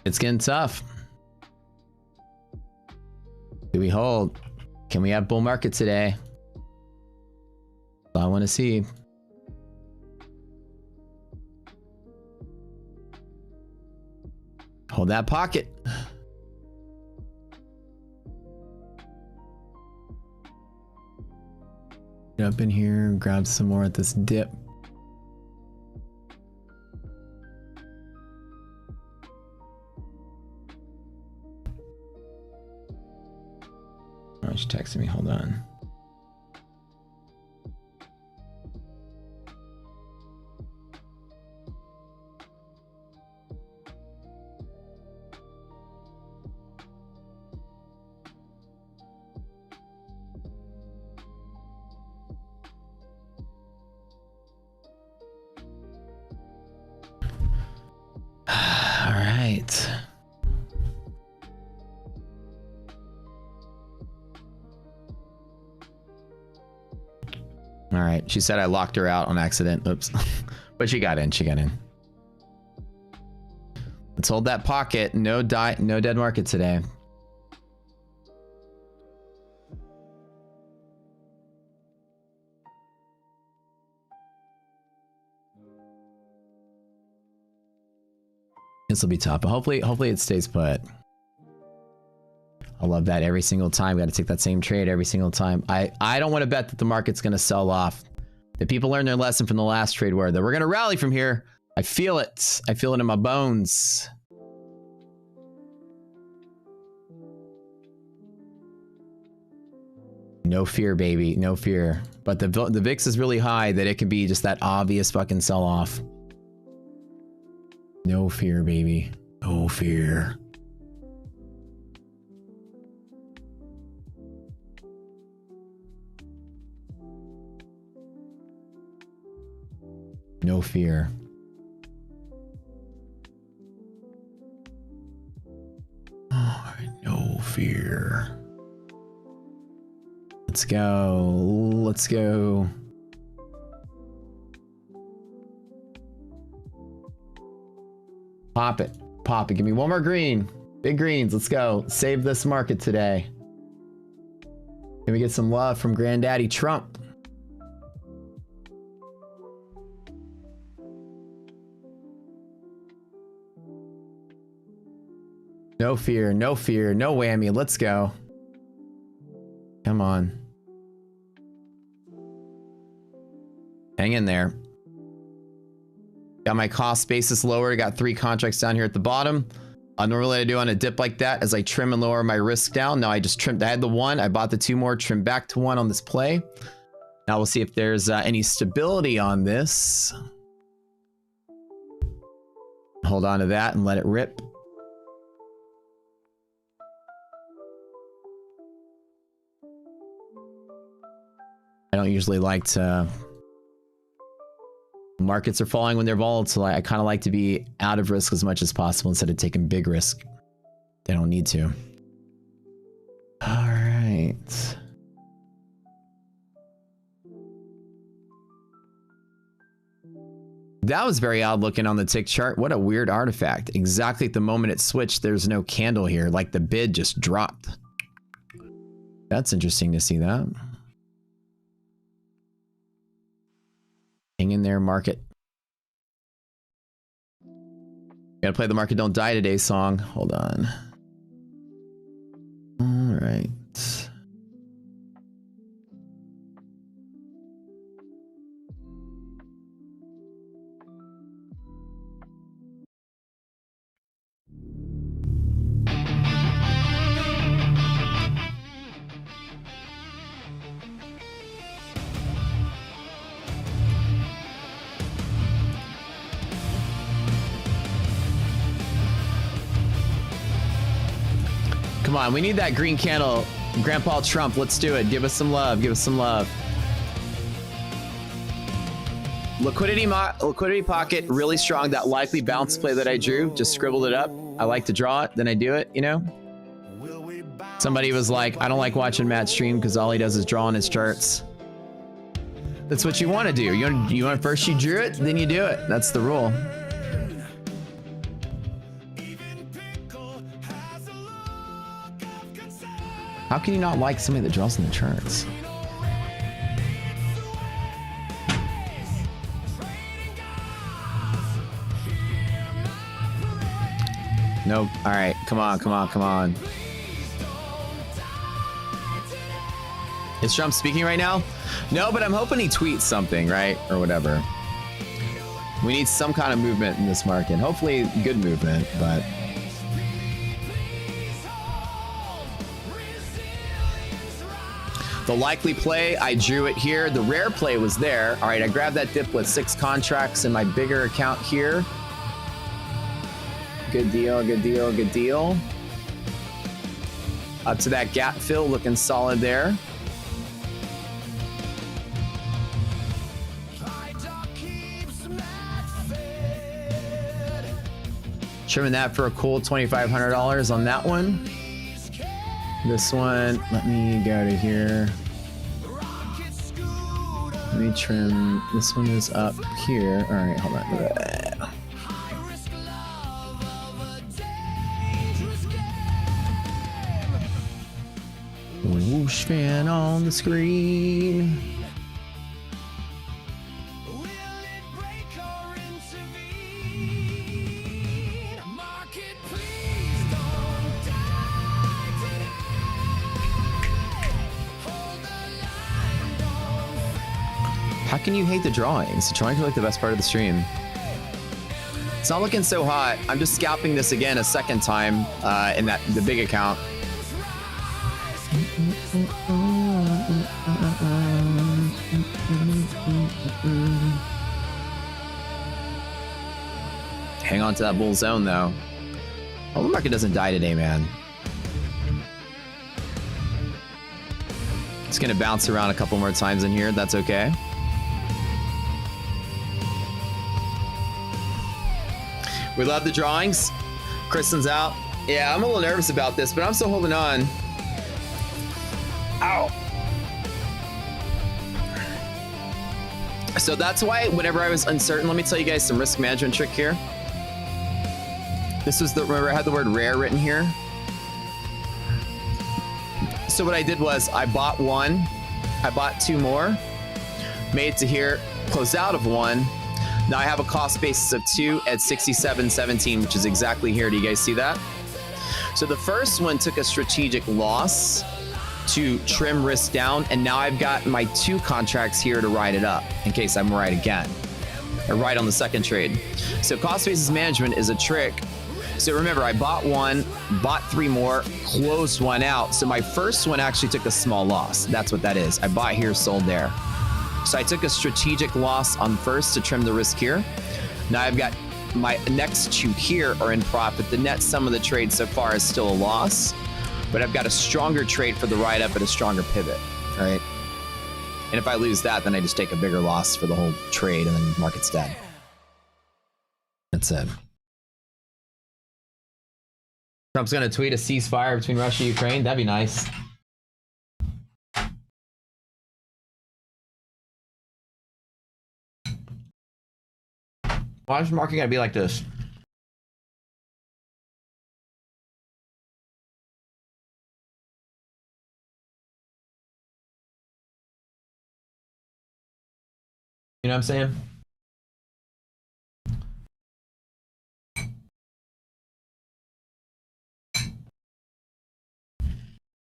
It's getting tough. Do we hold? Can we have bull market today? That's all I want to see. Hold that pocket. Get up in here and grab some more at this dip. Oh, she texted me. Hold on. All right. All right. She said I locked her out on accident. Oops. But she got in. She got in. Let's hold that pocket. No dead market today. This will be tough, but hopefully it stays put. I love that every single time. We got to take that same trade every single time. I don't want to bet that the market's going to sell off. The people learned their lesson from the last trade where that we're going to rally from here. I feel it. I feel it in my bones. No fear, baby. No fear. But the VIX is really high that it can be just that obvious fucking sell off. No fear, baby. No fear. No fear. Oh, no fear. Let's go. Let's go. Pop it. Pop it. Give me one more green. Big greens. Let's go. Save this market today. Can we get some love from Granddaddy Trump? No fear. No fear. No whammy. Let's go. Come on. Hang in there. Got my cost basis lower. Got 3 contracts down here at the bottom. Normally I do on a dip like that as I trim and lower my risk down. Now I just trimmed. I had the 1. I bought the 2 more. Trimmed back to 1 on this play. Now we'll see if there's any stability on this. Hold on to that and let it rip. I don't usually like to... Markets are falling when they're volatile. I kind of like to be out of risk as much as possible instead of taking big risk. They don't need to. All right. That was very odd looking on the tick chart. What a weird artifact. Exactly at the moment it switched, there's no candle here. Like the bid just dropped. That's interesting to see that. Hang in there, market. Gotta play the market don't die today song. Hold on. All right. Come on, we need that green candle. Grandpa Trump, let's do it. Give us some love. Give us some love. Liquidity pocket, really strong. That likely bounce play that I drew, just scribbled it up. I like to draw it, then I do it, you know? Somebody was like, I don't like watching Matt stream because all he does is draw on his charts. That's what you want to do. You want first you drew it, then you do it. That's the rule. How can you not like somebody that draws in the charts? Nope. All right. Come on, come on, come on. Is Trump speaking right now? No, but I'm hoping he tweets something, right? Or whatever. We need some kind of movement in this market. Hopefully good movement, but... The likely play, I drew it here. The rare play was there. All right, I grabbed that dip with 6 contracts in my bigger account here. Good deal, good deal, good deal. Up to that gap fill, looking solid there. Trimming that for a cool $2,500 on that one. This one, let me go to here. Let me trim. This one is up here. All right, hold on. Whoosh fan on the screen. How can you hate the drawings? The drawings are like the best part of the stream. It's not looking so hot. I'm just scalping this again a second time in the big account. Hang on to that bull zone though. Oh, the market doesn't die today, man. It's gonna bounce around a couple more times in here. That's okay. We love the drawings. Kristen's out. Yeah, I'm a little nervous about this, but I'm still holding on. Ow. So that's why whenever I was uncertain, let me tell you guys some risk management trick here. This was the, remember I had the word rare written here. So what I did was I bought one, I bought 2 more, made it to here, closed out of 1. Now I have a cost basis of 2 at 67.17, which is exactly here. Do you guys see that? So the first one took a strategic loss to trim risk down, and now I've got my 2 contracts here to ride it up in case I'm right again, or right on the second trade. So cost basis management is a trick. So remember, I bought 1, bought 3 more, closed 1 out. So my first one actually took a small loss. That's what that is. I bought here, sold there. So I took a strategic loss on first to trim the risk here. Now I've got my next 2 here are in profit. The net sum of the trade so far is still a loss, but I've got a stronger trade for the ride up and a stronger pivot, all right? And if I lose that, then I just take a bigger loss for the whole trade and then the market's dead. That's it. Trump's gonna tweet a ceasefire between Russia and Ukraine. That'd be nice. Why is the market gotta be like this? You know what I'm saying?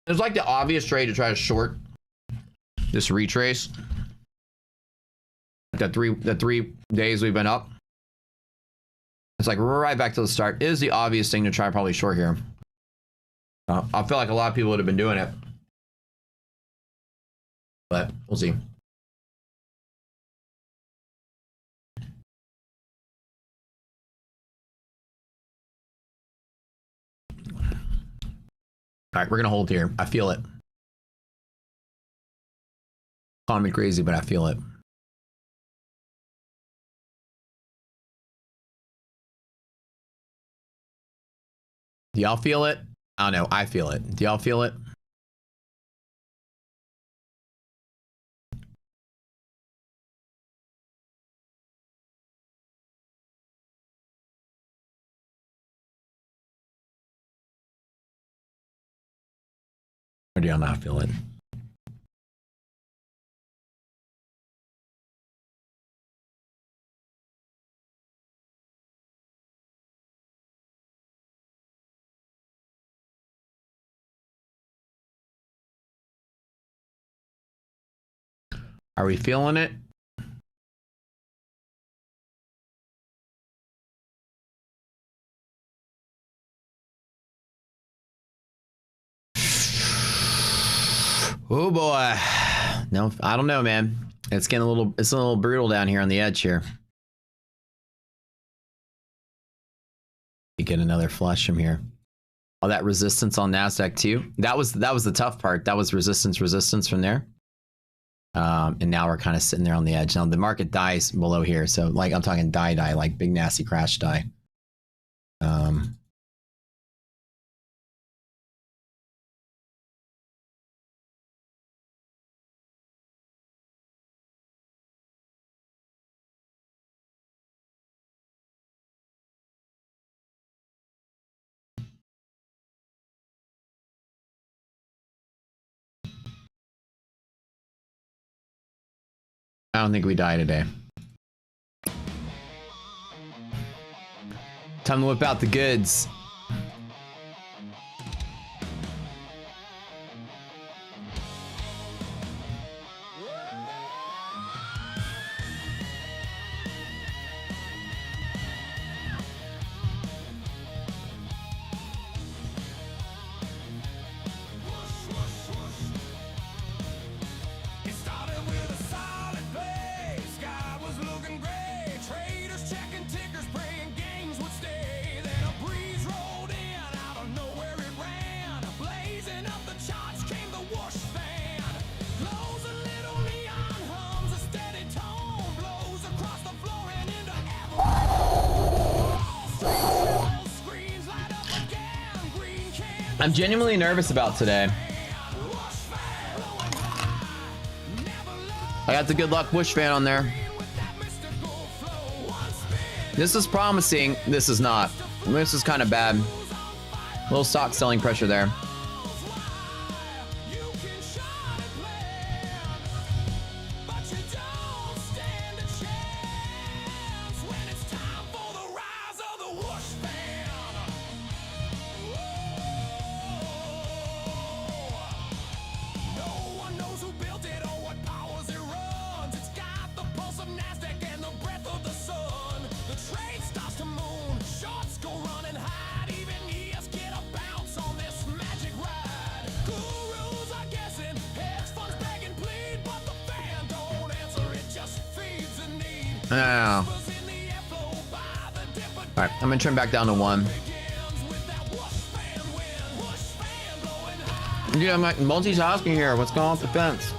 It's like the obvious trade to try to short this retrace. The three days we've been up. It's like right back to the start. It is the obvious thing to try probably short here. I feel like a lot of people would have been doing it. But we'll see. All right, we're gonna hold here. I feel it. Call me crazy, but I feel it. Do y'all feel it? I don't know. I feel it. Do y'all feel it? Or do y'all not feel it? Are we feeling it? Oh boy. No, I don't know, man. It's getting a little brutal down here on the edge here. You get another flush from here. Oh, that resistance on NASDAQ too. That was the tough part. That was resistance from there. And now we're kind of sitting there on the edge. Now the market dies below here. So like I'm talking die, like big nasty crash die. I don't think we die today. Time to whip out the goods. I'm genuinely nervous about today. I got the good luck Bush fan on there. This is promising. This is not. This is kind of bad. A little stock selling pressure there. Alright, I'm gonna trim back down to 1. Dude, I'm like multitasking here. What's going on with the fence?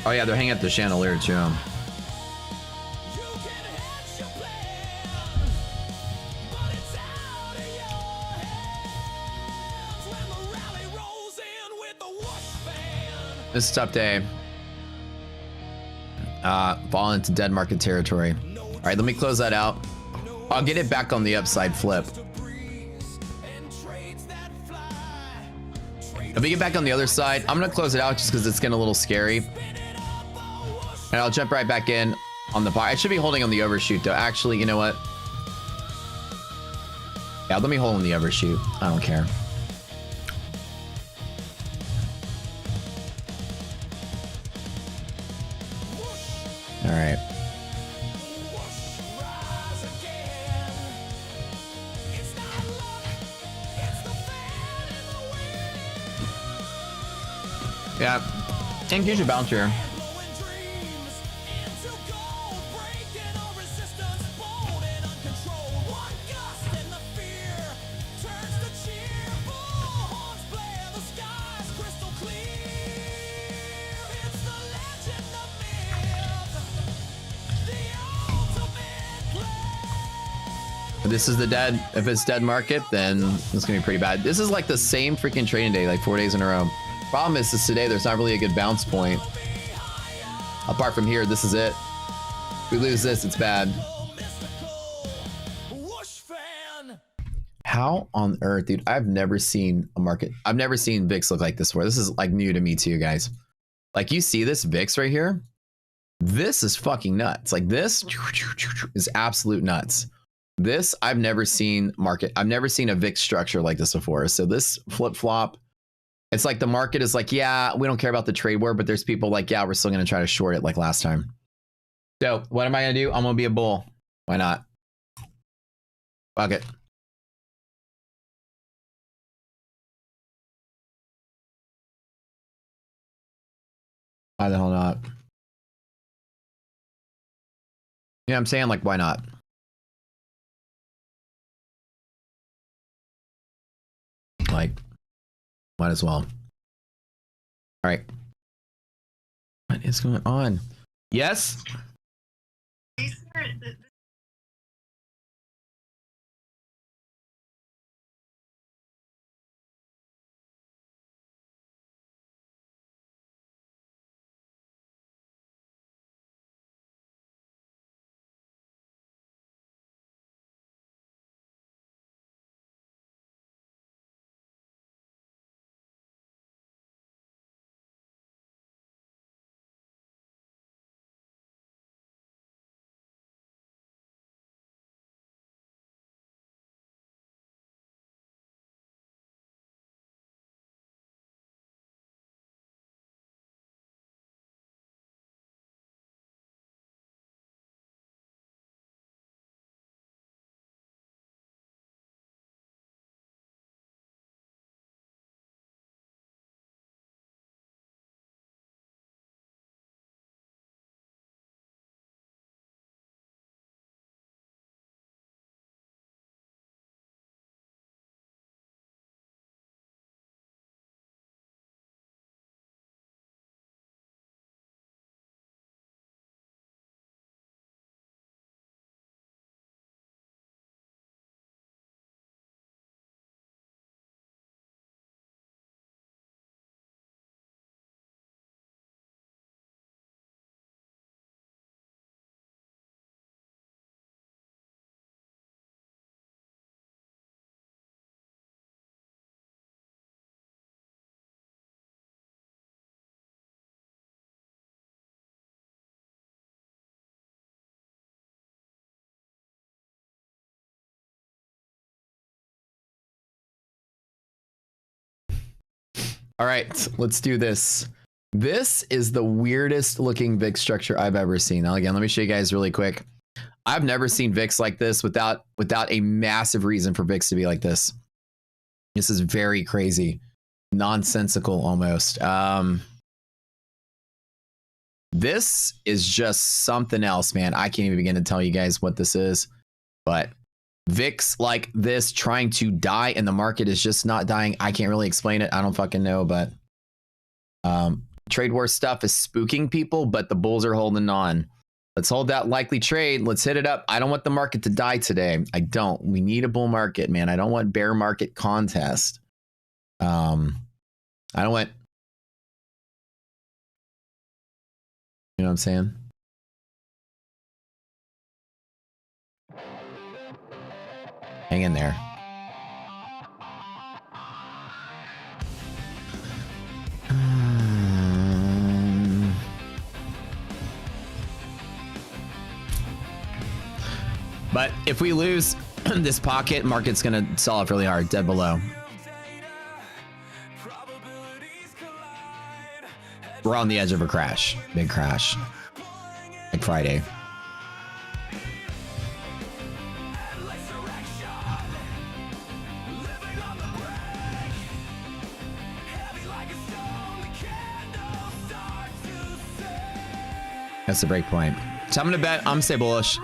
Oh yeah, they're hanging at the chandelier too. This is a tough day. Fall into dead market territory. All right, let me close that out. I'll get it back on the upside flip. If we get back on the other side, I'm gonna close it out just because it's getting a little scary. And I'll jump right back in on the buy. I should be holding on the overshoot though. Actually, you know what? Yeah, let me hold in the overshoot. I don't care. All right. Yeah, and here's your bounce here. This is the dead. If it's dead market, then it's gonna be pretty bad. This is like the same freaking trading day, like 4 days in a row. Problem is today there's not really a good bounce point. Apart from here, this is it. If we lose this, it's bad. How on earth, dude? I've never seen a market. I've never seen VIX look like this before. This is like new to me too, guys. Like you see this VIX right here? This is fucking nuts. Like this is absolute nuts. This, I've never seen market. I've never seen a VIX structure like this before. So this flip flop, it's like the market is like, yeah, we don't care about the trade war, but there's people like, yeah, we're still going to try to short it like last time. So what am I going to do? I'm going to be a bull. Why not? Fuck it. Why the hell not? Yeah, I'm saying like, why not? Like, might as well. All right. What is going on? Yes? All right, let's do this. This is the weirdest looking VIX structure I've ever seen. Now, again, let me show you guys really quick. I've never seen VIX like this without a massive reason for VIX to be like this. This is very crazy, nonsensical almost. This is just something else, man. I can't even begin to tell you guys what this is, but VIX like this trying to die and the market is just not dying. I can't really explain it. I don't fucking know, but trade war stuff is spooking people, but the bulls are holding on. Let's hold that likely trade. Let's hit it up. I don't want the market to die today. I don't. We need a bull market, man. I don't want bear market contest. I don't want, you know what I'm saying? Hang in there. But if we lose, this pocket, market's gonna sell off really hard, dead below. We're on the edge of a crash, big crash, like Friday. That's the break point. So I'm gonna bet, I'm gonna stay bullish.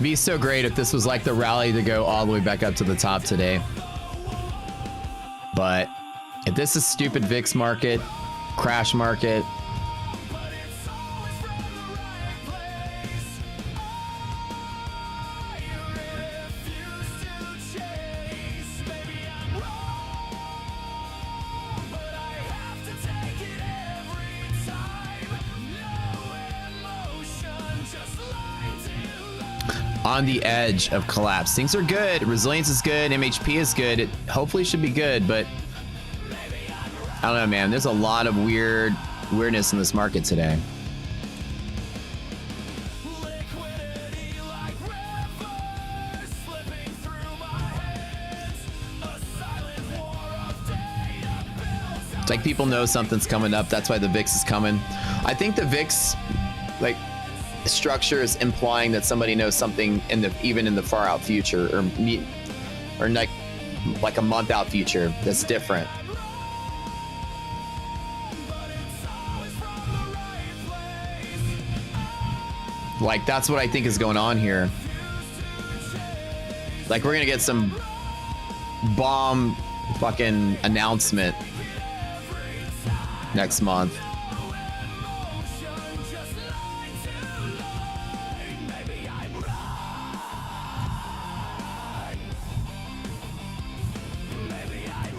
Be so great if this was like the rally to go all the way back up to the top today. But if this is stupid VIX market, crash market, on the edge of collapse. Things are good. Resilience is good. MHP is good. It hopefully should be good, but I don't know, man. There's a lot of weirdness in this market today. It's like people know something's coming up. That's why the VIX is coming. I think the VIX, like, structure is implying that somebody knows something in the even in the far out future, or like a month out future that's different. Like, that's what I think is going on here. Like, we're gonna get some bomb fucking announcement next month.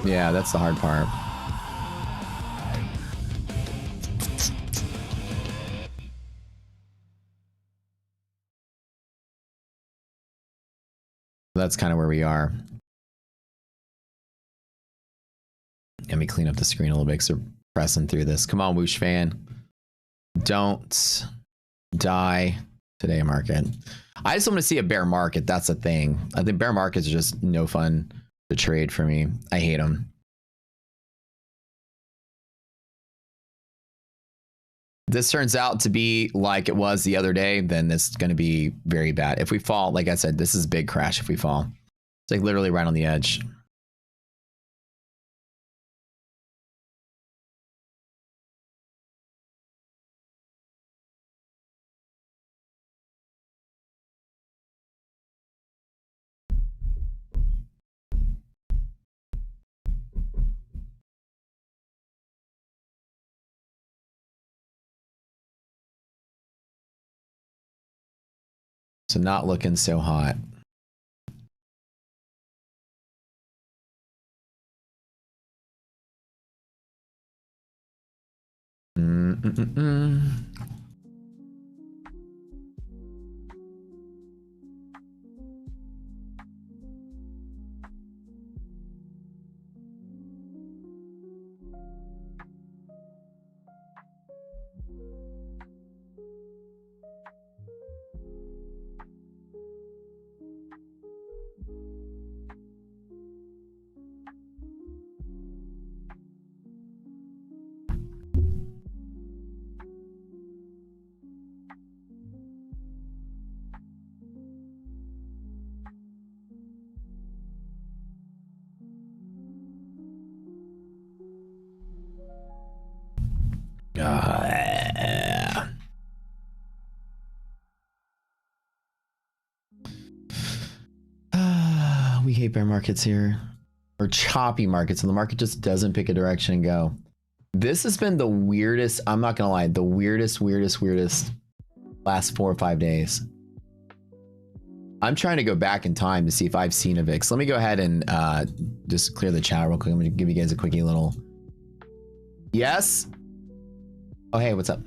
Yeah, that's the hard part. That's kind of where we are. Let me clean up the screen a little bit because we're pressing through this. Come on, Whoosh fan. Don't die today, market. I just want to see a bear market. That's the thing. I think bear markets are just no fun to trade for me. I hate them. This turns out to be like it was the other day, then this is going to be very bad. If we fall, like I said, this is a big crash if we fall. It's like literally right on the edge. So not looking so hot. We hate bear markets here. Or choppy markets, and the market just doesn't pick a direction and go. This has been the weirdest, I'm not gonna lie, the weirdest last 4 or 5 days. I'm trying to go back in time to see if I've seen a VIX. Let me go ahead and just clear the chat real quick. I'm gonna give you guys a quickie little. Yes? Oh, hey, what's up?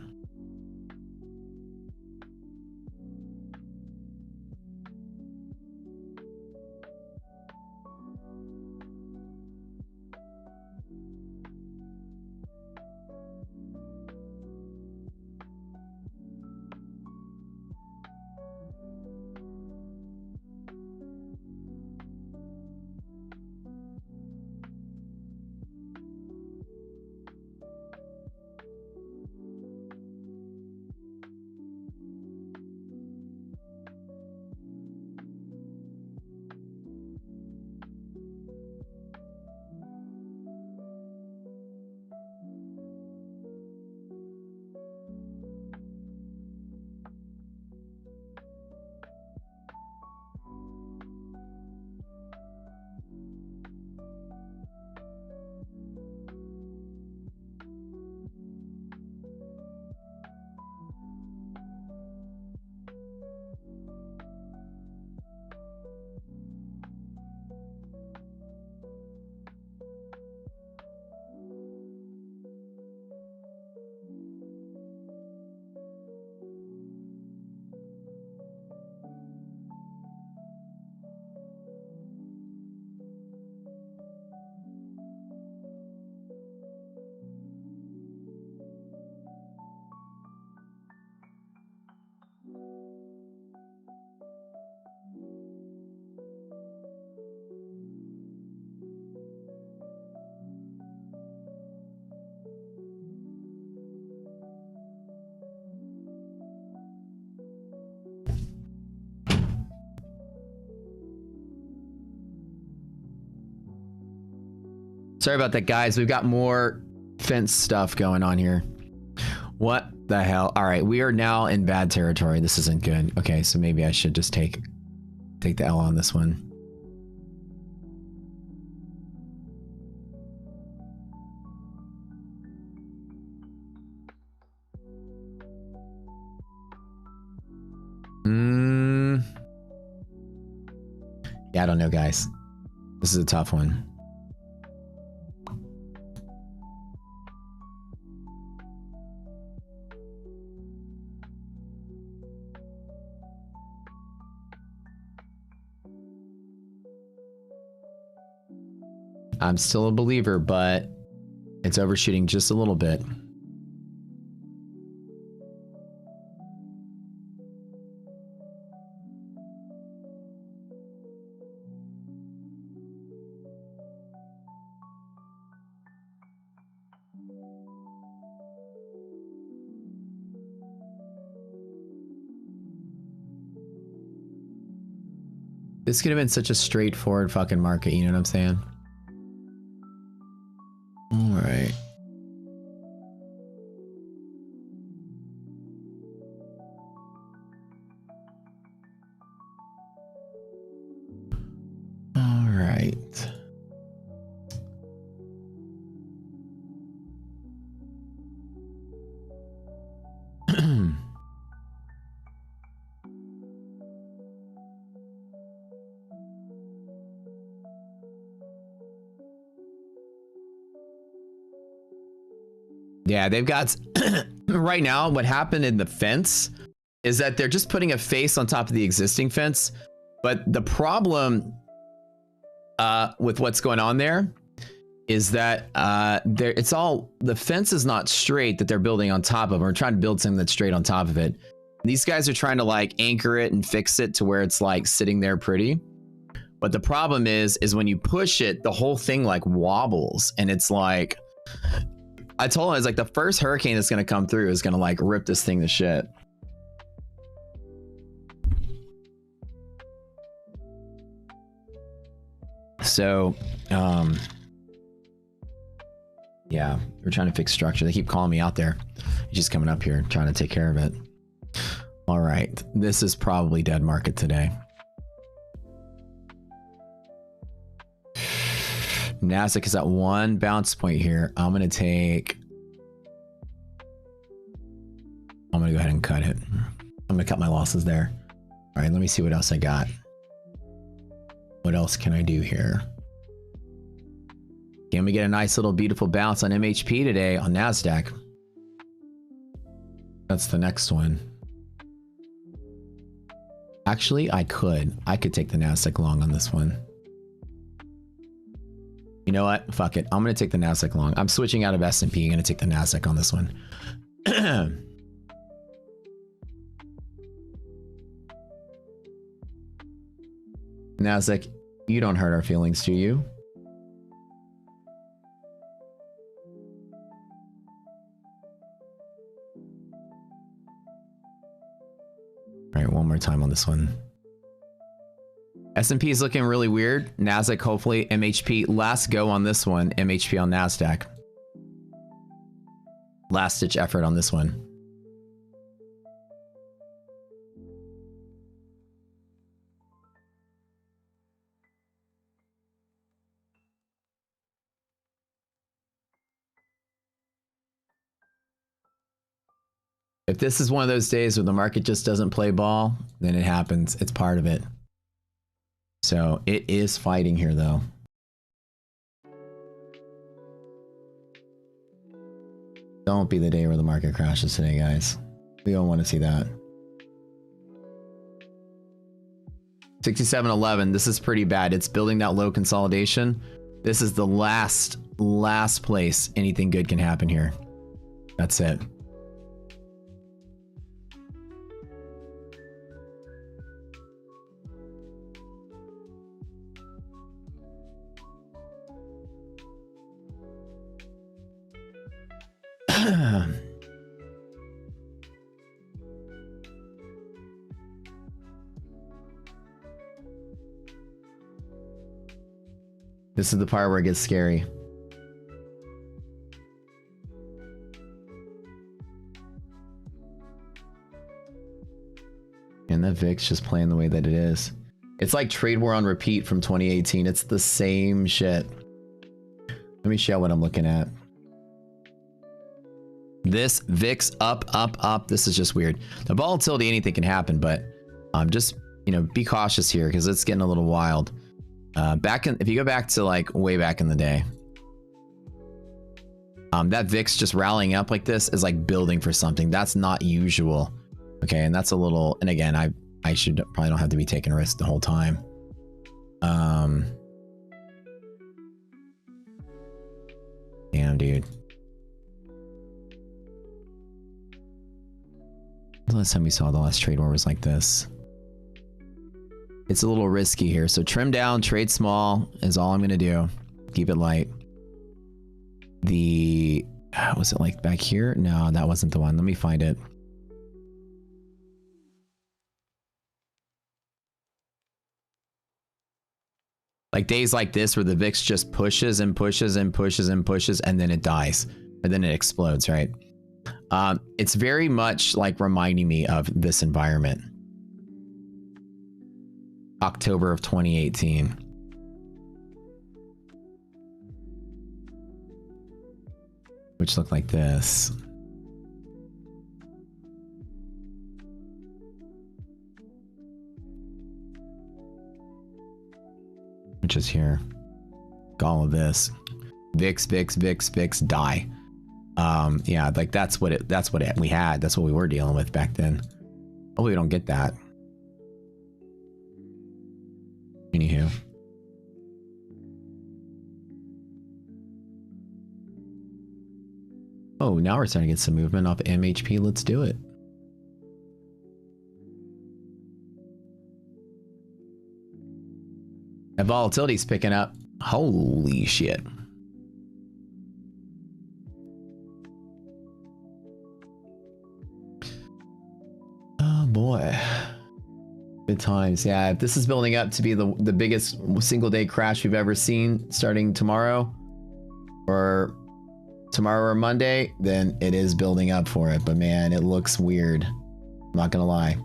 Sorry about that, guys. We've got more fence stuff going on here. What the hell? All right, we are now in bad territory. This isn't good. Okay, so maybe I should just take the L on this one. Yeah, I don't know, guys. This is a tough one. I'm still a believer, but it's overshooting just a little bit. This could have been such a straightforward fucking market, you know what I'm saying? All right. All right. Yeah, they've got right now what happened in the fence is that they're just putting a face on top of the existing fence. But the problem with what's going on there is that it's all the fence is not straight that they're building on top of. We're trying to build something that's straight on top of it. And these guys are trying to like anchor it and fix it to where it's like sitting there pretty. But the problem is when you push it, the whole thing like wobbles, and it's like, I told him, it's like the first hurricane that's going to come through is going to like rip this thing to shit. So, yeah, we're trying to fix structure. They keep calling me out there. He's just coming up here trying to take care of it. All right. This is probably dead market today. NASDAQ is at one bounce point here. I'm going to go ahead and cut it. I'm going to cut my losses there. All right, let me see what else I got. What else can I do here? Can we get a nice little beautiful bounce on MHP today on NASDAQ? That's the next one. Actually, I could take the NASDAQ long on this one. You know what? Fuck it. I'm going to take the NASDAQ long. I'm switching out of S&P. I'm going to take the NASDAQ on this one. NASDAQ, you don't hurt our feelings, do you? All right, one more time on this one. S&P is looking really weird. NASDAQ, hopefully. MHP, last go on this one. MHP on NASDAQ. Last ditch effort on this one. If this is one of those days where the market just doesn't play ball, then it happens. It's part of it. So it is fighting here, though. Don't be the day where the market crashes today, guys. We don't want to see that. 67.11. This is pretty bad. It's building that low consolidation. This is the last place anything good can happen here. That's it. This is the part where it gets scary. And that VIX just playing the way that it is. It's like trade war on repeat from 2018. It's the same shit. Let me show what I'm looking at. This VIX up, up, up. This is just weird. The volatility, anything can happen, but just, you know, be cautious here because it's getting a little wild. If you go back to like way back in the day, that VIX just rallying up like this is like building for something. That's not usual. Okay, and that's a little, and again, I should probably don't have to be taking risks the whole time. Damn, dude. The last time we saw the last trade war was like this. It's a little risky here, so trim down, trade small is all I'm gonna do. Keep it light. Was it like back here? No, that wasn't the one. Let me find it. Like days like this where the VIX just pushes and pushes and pushes and pushes and then it dies. And then it explodes, right? It's very much like reminding me of this environment. October of 2018. Which looked like this. Which is here. All of this. VIX, VIX, VIX, VIX, die. Yeah, like that's what we had. That's what we were dealing with back then. Oh, we don't get that. Anywho. Oh, now we're starting to get some movement off MHP. Let's do it. That volatility's picking up. Holy shit. Oh boy. Good times. Yeah, if this is building up to be the biggest single day crash we've ever seen starting tomorrow or Monday, then it is building up for it. But man, it looks weird. I'm not gonna lie.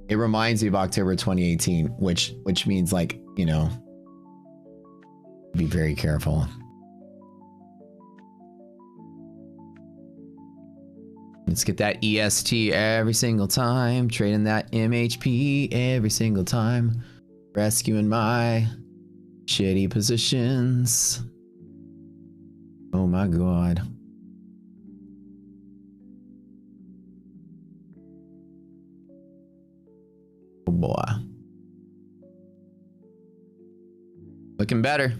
It reminds me of October 2018, which means like, you know, Be very careful. Let's get that EST every single time. Trading that MHP every single time. Rescuing my shitty positions. Oh my god. Oh boy. Looking better.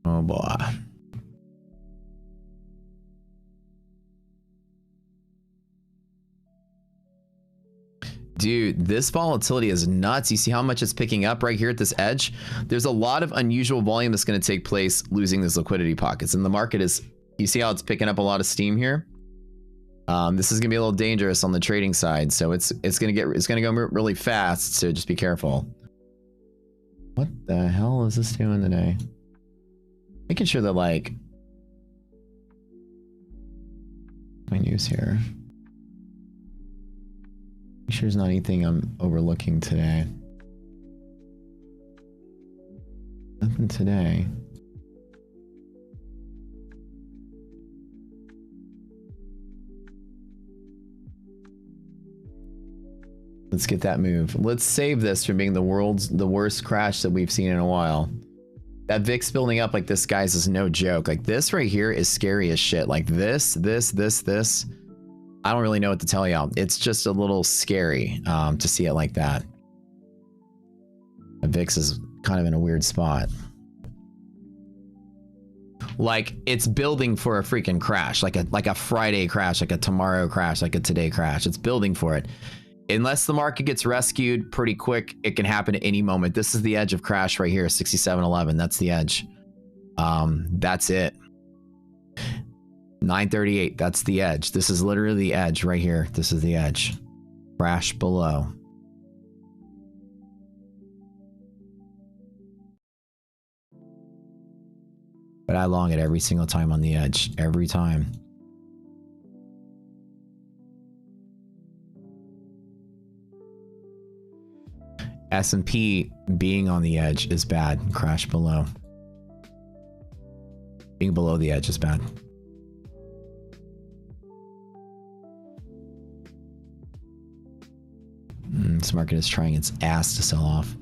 Oh boy. Dude, this volatility is nuts. You see how much it's picking up right here at this edge? There's a lot of unusual volume that's going to take place losing these liquidity pockets. And the market is, you see how it's picking up a lot of steam here? This is going to be a little dangerous on the trading side. So it's going to go really fast. So just be careful. What the hell is this doing today? Making sure that, like, my news here. Make sure there's not anything I'm overlooking today. Nothing today. Let's get that move. Let's save this from being the worst crash that we've seen in a while. That VIX building up like this, guys, is no joke. Like, this right here is scary as shit. Like this. I don't really know what to tell you. It's just a little scary to see it like that. The VIX is kind of in a weird spot. Like, it's building for a freaking crash, like a Friday crash, like a tomorrow crash, like a today crash. It's building for it. Unless the market gets rescued pretty quick, it can happen at any moment. This is the edge of crash right here, 67.11. That's the edge. That's it. 938. That's the edge. This is literally the edge right here. This is the edge. Crash below. But I long it every single time on the edge. Every time. S&P being on the edge is bad. Crash below. Being below the edge is bad. This market is trying its ass to sell off.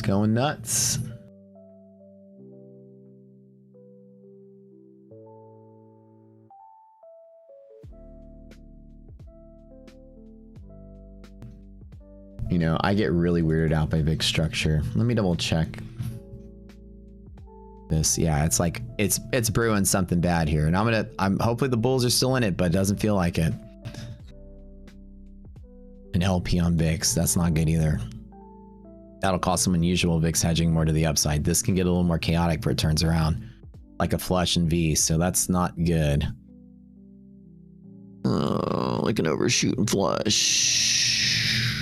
Going nuts. You know, I get really weirded out by VIX structure. Let me double check this. Yeah, it's like it's brewing something bad here, and I'm hopefully the bulls are still in it, but it doesn't feel like it. An LP on VIX, that's not good either. That'll cause some unusual VIX hedging more to the upside. This can get a little more chaotic before it turns around, like a flush in V, so that's not good. Like an overshooting flush.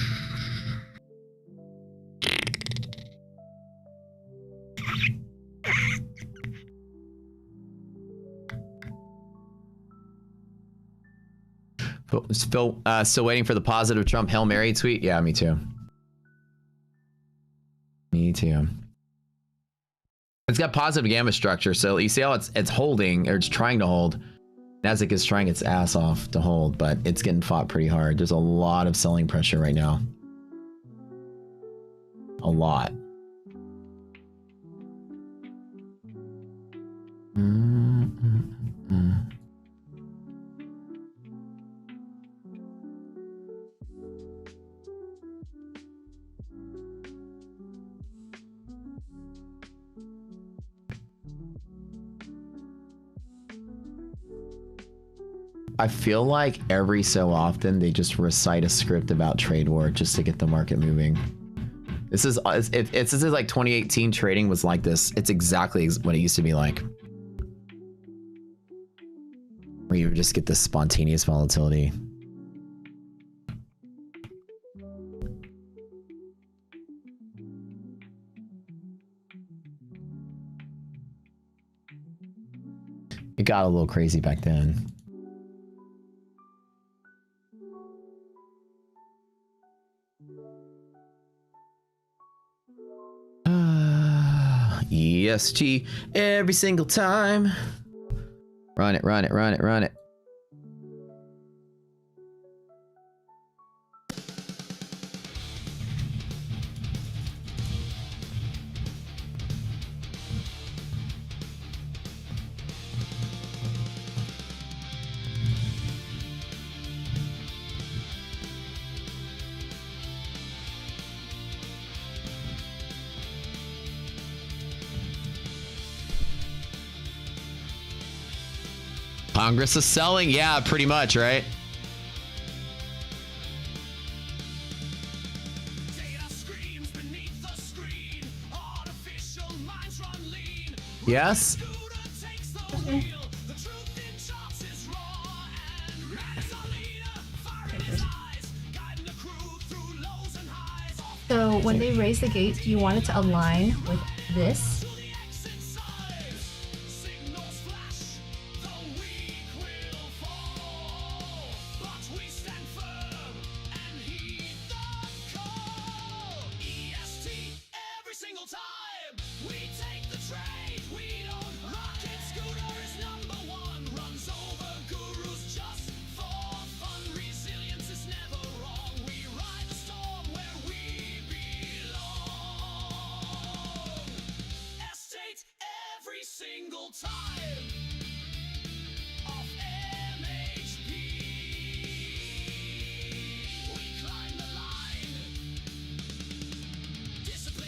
Phil, still waiting for the positive Trump Hail Mary tweet? Yeah, me too. Me too. It's got positive gamma structure, so you see how it's holding, or it's trying to hold. Nasdaq is trying its ass off to hold, but it's getting fought pretty hard. There's a lot of selling pressure right now. A lot. I feel like every so often they just recite a script about trade war just to get the market moving. This is like 2018 trading was like this. It's exactly what it used to be like. Where you just get this spontaneous volatility. It got a little crazy back then. ESG every single time. Run it, run it, run it, run it. Congress is selling? Yeah, pretty much, right? Yes? So when they raise the gates, do you want it to align with this?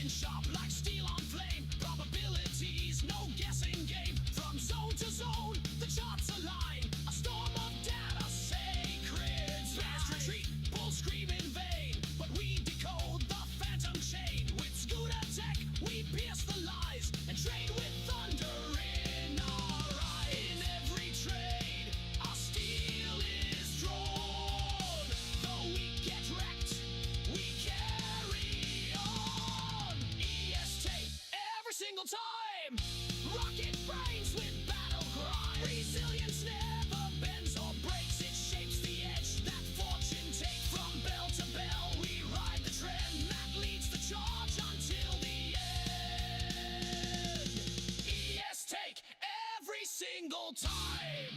Sharp like steel on flame, probabilities, no guessing game. From zone to zone, the charts align. A storm of data, sacred. Bears retreat, bulls scream in vain. But we decode the phantom chain. With Scooter Tech, we pierce the lies and trade with thunder in our eye. In every trade, our steel is drawn. Though we get wrecked, we carry on. Every single time, rocket brains with battle cry. Resilience never bends or breaks, it shapes the edge that fortune take. From bell to bell, we ride the trend that leads the charge until the end. ES take every single time.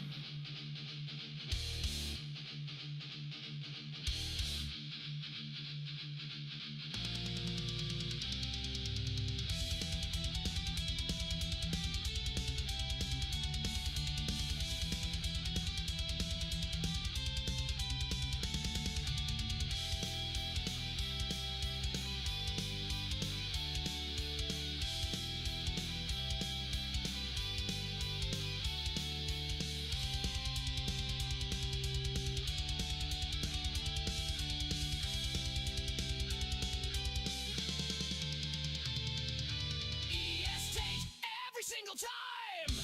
Single time!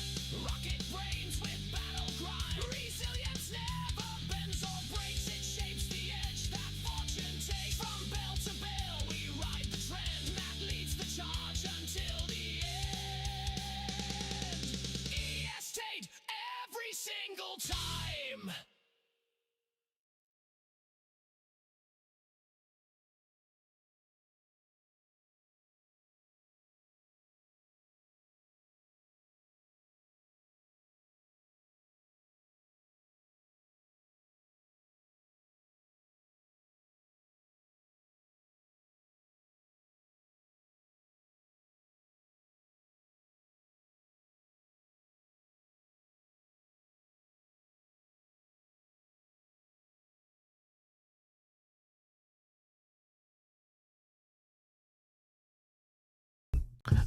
Rocket brains with battle grind. Resilience never bends or breaks, it shapes the edge that fortune takes. From bell to bell, we ride the trend that leads the charge until the end. ES Tate every single time!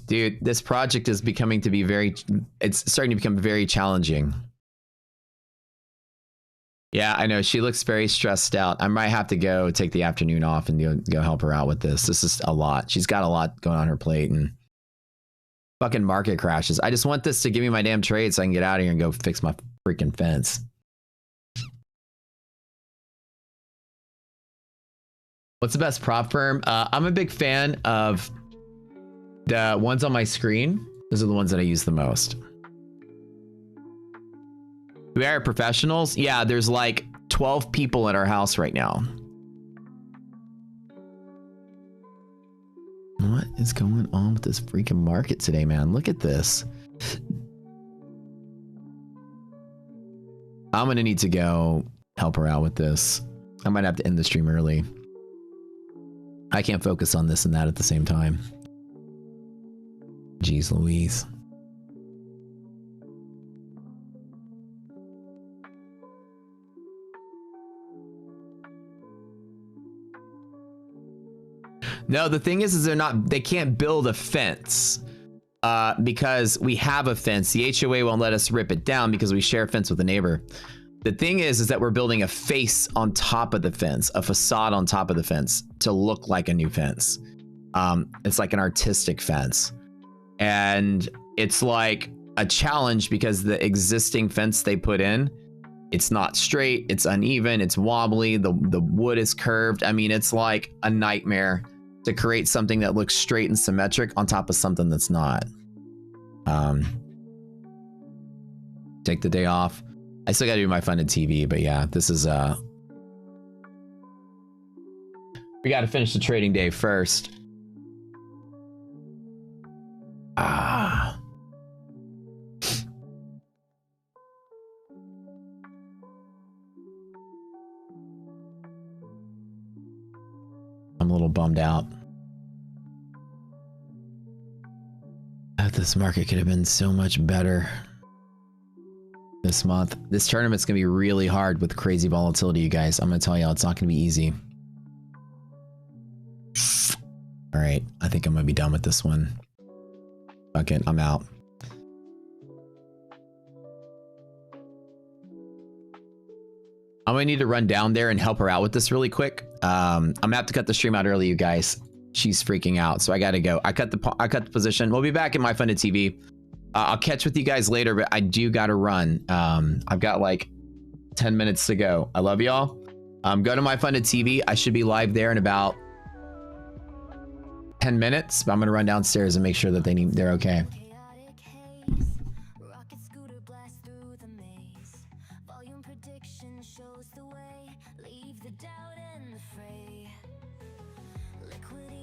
Dude, this project is becoming to be it's starting to become very challenging. Yeah, I know. She looks very stressed out. I might have to go take the afternoon off and go help her out with this. This is a lot. She's got a lot going on her plate and fucking market crashes. I just want this to give me my damn trade so I can get out of here and go fix my freaking fence. What's the best prop firm? I'm a big fan of the ones on my screen. Those are the ones that I use the most. We are professionals. Yeah, there's like 12 people at our house right now. What is going on with this freaking market today, man? Look at this. I'm gonna need to go help her out with this. I might have to end the stream early. I can't focus on this and that at the same time. Jeez Louise. No, the thing is they can't build a fence because we have a fence. The HOA won't let us rip it down because we share a fence with a neighbor. The thing is that we're building a face on top of the fence, a facade on top of the fence to look like a new fence. It's like an artistic fence. And it's like a challenge because the existing fence they put in, it's not straight, it's uneven, it's wobbly, the wood is curved. I mean, it's like a nightmare to create something that looks straight and symmetric on top of something that's not. Take the day off. I still gotta do my funded TV, but yeah, this is we gotta finish the trading day first. I'm a little bummed out. This market could have been so much better this month. This tournament's gonna be really hard with crazy volatility, you guys. I'm gonna tell y'all, it's not gonna be easy. All right, I think I'm gonna be done with this one. Fuck it, I'm out. I'm gonna need to run down there and help her out with this really quick. I'm gonna have to cut the stream out early, you guys. She's freaking out, so I gotta go. I cut the position. We'll be back in my funded TV. I'll catch with you guys later, but I do gotta run. I've got like 10 minutes to go. I love y'all. Go to my funded TV. I should be live there in about 10 minutes, but I'm gonna run downstairs and make sure that they're okay. Liquidity